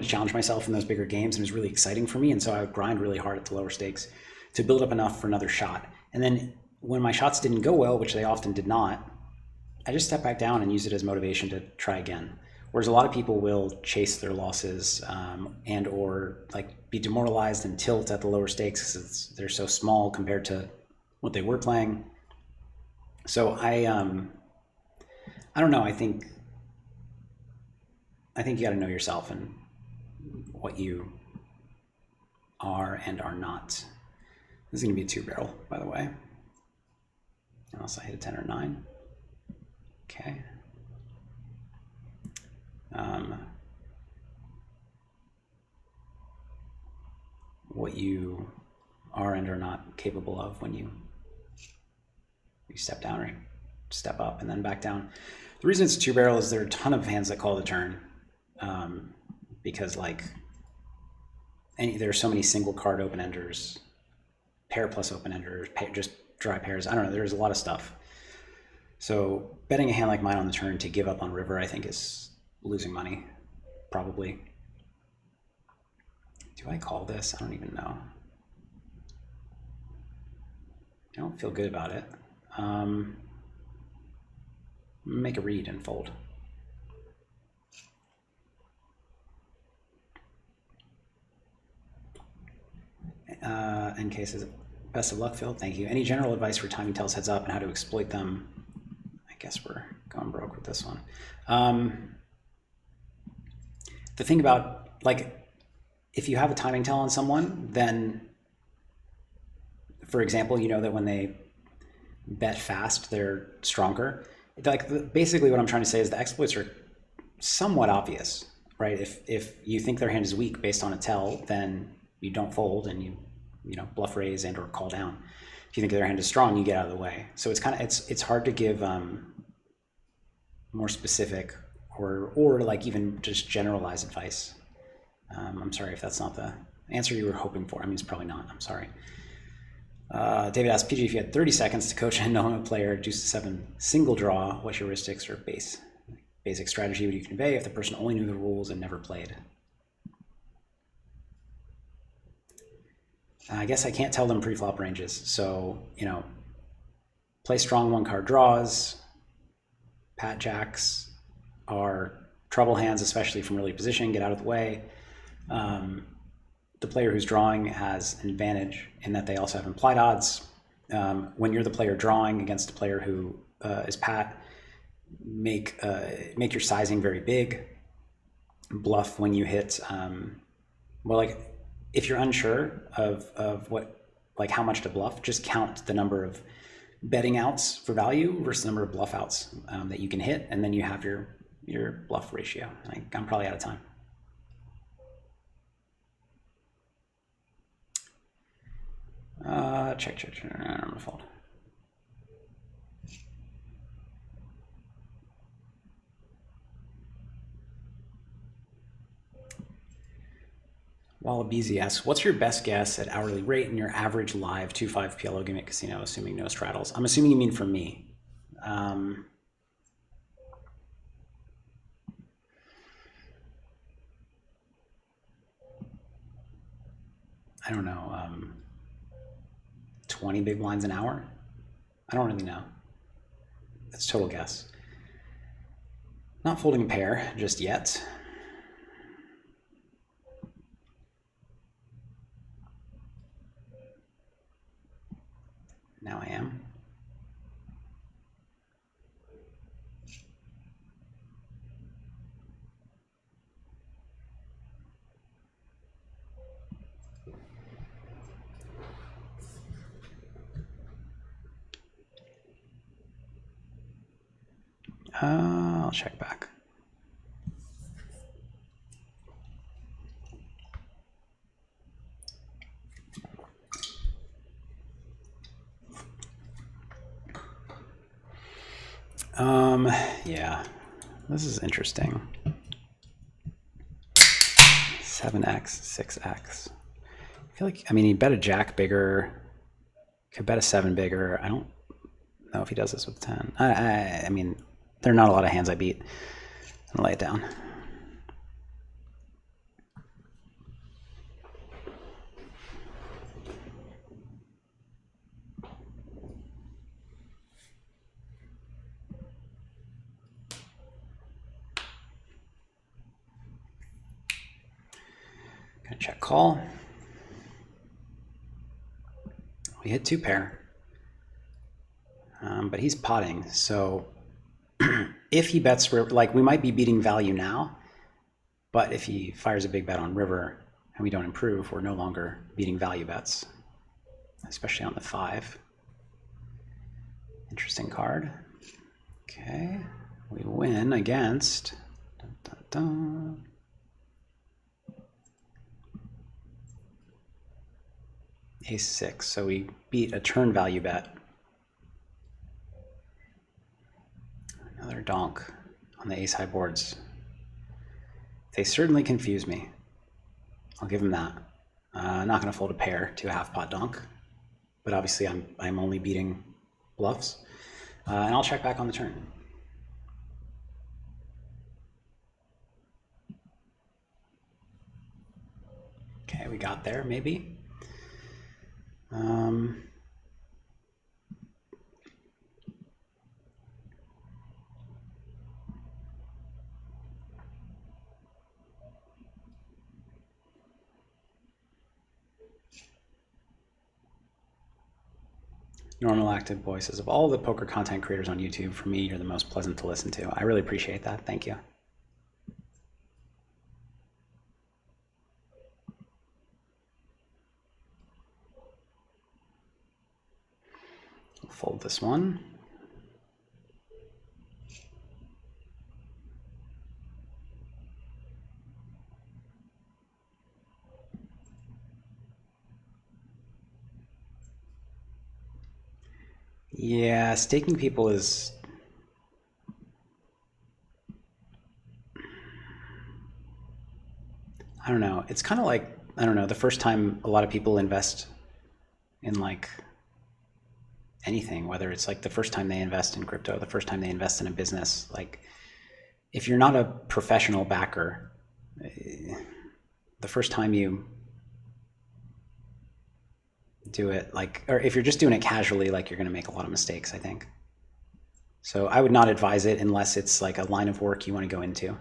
challenge myself in those bigger games, and it was really exciting for me. And so I would grind really hard at the lower stakes to build up enough for another shot. And then when my shots didn't go well, which they often did not, I just stepped back down and used it as motivation to try again. Whereas a lot of people will chase their losses and or like be demoralized and tilt at the lower stakes because they're so small compared to what they were playing. So I don't know. I think you got to know yourself and what you are and are not. This is going to be a 2-barrel, by the way. Unless I hit a 10 or 9. Okay. What you are and are not capable of when you step down or step up and then back down. The reason it's 2-barrel is there are a ton of hands that call the turn because like there are so many single card open-enders, pair plus open-enders, just dry pairs. I don't know. There's a lot of stuff. So betting a hand like mine on the turn to give up on river, I think, is losing money, probably. Do I call this? I don't even know. I don't feel good about it. Make a read and fold. NK says, best of luck, Phil. Thank you. Any general advice for timing tells heads up and how to exploit them? I guess we're going broke with this one. The thing about, like, if you have a timing tell on someone, then, for example, you know that when they bet fast, they're stronger. Like, basically what I'm trying to say is the exploits are somewhat obvious, right? If you think their hand is weak based on a tell, then you don't fold and you know, bluff raise and or call down. If you think their hand is strong, you get out of the way. So it's kind of, it's hard to give more specific or like even just generalized advice. I'm sorry if that's not the answer you were hoping for. I mean, it's probably not. I'm sorry. David asked, PG, if you had 30 seconds to coach a no-limit player, deuce to 7 single draw, what heuristics or basic strategy would you convey if the person only knew the rules and never played? I guess I can't tell them pre-flop ranges. So, you know, play strong 1-card draws. Pat jacks are trouble hands, especially from early position. Get out of the way. The player who's drawing has an advantage in that they also have implied odds. When you're the player drawing against a player who is Pat, make your sizing very big. Bluff when you hit, well, like if you're unsure of what, like how much to bluff, just count the number of betting outs for value versus the number of bluff outs that you can hit, and then you have your bluff ratio. I'm probably out of time. Check. I'm gonna fold. Wallabeezy asks, what's your best guess at hourly rate and your average live 2-5 PLO game at casino, assuming no straddles? I'm assuming you mean for me. I don't know, 20 big blinds an hour? I don't really know. That's total guess. Not folding a pair just yet. Now I am. I'll check back. Yeah, this is interesting. 7x, 6x. I feel like, I mean, he bet a jack bigger, could bet a 7 bigger. I don't know if he does this with 10. I mean, there are not a lot of hands I beat. I'll lay it down. Gonna check call. We hit 2 pair, but he's potting. So if he bets, like we might be beating value now, but if he fires a big bet on river and we don't improve, we're no longer beating value bets, especially on the 5. Interesting card. Okay, we win against Ace 6, so we beat a turn value bet. Another donk on the ace high boards. They certainly confuse me. I'll give him that. I'm not going to fold a pair to a half pot donk, but obviously I'm only beating bluffs, and I'll check back on the turn. Okay, we got there maybe. Normal active voices of all the poker content creators on YouTube, for me, you're the most pleasant to listen to. I really appreciate that. Thank you. I'll fold this one. Yeah, staking people is... I don't know. It's kind of like, I don't know, the first time a lot of people invest in like anything, whether it's like the first time they invest in crypto, the first time they invest in a business, like if you're not a professional backer, the first time you do it, like, or if you're just doing it casually, like you're going to make a lot of mistakes, I think. So I would not advise it unless it's like a line of work you want to go into.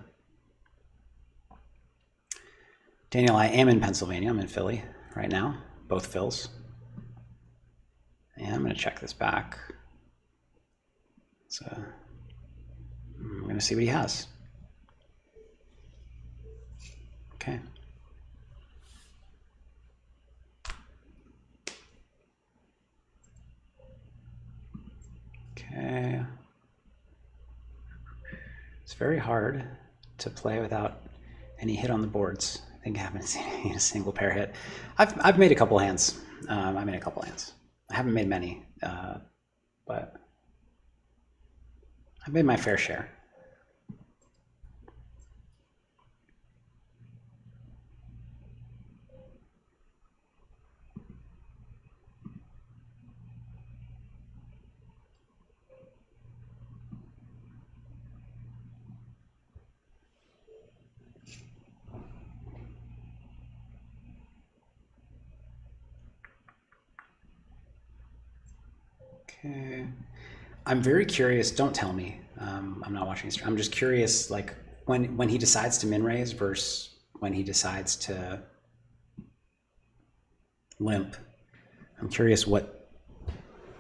Daniel, I am in Pennsylvania. I'm in Philly right now, both Phils. And I'm going to check this back. So I'm going to see what he has. Okay. Okay. It's very hard to play without any hit on the boards. I think I haven't seen a single pair hit. I've made a couple hands. I made a couple hands. I haven't made many, but I've made my fair share. Okay. I'm very curious. Don't tell me. I'm not watching stream. I'm just curious, like when he decides to min raise versus when he decides to limp. I'm curious what,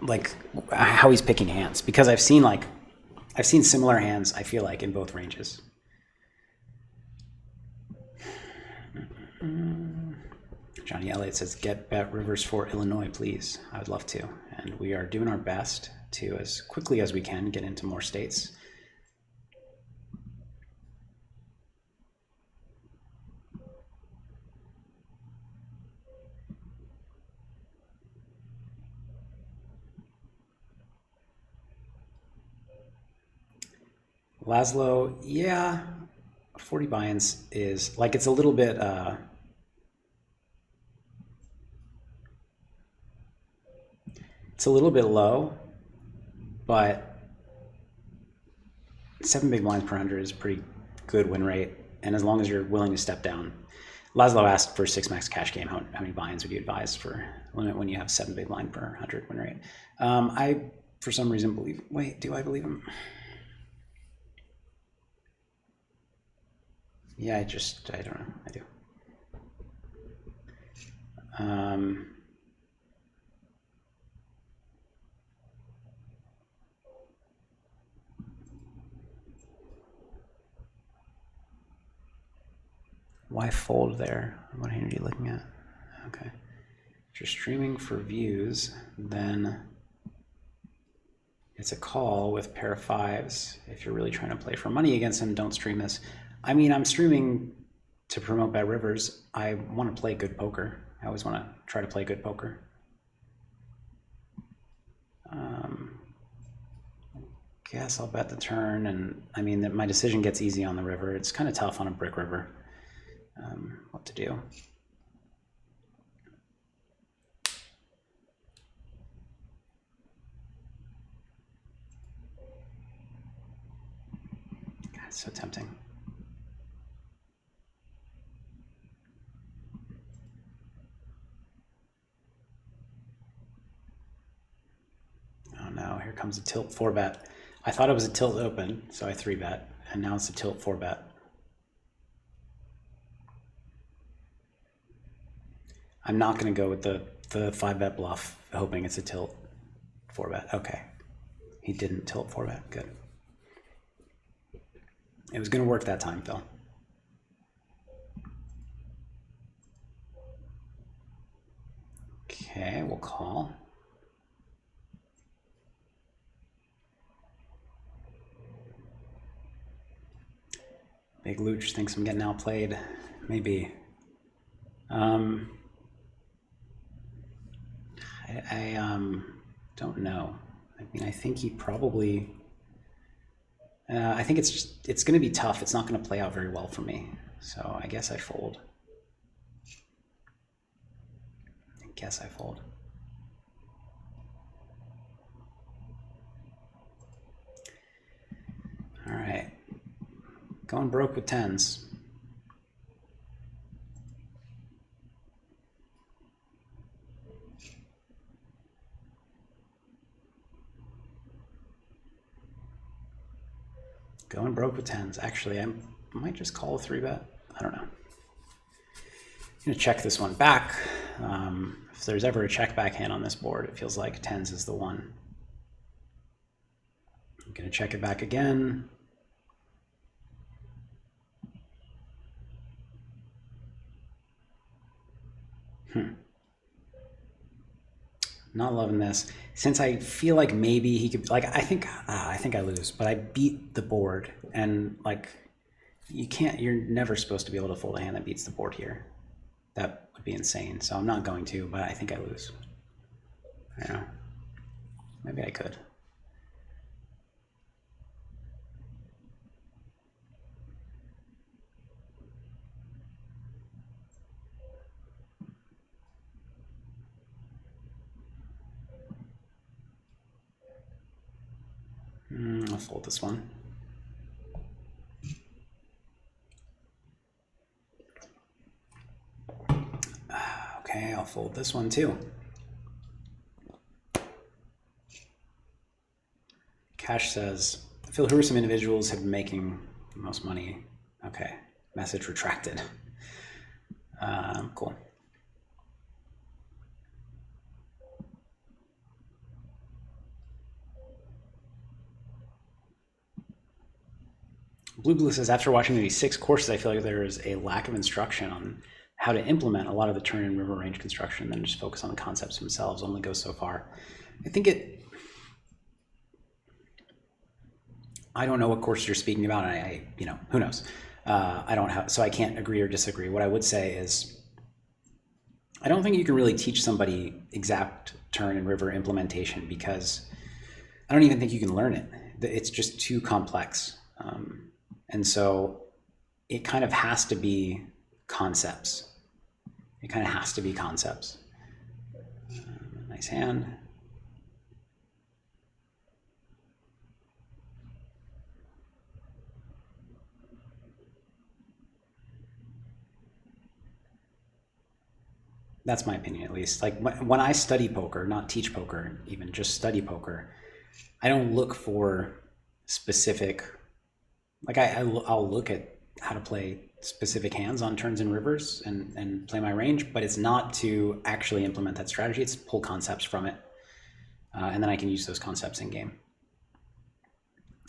like, how he's picking hands, because I've seen similar hands, I feel like, in both ranges. Johnny Elliott says, get BetRivers for Illinois, please. I would love to. And we are doing our best to, as quickly as we can, get into more states. Laszlo, yeah, 40 buy-ins is, like, it's a little bit, it's a little bit low, but 7 big blinds per 100 is a pretty good win rate. And as long as you're willing to step down. Laszlo asked for 6 max cash game. How many buy-ins would you advise for limit when you have 7 big blind per 100 win rate? I, for some reason, believe, wait, do I believe him? Yeah, I don't know, I do. Why fold there? What hand are you looking at? Okay. If you're streaming for views, then it's a call with pair of 5s. If you're really trying to play for money against him, don't stream this. I mean, I'm streaming to promote BetRivers. I want to play good poker. I always want to try to play good poker. Guess I'll bet the turn, and I mean, my decision gets easy on the river. It's kind of tough on a brick river. What to do. God, it's so tempting. Oh no, here comes a tilt 4-bet. I thought it was a tilt open, so I 3-bet, and now it's a tilt 4-bet. I'm not going to go with the 5-bet bluff, hoping it's a tilt 4-bet. Okay. He didn't tilt 4-bet. Good. It was going to work that time, Phil. Okay, we'll call. Big Luch thinks I'm getting outplayed. Maybe. I don't know. I mean, I think he probably. I think it's going to be tough. It's not going to play out very well for me. So I guess I fold. All right. Going broke with 10s. Going broke with 10s. Actually, I might just call a 3-bet. I don't know. I'm going to check this one back. If there's ever a check back hand on this board, it feels like 10s is the one. I'm going to check it back again. Not loving this. Since I feel like maybe he could, like, I think I lose, but I beat the board, and like, you're never supposed to be able to fold a hand that beats the board here. That would be insane. So I'm not going to, but I think I lose. I don't know. Maybe I could. I'll fold this one. Okay, I'll fold this one too. Cash says, Phil, who are some individuals have been making the most money? Okay, message retracted. Cool. Blue says, after watching maybe 6 courses, I feel like there is a lack of instruction on how to implement a lot of the turn and river range construction, and then just focus on the concepts themselves. Only goes so far. I think I don't know what course you're speaking about, and who knows? I don't have, so I can't agree or disagree. What I would say is, I don't think you can really teach somebody exact turn and river implementation, because I don't even think you can learn it. It's just too complex. And so it kind of has to be concepts. Nice hand. That's my opinion, at least. Like, when I study poker, not teach poker, even just study poker, I don't look for specific, like, I'll look at how to play specific hands on turns and rivers and play my range, but it's not to actually implement that strategy. It's pull concepts from it. And then I can use those concepts in game.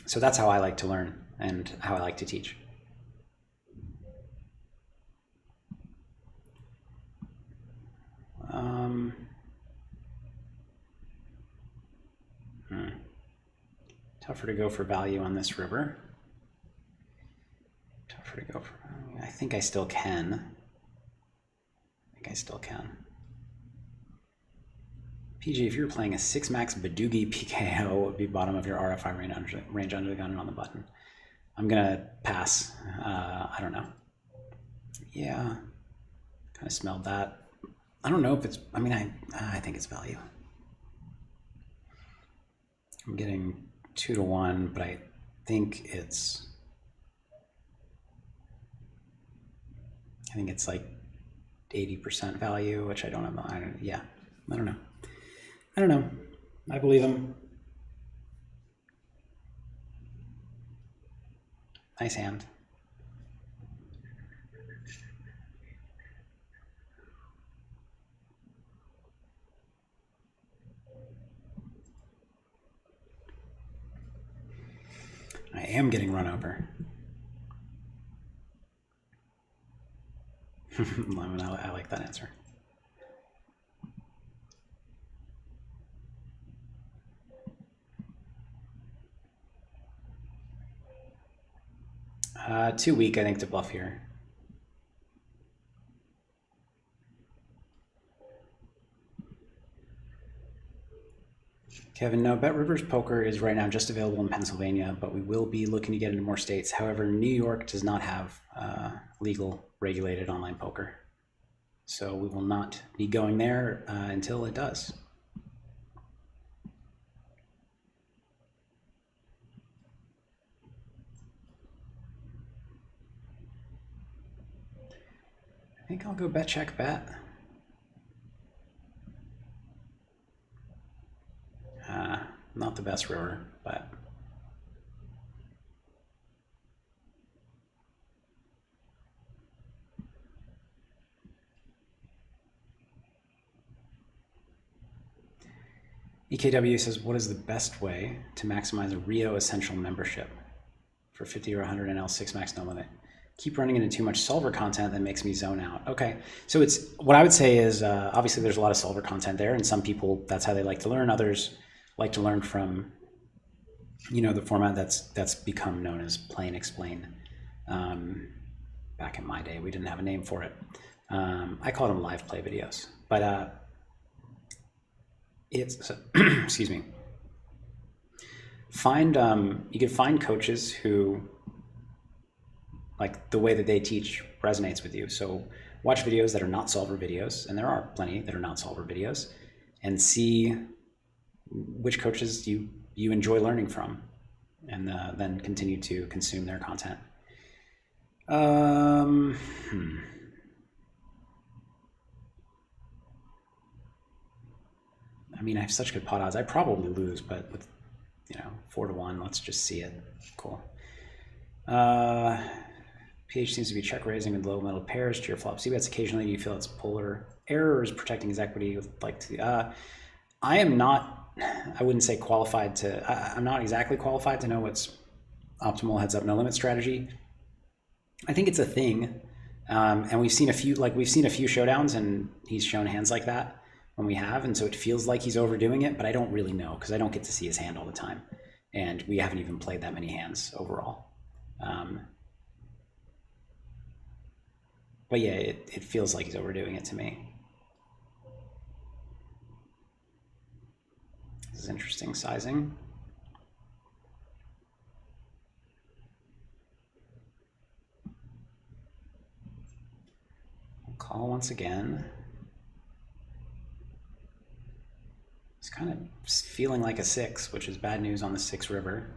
So that's how I like to learn and how I like to teach. Tougher to go for value on this river. Tougher to go for, I think I still can. PG, if you're playing a 6-max Badoogie PKO, it would be bottom of your RFI range under the gun and on the button. I'm gonna pass. I don't know. Yeah, kind of smelled that. I don't know if it's, I mean, I think it's value. I'm getting 2-1, but I think it's like 80% value, which I don't have. I don't know. I believe him. Nice hand. am getting run over. Lemon, I like that answer. Too weak, I think, to bluff here. Kevin, no, BetRivers Poker is right now just available in Pennsylvania, but we will be looking to get into more states. However, New York does not have legal regulated online poker. So we will not be going there until it does. I think I'll go bet, check, bet. Not the best river, but EKW says, what is the best way to maximize a Rio Essential membership for 50 or 100 NL6 max no limit? Keep running into too much solver content that makes me zone out. Okay, so it's what I would say is obviously there's a lot of solver content there, and some people that's how they like to learn. Others like to learn from, you know, the format that's become known as play and explain. Back in my day, we didn't have a name for it. I called them live play videos, but it's excuse me. You can find coaches who, like, the way that they teach resonates with you. So watch videos that are not solver videos, and there are plenty that are not solver videos, and see which coaches you enjoy learning from, and then continue to consume their content. I mean, I have such good pot odds. I probably lose, but with, 4-1, let's just see it. Cool. PH seems to be check raising with low middle pairs to your flop c bets occasionally. You feel it's polar errors protecting his equity with I am not, I wouldn't say qualified to, I'm not exactly qualified to know what's optimal heads up no limit strategy. I think it's a thing. And we've seen a few showdowns and he's shown hands like that when we have. And so it feels like he's overdoing it, but I don't really know because I don't get to see his hand all the time. And we haven't even played that many hands overall. But yeah, it feels like he's overdoing it to me. This is interesting sizing. We'll call once again. It's kind of feeling like a 6, which is bad news on the 6 river.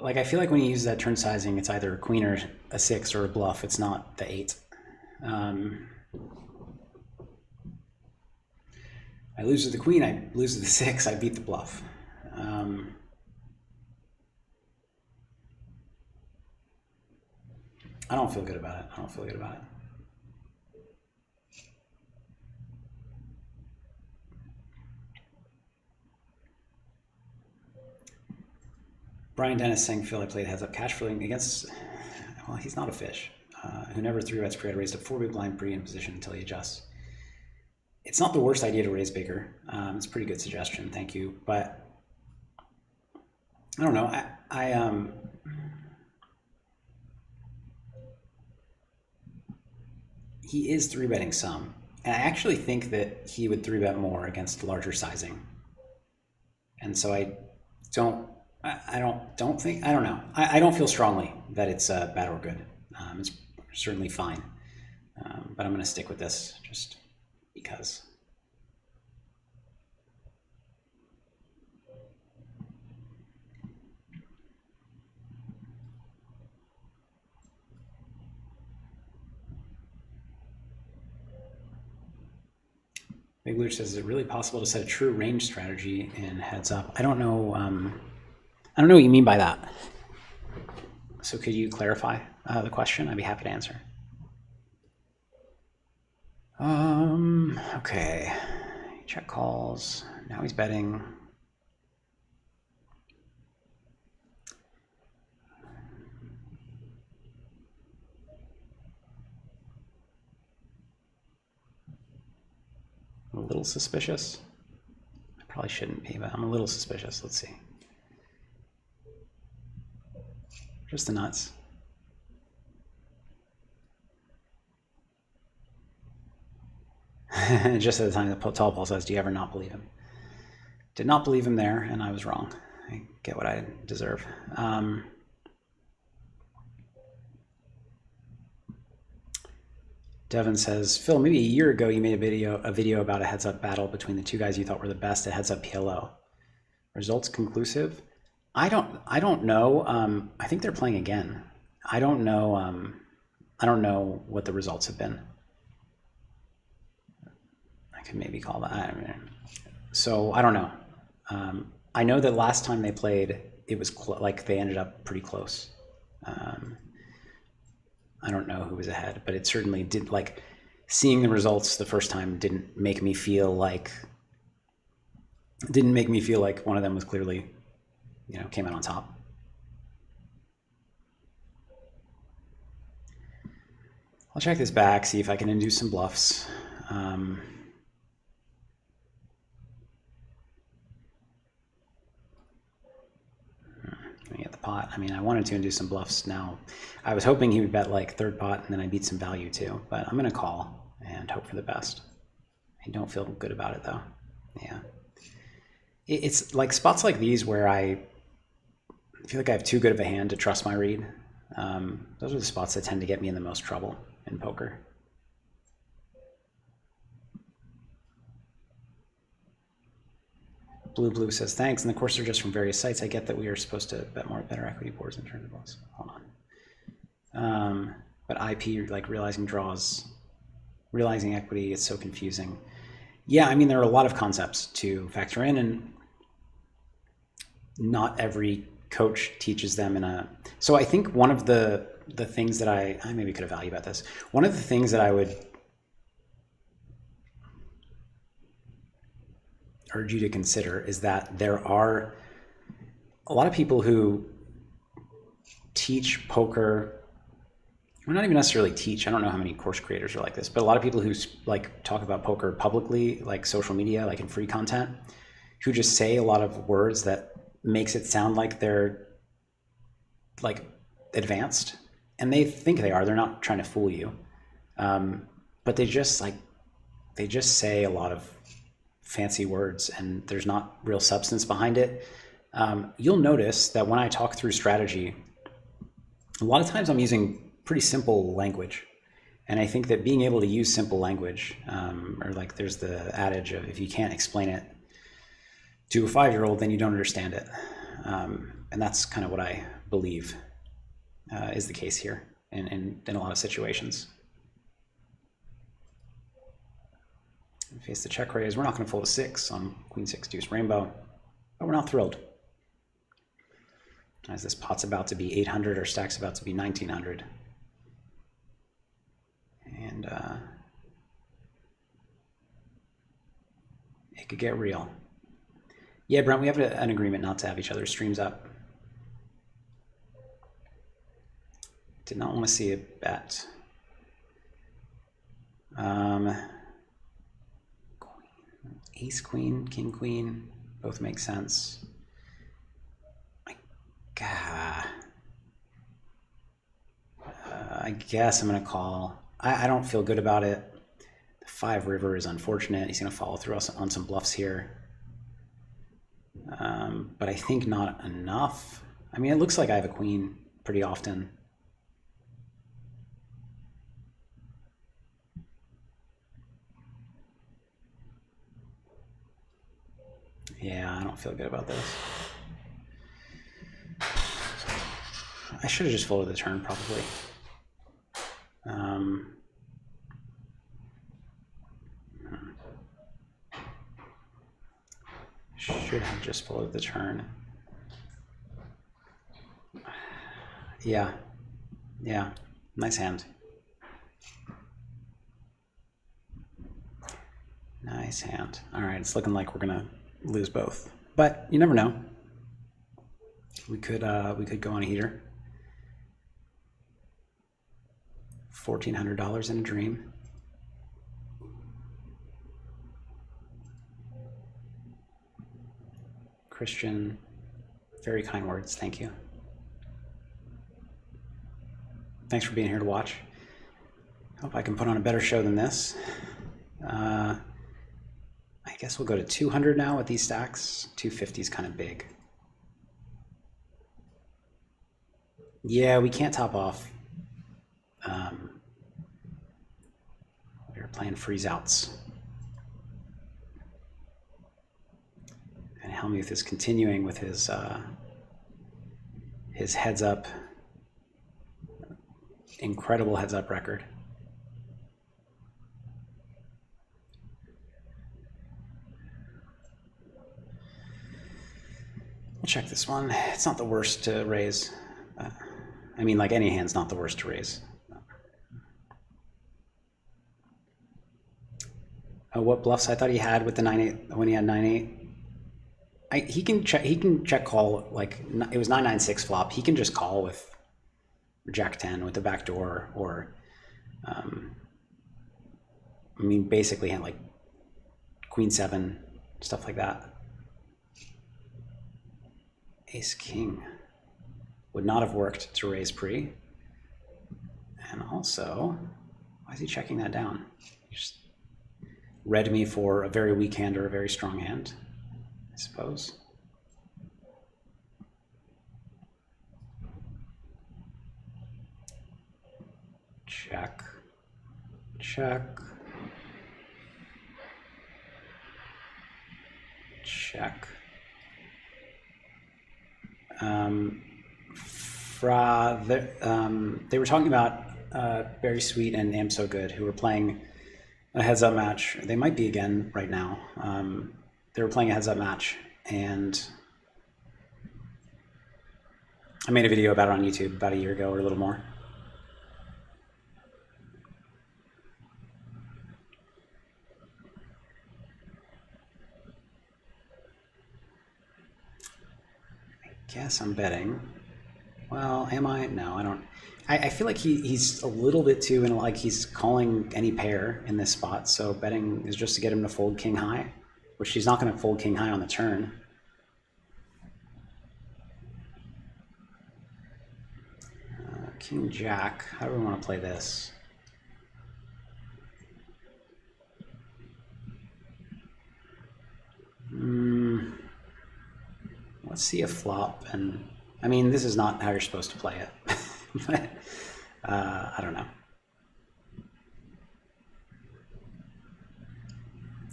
Like, I feel like when you use that turn sizing, it's either a queen or a 6 or a bluff. It's not the 8. I lose to the queen, I lose to the 6, I beat the bluff. I don't feel good about it. Brian Dennis saying, Phil, I played heads up cash flowing against, well, he's not a fish, who never 3-bets pre, raised a 4-big blind pre in position until he adjusts. It's not the worst idea to raise bigger. It's a pretty good suggestion, thank you. But I don't know, he is 3-betting some, and I actually think that he would 3-bet more against larger sizing. And so I don't know. I don't feel strongly that it's bad or good. It's certainly fine, but I'm going to stick with this just because. Big Luch says, is it really possible to set a true range strategy in heads up? I don't know. I don't know what you mean by that. So could you clarify the question? I'd be happy to answer. Okay. Check calls. Now he's betting. A little suspicious. I probably shouldn't be, but I'm a little suspicious. Let's see. Just the nuts. Just at the time the tall Paul says, do you ever not believe him? Did not believe him there, and I was wrong. I get what I deserve. Devin says, Phil, maybe a year ago you made a video about a heads-up battle between the two guys you thought were the best at heads-up PLO. Results conclusive? I don't know. I think they're playing again. I don't know. I don't know what the results have been. I could maybe call that. So I don't know. I know that last time they played, it was like they ended up pretty close. I don't know who was ahead, but it certainly did. Like seeing the results the first time didn't make me feel like one of them was clearly, came out on top. I'll check this back, see if I can induce some bluffs. Let me get the pot. I mean, I wanted to induce some bluffs now. I was hoping he would bet like third pot and then I beat some value too, but I'm going to call and hope for the best. I don't feel good about it though. Yeah. It's like spots like these where I feel like I have too good of a hand to trust my read. Those are the spots that tend to get me in the most trouble in poker. Blue says, thanks. And the course are just from various sites. I get that we are supposed to bet more better equity boards and turntables. Hold on. But IP, like realizing draws, realizing equity, it's so confusing. Yeah, I mean, there are a lot of concepts to factor in, and not every coach teaches them in a... So I think one of the things that I maybe could have value about this. One of the things that I would urge you to consider is that there are a lot of people who teach poker, or not even necessarily teach. I don't know how many course creators are like this, but a lot of people who like talk about poker publicly, like social media, like in free content, who just say a lot of words that makes it sound like they're like advanced, and they think they are. They're not trying to fool you, but they just say a lot of fancy words and there's not real substance behind it. You'll notice that when I talk through strategy, a lot of times I'm using pretty simple language. And I think that being able to use simple language, or like there's the adage of if you can't explain it to a 5-year-old, then you don't understand it. And that's kind of what I believe is the case here in a lot of situations. Face the check raise. We're not going to fold a 6 on Queen 6 deuce rainbow, but we're not thrilled. As this pot's about to be 800, or stack's about to be 1900. And it could get real. Yeah, Brent, we have an agreement not to have each other's streams up. Did not want to see a bet. Ace, queen, king, queen, both make sense. I guess I'm going to call. I don't feel good about it. The 5 river is unfortunate. He's going to follow through on some bluffs here. But I think not enough. I mean, it looks like I have a queen pretty often. Yeah, I don't feel good about this. I should have just folded the turn, probably. Should have just folded the turn. Yeah. Yeah. Nice hand. Nice hand. All right, it's looking like we're gonna lose both, but you never know. We could go on a heater. $1,400 in a dream. Christian, very kind words. Thank you. Thanks for being here to watch. Hope I can put on a better show than this. I guess we'll go to 200 now with these stacks. 250 is kind of big. Yeah, we can't top off. We're playing freeze outs. And Hellmuth is continuing with his heads up, incredible heads up record. We'll check this one. It's not the worst to raise. I mean, like any hand's not the worst to raise. Oh, what bluffs I thought he had with the 9-8 when he had 9-8. He can check call, like it was 9-9-6 flop. He can just call with Jack 10 with the back door, or I mean basically hand like Queen 7, stuff like that. Ace King would not have worked to raise pre. And also, why is he checking that down? He just read me for a very weak hand or a very strong hand, I suppose. Check, check, check. They were talking about Very Sweet and Am So Good, who were playing a heads-up match. They might be again right now. They were playing a heads-up match, and I made a video about it on YouTube about a year ago or a little more. I guess I'm betting. Well, am I? No, I don't. I feel like he's a little bit too, and like he's calling any pair in this spot. So betting is just to get him to fold king high, which he's not going to fold king high on the turn. King jack. How do we want to play this? Let's see a flop, and I mean, this is not how you're supposed to play it, but I don't know.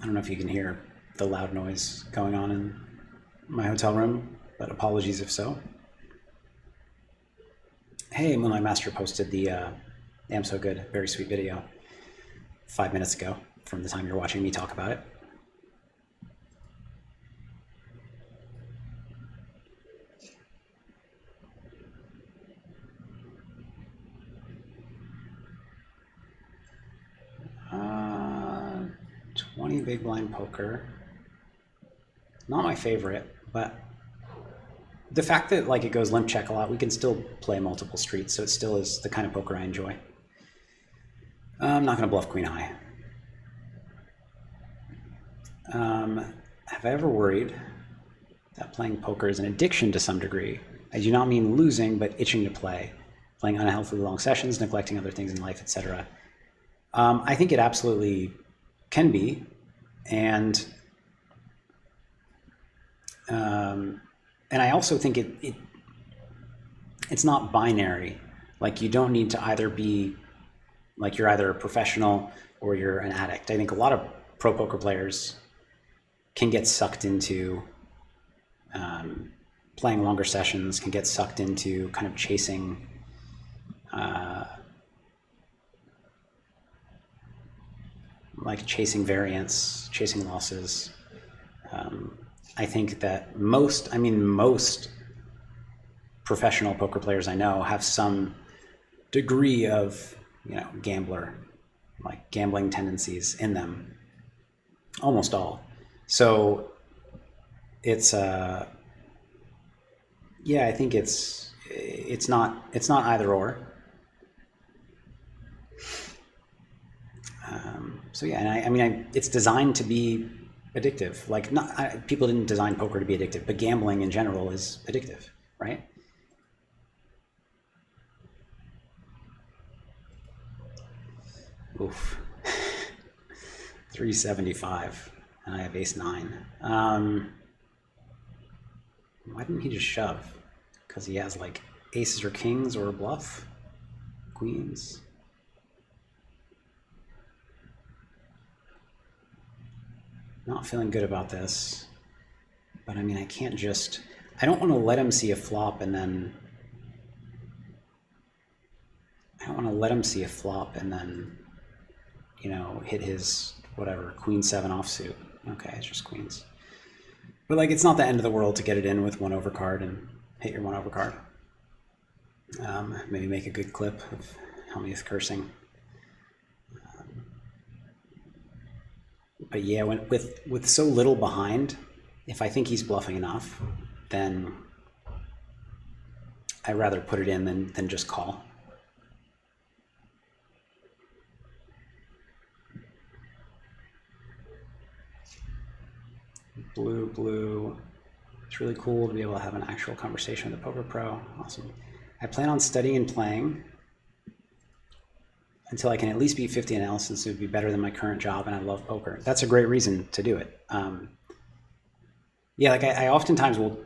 I don't know if you can hear the loud noise going on in my hotel room, but apologies if so. Hey, Moonlight Master posted the Am So Good, Very Sweet video 5 minutes ago from the time you're watching me talk about it. Big blind poker, not my favorite, but the fact that like it goes limp check a lot, we can still play multiple streets, so it still is the kind of poker I enjoy. I'm not going to bluff queen high. Have I ever worried that playing poker is an addiction to some degree? I do not mean losing, but itching to play, playing unhealthily long sessions, neglecting other things in life, etc. I think it absolutely can be. And I also think it's not binary. Like you don't need to either be like you're either a professional or you're an addict. I think a lot of pro poker players can get sucked into playing longer sessions, can get sucked into kind of chasing like chasing variance, chasing losses. I think that most professional poker players I know have some degree of, gambling tendencies in them. almost all. So it's yeah, I think it's not either or. So yeah, and I mean, it's designed to be addictive. Like, people didn't design poker to be addictive, but gambling in general is addictive, right? Oof, 375, and I have ace nine. Why didn't he just shove? Because he has like aces or kings or a bluff, queens. Not feeling good about this, but I mean, I can't just, I don't want to let him see a flop and then, you know, hit his whatever, queen seven offsuit. Okay, it's just queens. But like, it's not the end of the world to get it in with one overcard and hit your one overcard. Maybe make a good clip of Hellmuth cursing. But yeah, with so little behind, if I think he's bluffing enough, then I'd rather put it in than just call. Blue. It's really cool to be able to have an actual conversation with a poker pro. Awesome. I plan on studying and playing until I can at least beat 50 NL, since it would be better than my current job, and I love poker. That's a great reason to do it. Yeah, like I oftentimes will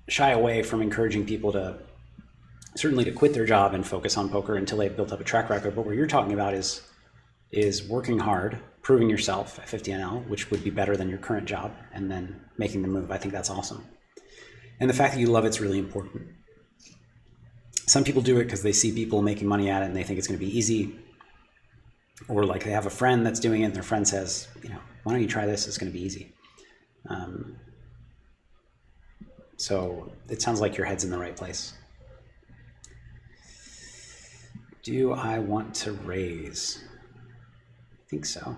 shy away from encouraging people to quit their job and focus on poker until they've built up a track record. But what you're talking about is working hard, proving yourself at 50 NL, which would be better than your current job, and then making the move. I think that's awesome. And the fact that you love it's really important. Some people do it because they see people making money at it and they think it's going to be easy. Or like they have a friend that's doing it and their friend says, you know, why don't you try this? It's going to be easy. So it sounds like your head's in the right place. Do I want to raise? I think so.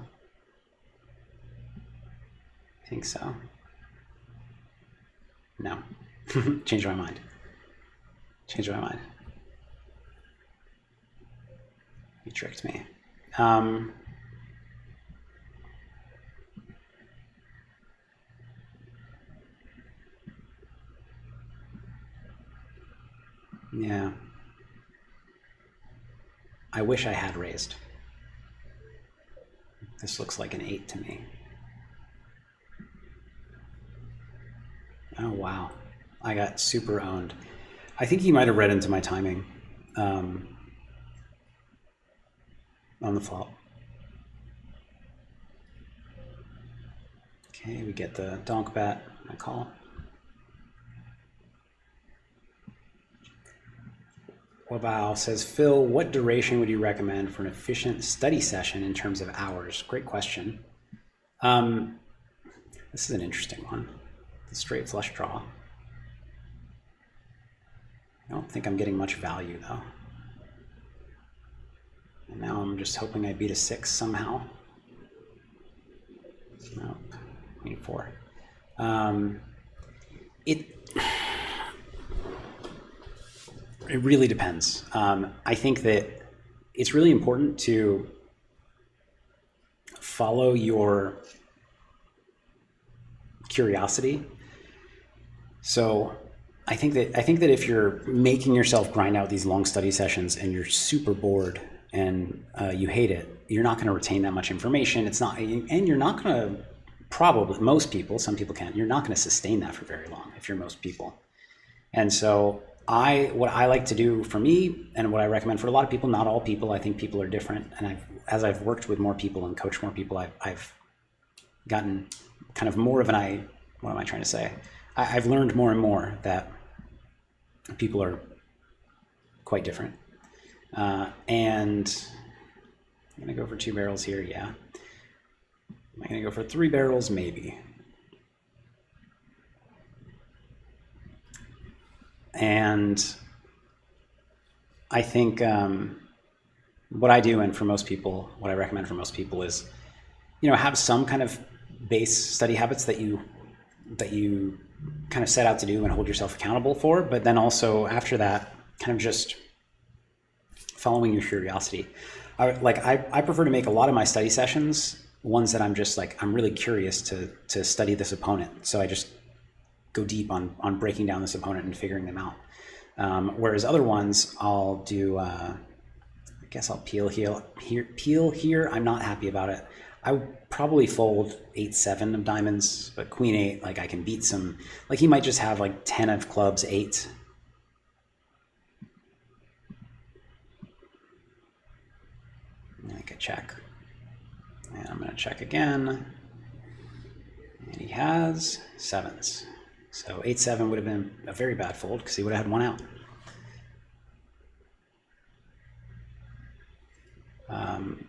No. Changed my mind. You tricked me. Yeah. I wish I had raised. This looks like an 8 to me. Oh, wow. I got super owned. I think he might have read into my timing on the flop. Okay, we get the donk bat. I call. Wow says, Phil, what duration would you recommend for an efficient study session in terms of hours? Great question. This is an interesting one. The straight flush draw. I don't think I'm getting much value though. And now I'm just hoping I beat a 6 somehow. Nope, I need 4. It really depends. I think that it's really important to follow your curiosity. So I think that if you're making yourself grind out these long study sessions and you're super bored and you hate it, you're not going to retain that much information. And you're not going to, probably most people, some people can, you're not going to sustain that for very long if you're most people. And so what I like to do for me, and what I recommend for a lot of people, not all people, I think people are different. And as I've worked with more people and coached more people, I've gotten kind of more of what am I trying to say? I've learned more and more that people are quite different. And I'm gonna go for 2 barrels here, yeah. Am I gonna go for 3 barrels? Maybe. And I think, what I do, and for most people, what I recommend for most people is, have some kind of base study habits that you kind of set out to do and hold yourself accountable for, but then also after that, kind of just following your curiosity. I prefer to make a lot of my study sessions ones that I'm just like, I'm really curious to study this opponent. So I just go deep on breaking down this opponent and figuring them out. Whereas other ones, I'll do, I guess I'll peel here. I'm not happy about it. I would probably fold 8-7 of diamonds, but queen 8, like I can beat some, like he might just have like 10 of clubs, 8. And I could check. And I'm gonna check again. And he has 7s. So 8-7 would have been a very bad fold because he would have had 1 out.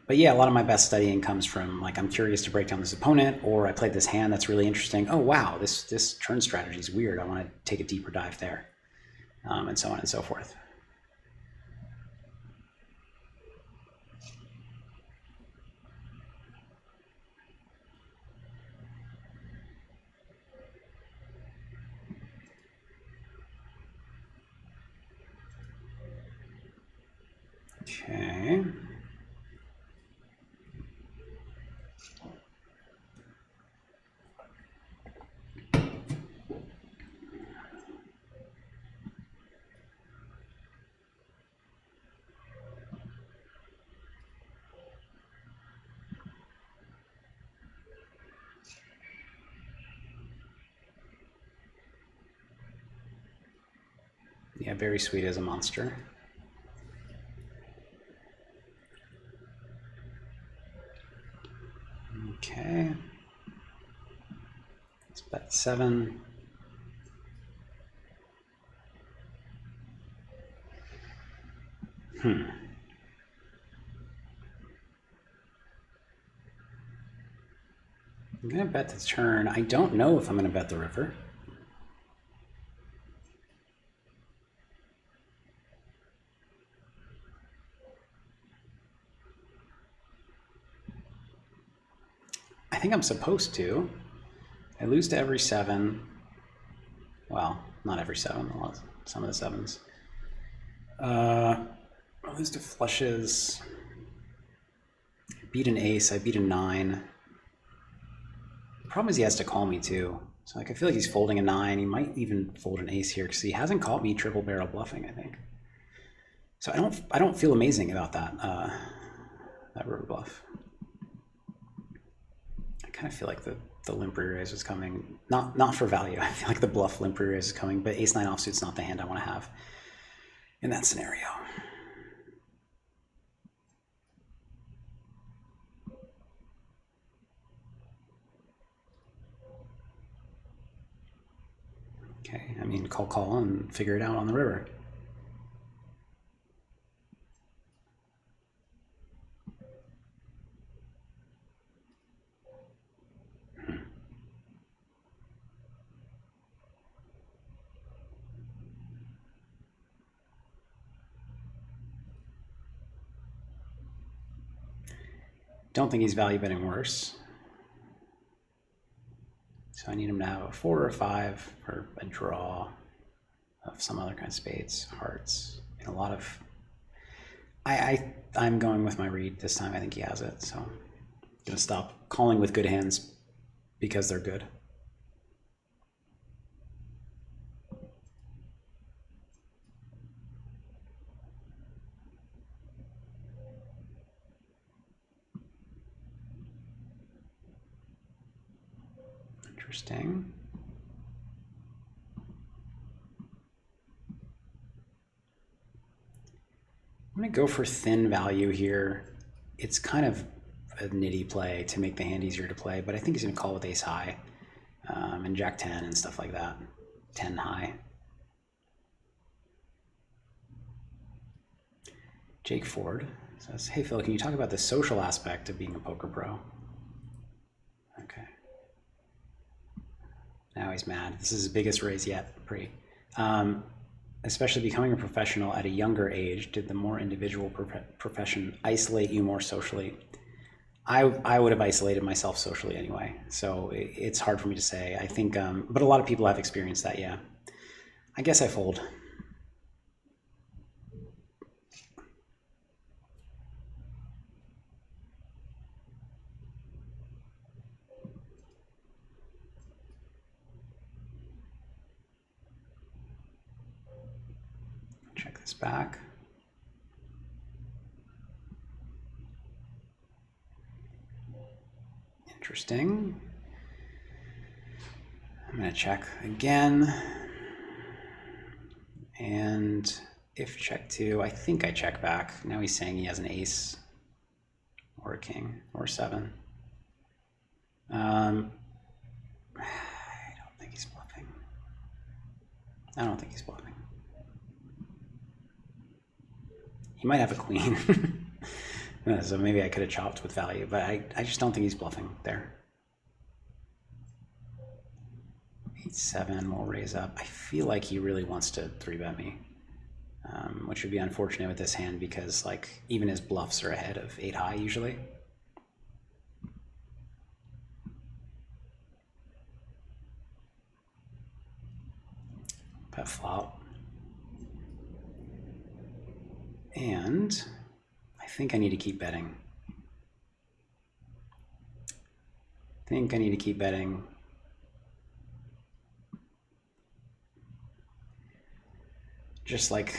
But yeah, a lot of my best studying comes from like, I'm curious to break down this opponent, or I played this hand that's really interesting. Oh, wow, this turn strategy is weird. I want to take a deeper dive there, and so on and so forth. Okay. Yeah, very sweet as a monster. Okay. Let's bet 7. I'm gonna bet the turn. I don't know if I'm gonna bet the river. I think I'm supposed to. I lose to every 7. Well, not every 7, some of the 7s. I lose to flushes. I beat an ace, I beat a 9. The problem is he has to call me too. So like I feel like he's folding a 9. He might even fold an ace here because he hasn't caught me triple barrel bluffing, I think. So I don't feel amazing about that that river bluff. I kind of feel like the limp re-raise is coming. Not for value. I feel like the bluff limp re-raise is coming, but ace 9 offsuit's not the hand I want to have in that scenario. Okay, I mean, call and figure it out on the river. Don't think he's value betting worse. So I need him to have a 4 or a 5 or a draw of some other kind of spades, hearts, and a lot of. I'm going with my read this time. I think he has it, so I'm gonna stop calling with good hands because they're good. Interesting. I'm going to go for thin value here. It's kind of a nitty play to make the hand easier to play, but I think he's going to call with ace high and jack 10 and stuff like that. 10 high. Jake Ford says, hey Phil, can you talk about the social aspect of being a poker pro? Okay. Now he's mad. This is his biggest raise yet, pre. especially becoming a professional at a younger age, did the more individual profession isolate you more socially? I would have isolated myself socially anyway, so it's hard for me to say. I think, but a lot of people have experienced that, yeah. I guess I fold. Check this back. Interesting. I'm going to check again. And if check two, I think I check back. Now he's saying he has an ace or a king or 7. I don't think he's bluffing. I don't think he's bluffing. He might have a queen. So maybe I could have chopped with value, but I just don't think he's bluffing there. 8-7 will raise up. I feel like he really wants to 3-bet me, which would be unfortunate with this hand because like even his bluffs are ahead of 8 high usually. Bet flop. And I think I need to keep betting. Just like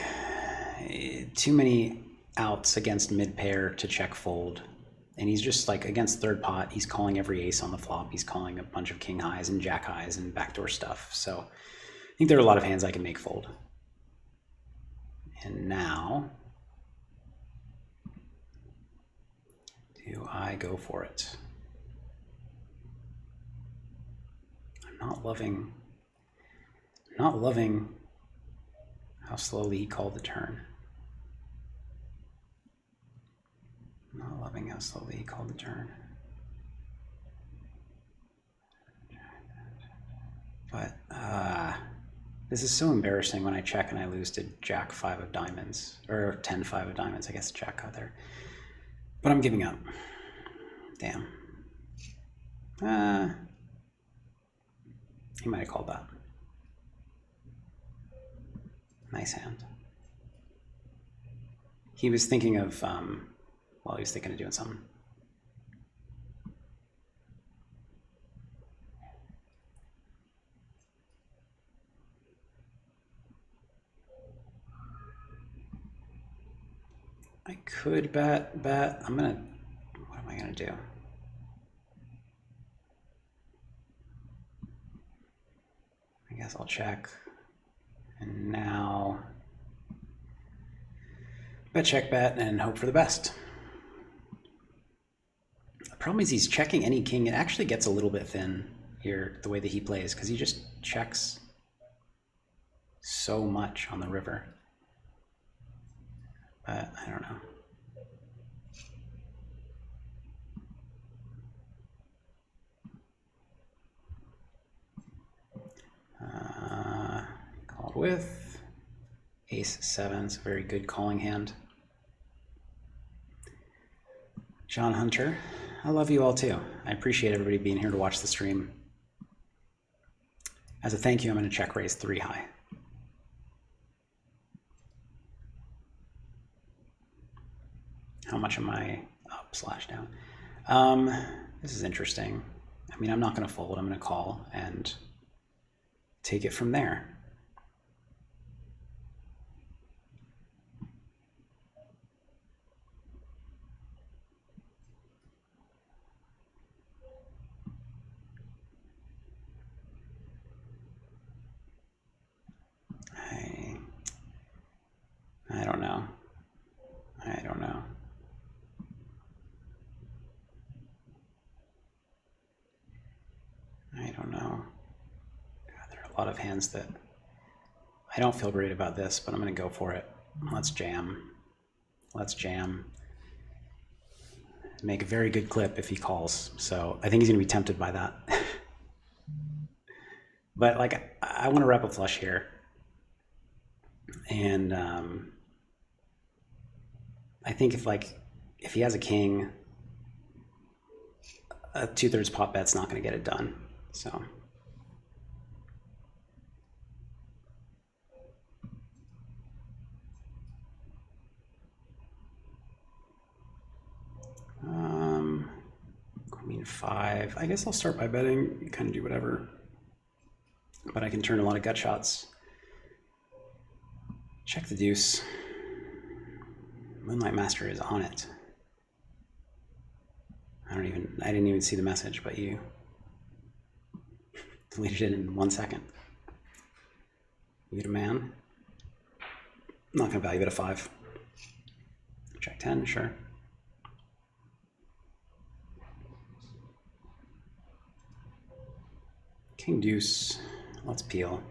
too many outs against mid pair to check fold. And he's just like against third pot, he's calling every ace on the flop. He's calling a bunch of king highs and jack highs and backdoor stuff. So I think there are a lot of hands I can make fold. And now, do I go for it? I'm not loving how slowly he called the turn. Not loving how slowly he called the turn. But this is so embarrassing when I check and I lose to Jack 5 of diamonds, or 10-5 of diamonds. I guess Jack got there. But I'm giving up. Damn. He might have called that. Nice hand. He was thinking of, well, he was thinking of doing something. I could bet. What am I gonna do? I guess I'll check. And now, check bet and hope for the best. The problem is he's checking any king. It actually gets a little bit thin here, the way that he plays, because he just checks so much on the river. But I don't know. Called with ace-7, it's a very good calling hand. John Hunter, I love you all too. I appreciate everybody being here to watch the stream. As a thank you, I'm going to check raise 3 high. How much am I up / down? This is interesting. I mean, I'm not going to fold. I'm going to call and take it from there. I don't know. I don't know. I don't know. God, there are a lot of hands that I don't feel great about this, but I'm going to go for it. Let's jam. Let's jam. Make a very good clip if he calls. So I think he's going to be tempted by that. But like, I want to rep a flush here. And I think if he has a king, a 2/3 pot bet's not going to get it done. So. Queen 5. I guess I'll start by betting, kind of do whatever. But I can turn a lot of gut shots. Check the deuce. Moonlight Master is on it. I didn't even see the message, but you deleted it in 1 second. You get a man. I'm not gonna value bet a 5. Check 10, sure. King deuce, let's peel.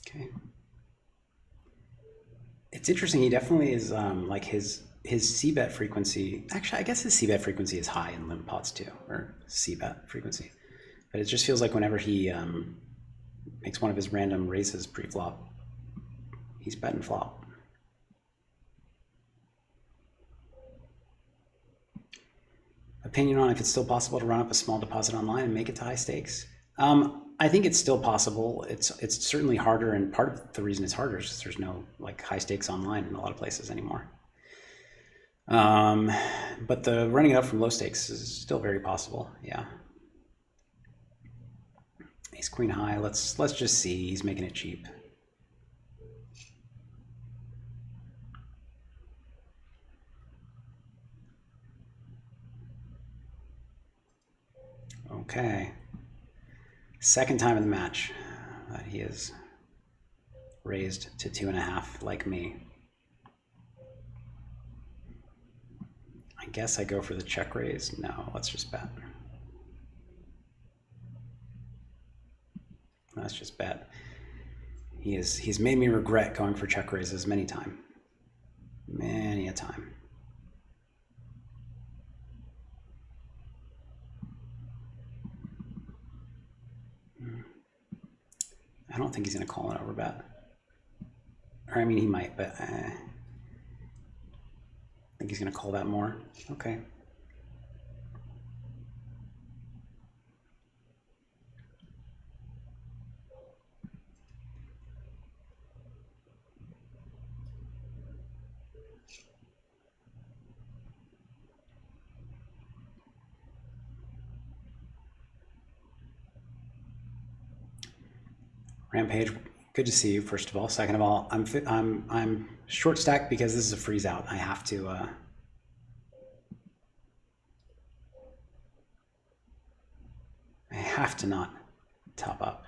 Okay. It's interesting, he definitely is like his c-bet frequency, actually I guess his c-bet frequency is high in limp pots too, or c-bet frequency. But it just feels like whenever he makes one of his random raises pre-flop, he's betting flop. Opinion on if it's still possible to run up a small deposit online and make it to high stakes? I think it's still possible. It's certainly harder, and part of the reason it's harder is because there's no like high stakes online in a lot of places anymore. But the running it up from low stakes is still very possible. Yeah. Ace queen high. Let's just see. He's making it cheap. Okay. Second time in the match that he is raised to 2.5 like me. I guess I go for the check raise. No, let's just bet. Let's just bet. He's made me regret going for check raises many a time. I don't think he's going to call an overbet. Or I mean, he might, but I think he's going to call that more. Okay. Rampage, good to see you. First of all, second of all, I'm short stacked because this is a freeze out. I have to. I have to not top up.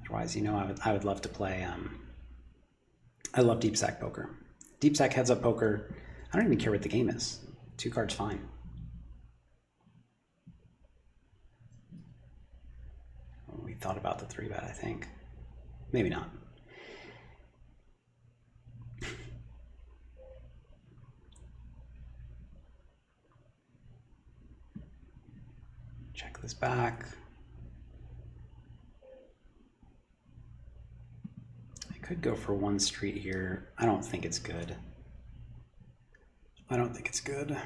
Otherwise, you know, I would love to play. I love deep stack poker. Deep stack heads up poker. I don't even care what the game is. 2 cards fine. We thought about the 3-bet, I think. Maybe not. Check this back. I could go for 1 street here. I don't think it's good. I don't think it's good.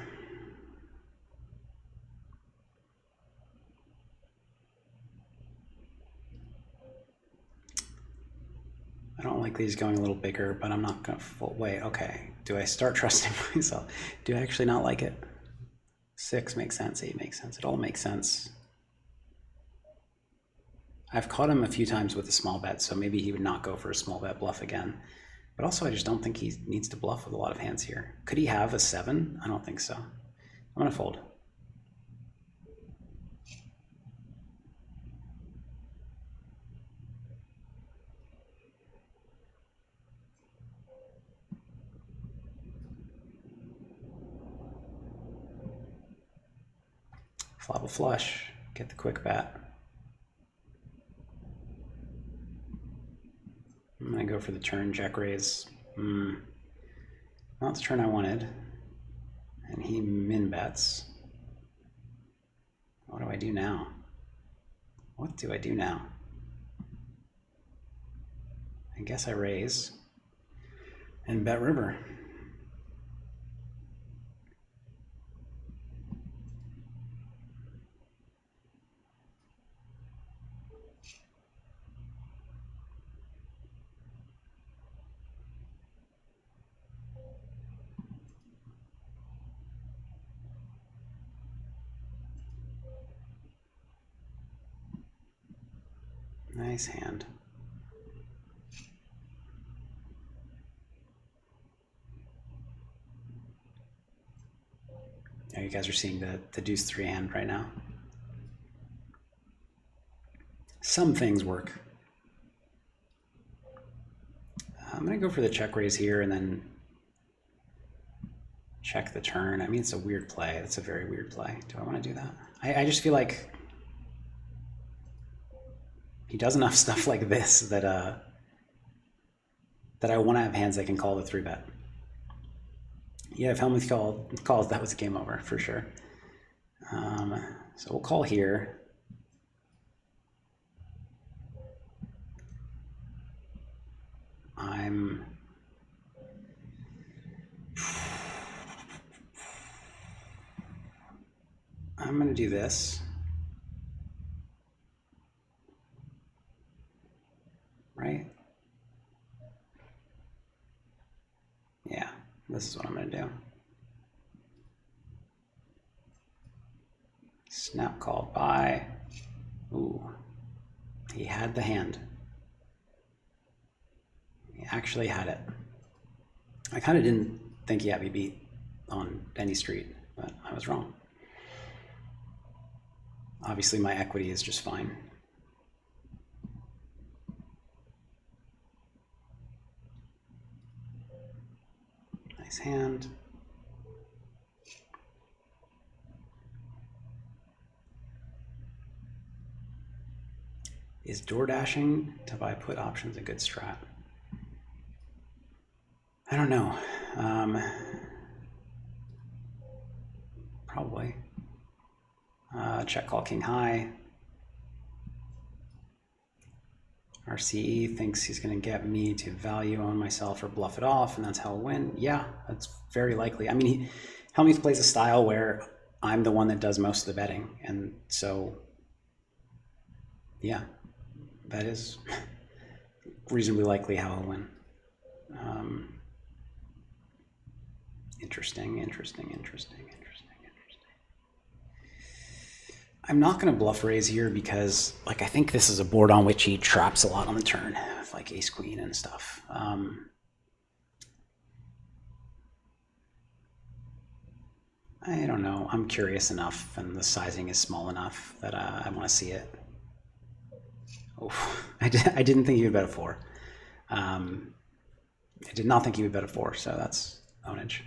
I don't like these going a little bigger, but I'm not going to wait. Okay. Do I start trusting myself? Do I actually not like it? 6 makes sense. 8 makes sense. It all makes sense. I've caught him a few times with a small bet, so maybe he would not go for a small bet bluff again. But also, I just don't think he needs to bluff with a lot of hands here. Could he have a 7? I don't think so. I'm going to fold. Flop a flush, get the quick bet. I'm gonna go for the turn jack raise. Not the turn I wanted. And he min bets. I do now? What do I do now? I guess I raise and bet river. Nice hand. Now you guys are seeing the deuce 3 hand right now. Some things work. I'm going to go for the check raise here and then check the turn. I mean, it's a weird play. It's a very weird play. Do I want to do that? I just feel like he does enough stuff like this that that I want to have hands that can call the 3-bet. Yeah, if Hellmuth calls, that was a game over for sure. So we'll call here. I'm going to do this. Right? Yeah, this is what I'm going to do. Snap call by. Ooh, he had the hand. He actually had it. I kind of didn't think he had me beat on any street, but I was wrong. Obviously, my equity is just fine. Nice hand. Is door dashing to buy put options a good strat? I don't know. Probably. Check call king high. RCE thinks he's going to get me to value on myself or bluff it off, and that's how I'll win. Yeah, that's very likely. I mean, Hellmuth plays a style where I'm the one that does most of the betting, and so, yeah, that is reasonably likely how I'll win. Interesting. I'm not going to bluff raise here because, like, I think this is a board on which he traps a lot on the turn, with, like, ace queen and stuff. I don't know. I'm curious enough, and the sizing is small enough that I want to see it. Oh, I didn't think he would bet a 4. I did not think he would bet a 4, so that's ownage.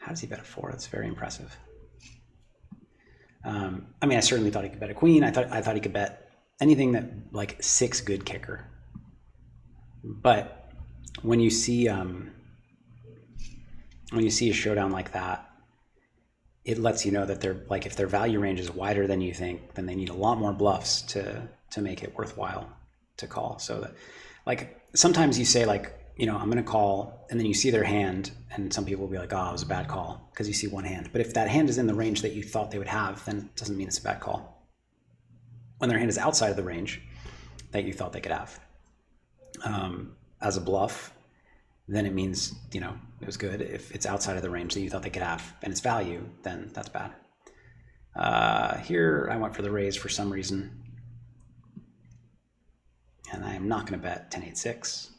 How does he bet a 4? That's very impressive. I mean, I certainly thought he could bet a queen. I thought he could bet anything that, like, 6 good kicker. But when you see a showdown like that, it lets you know that they're, like, if their value range is wider than you think, then they need a lot more bluffs to make it worthwhile to call. So that, like, sometimes you say, like, you know, I'm going to call, and then you see their hand, and some people will be like, oh, it was a bad call, because you see one hand. But if that hand is in the range that you thought they would have, then it doesn't mean it's a bad call. When their hand is outside of the range that you thought they could have, as a bluff, then it means, you know, it was good. If it's outside of the range that you thought they could have, and it's value, then that's bad. Here, I went for the raise for some reason, and I am not going to bet 10-8-6.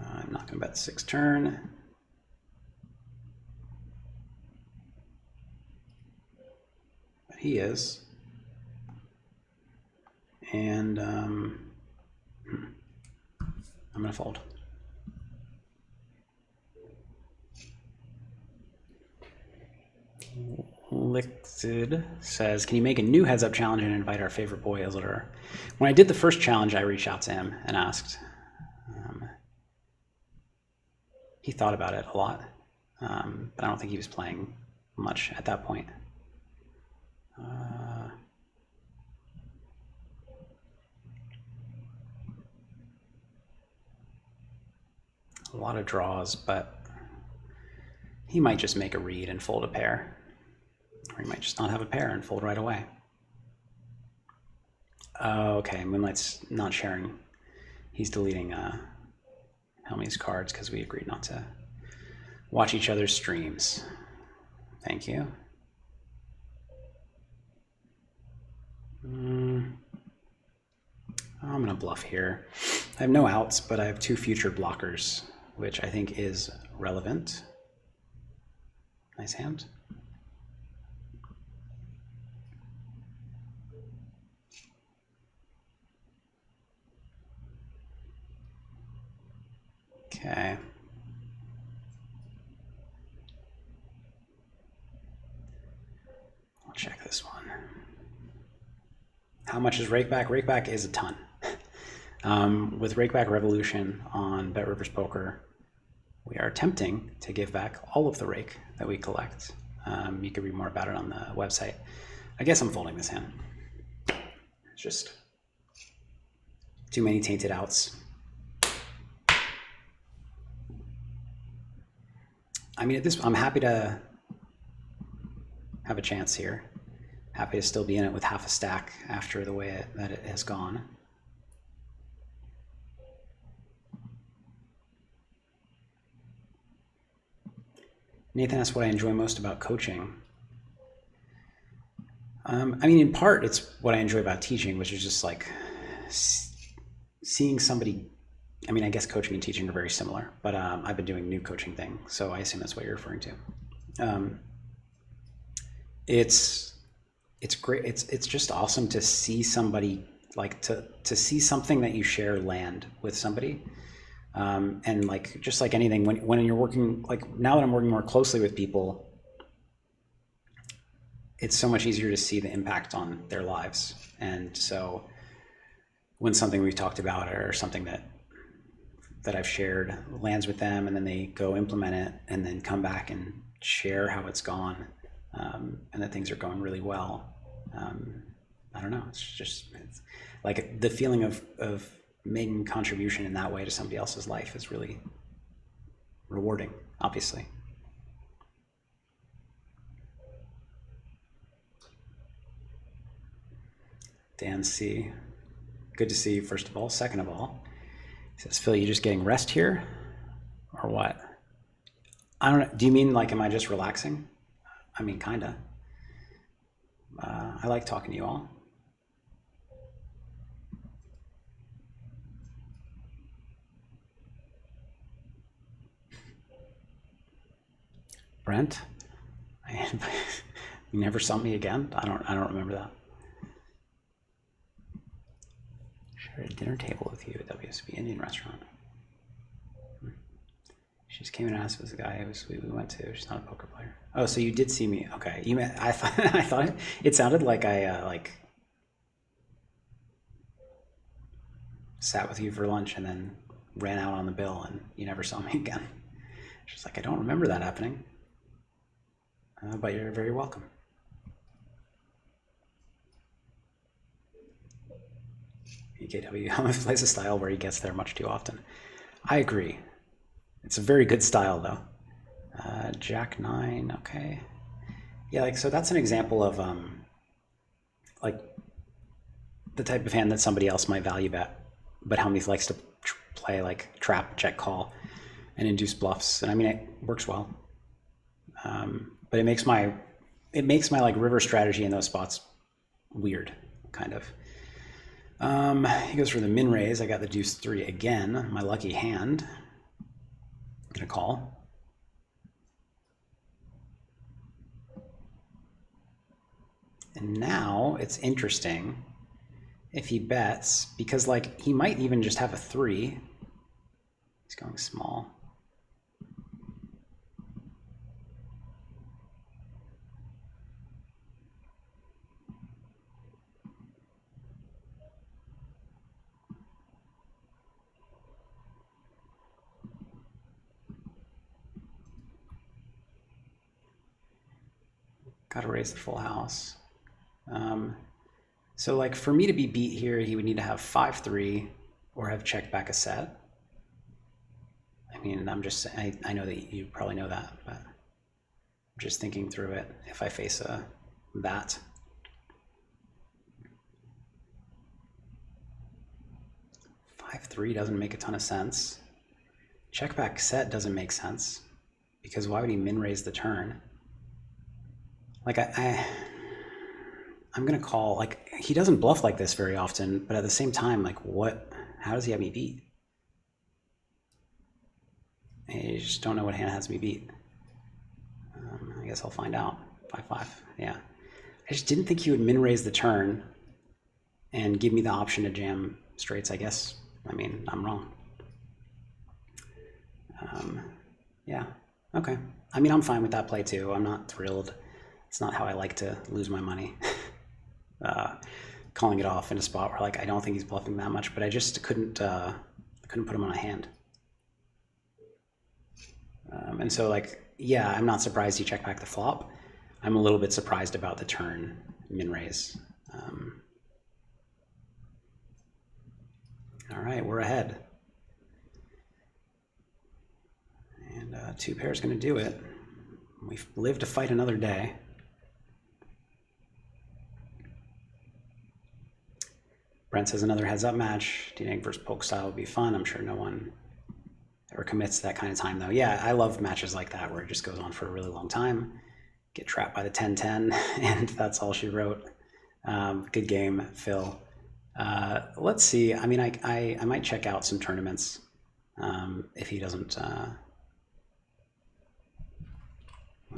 I'm not going to bet the 6 turn. But he is. And I'm going to fold. Liquid says, can you make a new heads-up challenge and invite our favorite boy as When I did the first challenge, I reached out to him and asked. he thought about it a lot, but I don't think he was playing much at that point. A lot of draws, but he might just make a read and fold a pair, or he might just not have a pair and fold right away. Oh, okay, Moonlight's not sharing. He's deleting Hellmuth's cards because we agreed not to watch each other's streams. Thank you. I'm gonna bluff here. I have no outs, but I have 2 future blockers, which I think is relevant. Nice hand. Okay. I'll check this one. How much is Rakeback? Rakeback is a ton. With Rakeback Revolution on BetRivers Poker, we are attempting to give back all of the rake that we collect. You can read more about it on the website. I guess I'm folding this hand. It's just too many tainted outs. I mean, at this, I'm happy to have a chance here. Happy to still be in it with half a stack after the way that it has gone. Nathan asked what I enjoy most about coaching. I mean, in part, it's what I enjoy about teaching, which is just like seeing somebody. I mean, I guess coaching and teaching are very similar, but I've been doing new coaching thing, so I assume that's what you're referring to. It's great. It's just awesome to see somebody, like to see something that you share land with somebody. And like, just like anything, when you're working, like now that I'm working more closely with people, it's so much easier to see the impact on their lives. And so when something we've talked about or something that I've shared lands with them, and then they go implement it and then come back and share how it's gone, and that things are going really well. I don't know. It's like the feeling of making contribution in that way to somebody else's life is really rewarding, obviously. Dan C. Good to see you, first of all. Second of all, he says, Phil, you just getting rest here or what? I don't know. Do you mean like, am I just relaxing? I mean, kinda. I like talking to you all. Brent, you never saw me again? I don't remember that. Shared a dinner table with you at WSOP Indian restaurant. She just came and asked if it was the guy we went to. She's not a poker player. Oh, so you did see me. Okay. I thought it sounded like I like sat with you for lunch and then ran out on the bill and you never saw me again. She's like, I don't remember that happening. But you're very welcome. EKW Hellmuth plays a style where he gets there much too often. I agree. It's a very good style, though. Jack 9, okay. Yeah, like, so that's an example of like the type of hand that somebody else might value bet, but Hellmuth likes to play like trap, check, call, and induce bluffs. And I mean, it works well. But it makes my like river strategy in those spots weird, kind of. He goes for the min raise. I got the deuce 3 again, my lucky hand. I'm gonna call. And now it's interesting if he bets, because like he might even just have a 3. He's going small. Got to raise the full house. So like for me to be beat here, he would need to have 5-3 or have checked back a set. I mean, I know that you probably know that, but I'm just thinking through it. If I face that. Five-3 doesn't make a ton of sense. Check back set doesn't make sense because why would he min raise the turn? Like I'm gonna call, like, he doesn't bluff like this very often, but at the same time, like, how does he have me beat? I just don't know what hand has me beat. I guess I'll find out. 5-5, yeah. I just didn't think he would min raise the turn and give me the option to jam straights, I guess. I mean, I'm wrong. Yeah, okay. I mean, I'm fine with that play too. I'm not thrilled. It's not how I like to lose my money. Calling it off in a spot where, like, I don't think he's bluffing that much, but I just couldn't put him on a hand. And so, like, yeah, I'm not surprised he checked back the flop. I'm a little bit surprised about the turn min raise. All right, we're ahead. And 2 pair is going to do it. We've lived to fight another day. Brent says another heads-up match. D-Neg versus Poke style would be fun. I'm sure no one ever commits to that kind of time, though. Yeah, I love matches like that where it just goes on for a really long time. Get trapped by the 10-10, and that's all she wrote. Good game, Phil. Let's see. I mean, I might check out some tournaments if he doesn't. Let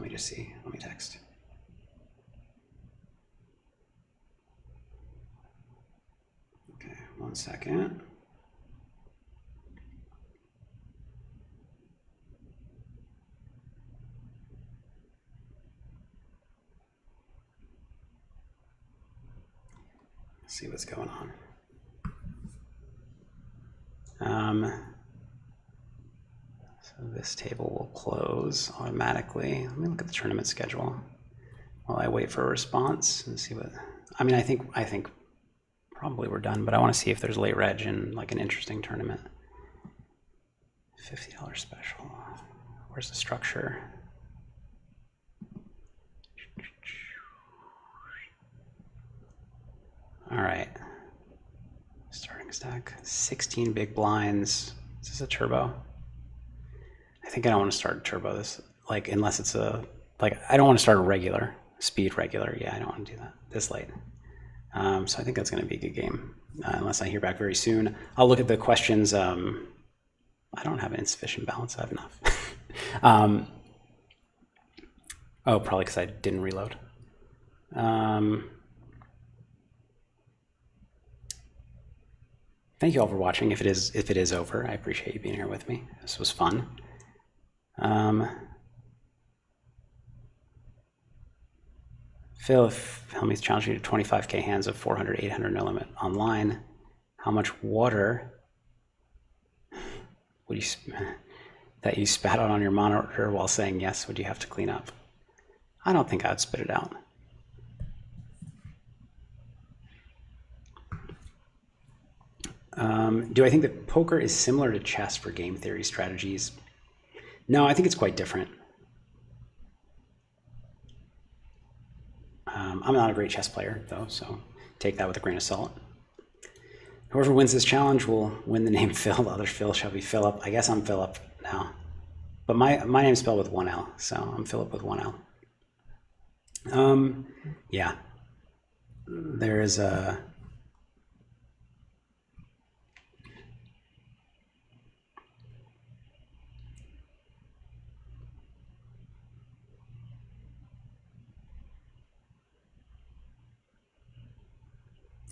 me just see. Let me text. Okay, 1 second. Let's see what's going on. So this table will close automatically. Let me look at the tournament schedule while I wait for a response and see what. I mean, I think probably we're done, but I want to see if there's late reg in like an interesting tournament. $50 special. Where's the structure? All right. Starting stack, 16 big blinds. Is this a turbo? I think I don't want to start a turbo this, like, unless it's a, like, I don't want to start a regular, speed regular. Yeah, I don't want to do that this late. So I think that's going to be a good game, unless I hear back very soon. I'll look at the questions. I don't have an insufficient balance. I have enough. Oh, probably because I didn't reload. Thank you all for watching. If it is over, I appreciate you being here with me. This was fun. Phil, if Hellmuth challenged you to 25K hands of 400, 800 no limit online, how much water would you that you spat out on your monitor while saying yes would you have to clean up? I don't think I would spit it out. Do I think that poker is similar to chess for game theory strategies? No, I think it's quite different. I'm not a great chess player, though, so take that with a grain of salt. Whoever wins this challenge will win the name Phil. The other Phil shall be Philip. I guess I'm Philip now. But my name's spelled with 1 L, so I'm Philip with 1 L. Yeah. There is a...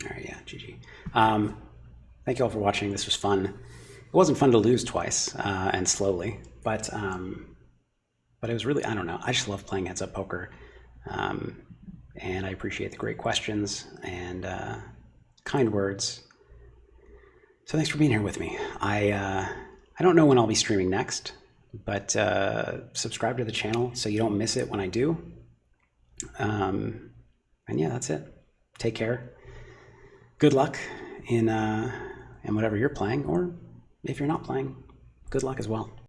All right, yeah, GG. Thank you all for watching. This was fun. It wasn't fun to lose twice and slowly, but it was really, I don't know. I just love playing heads-up poker, and I appreciate the great questions and kind words. So thanks for being here with me. I don't know when I'll be streaming next, but subscribe to the channel so you don't miss it when I do. And yeah, that's it. Take care. Good luck in whatever you're playing, or if you're not playing, good luck as well.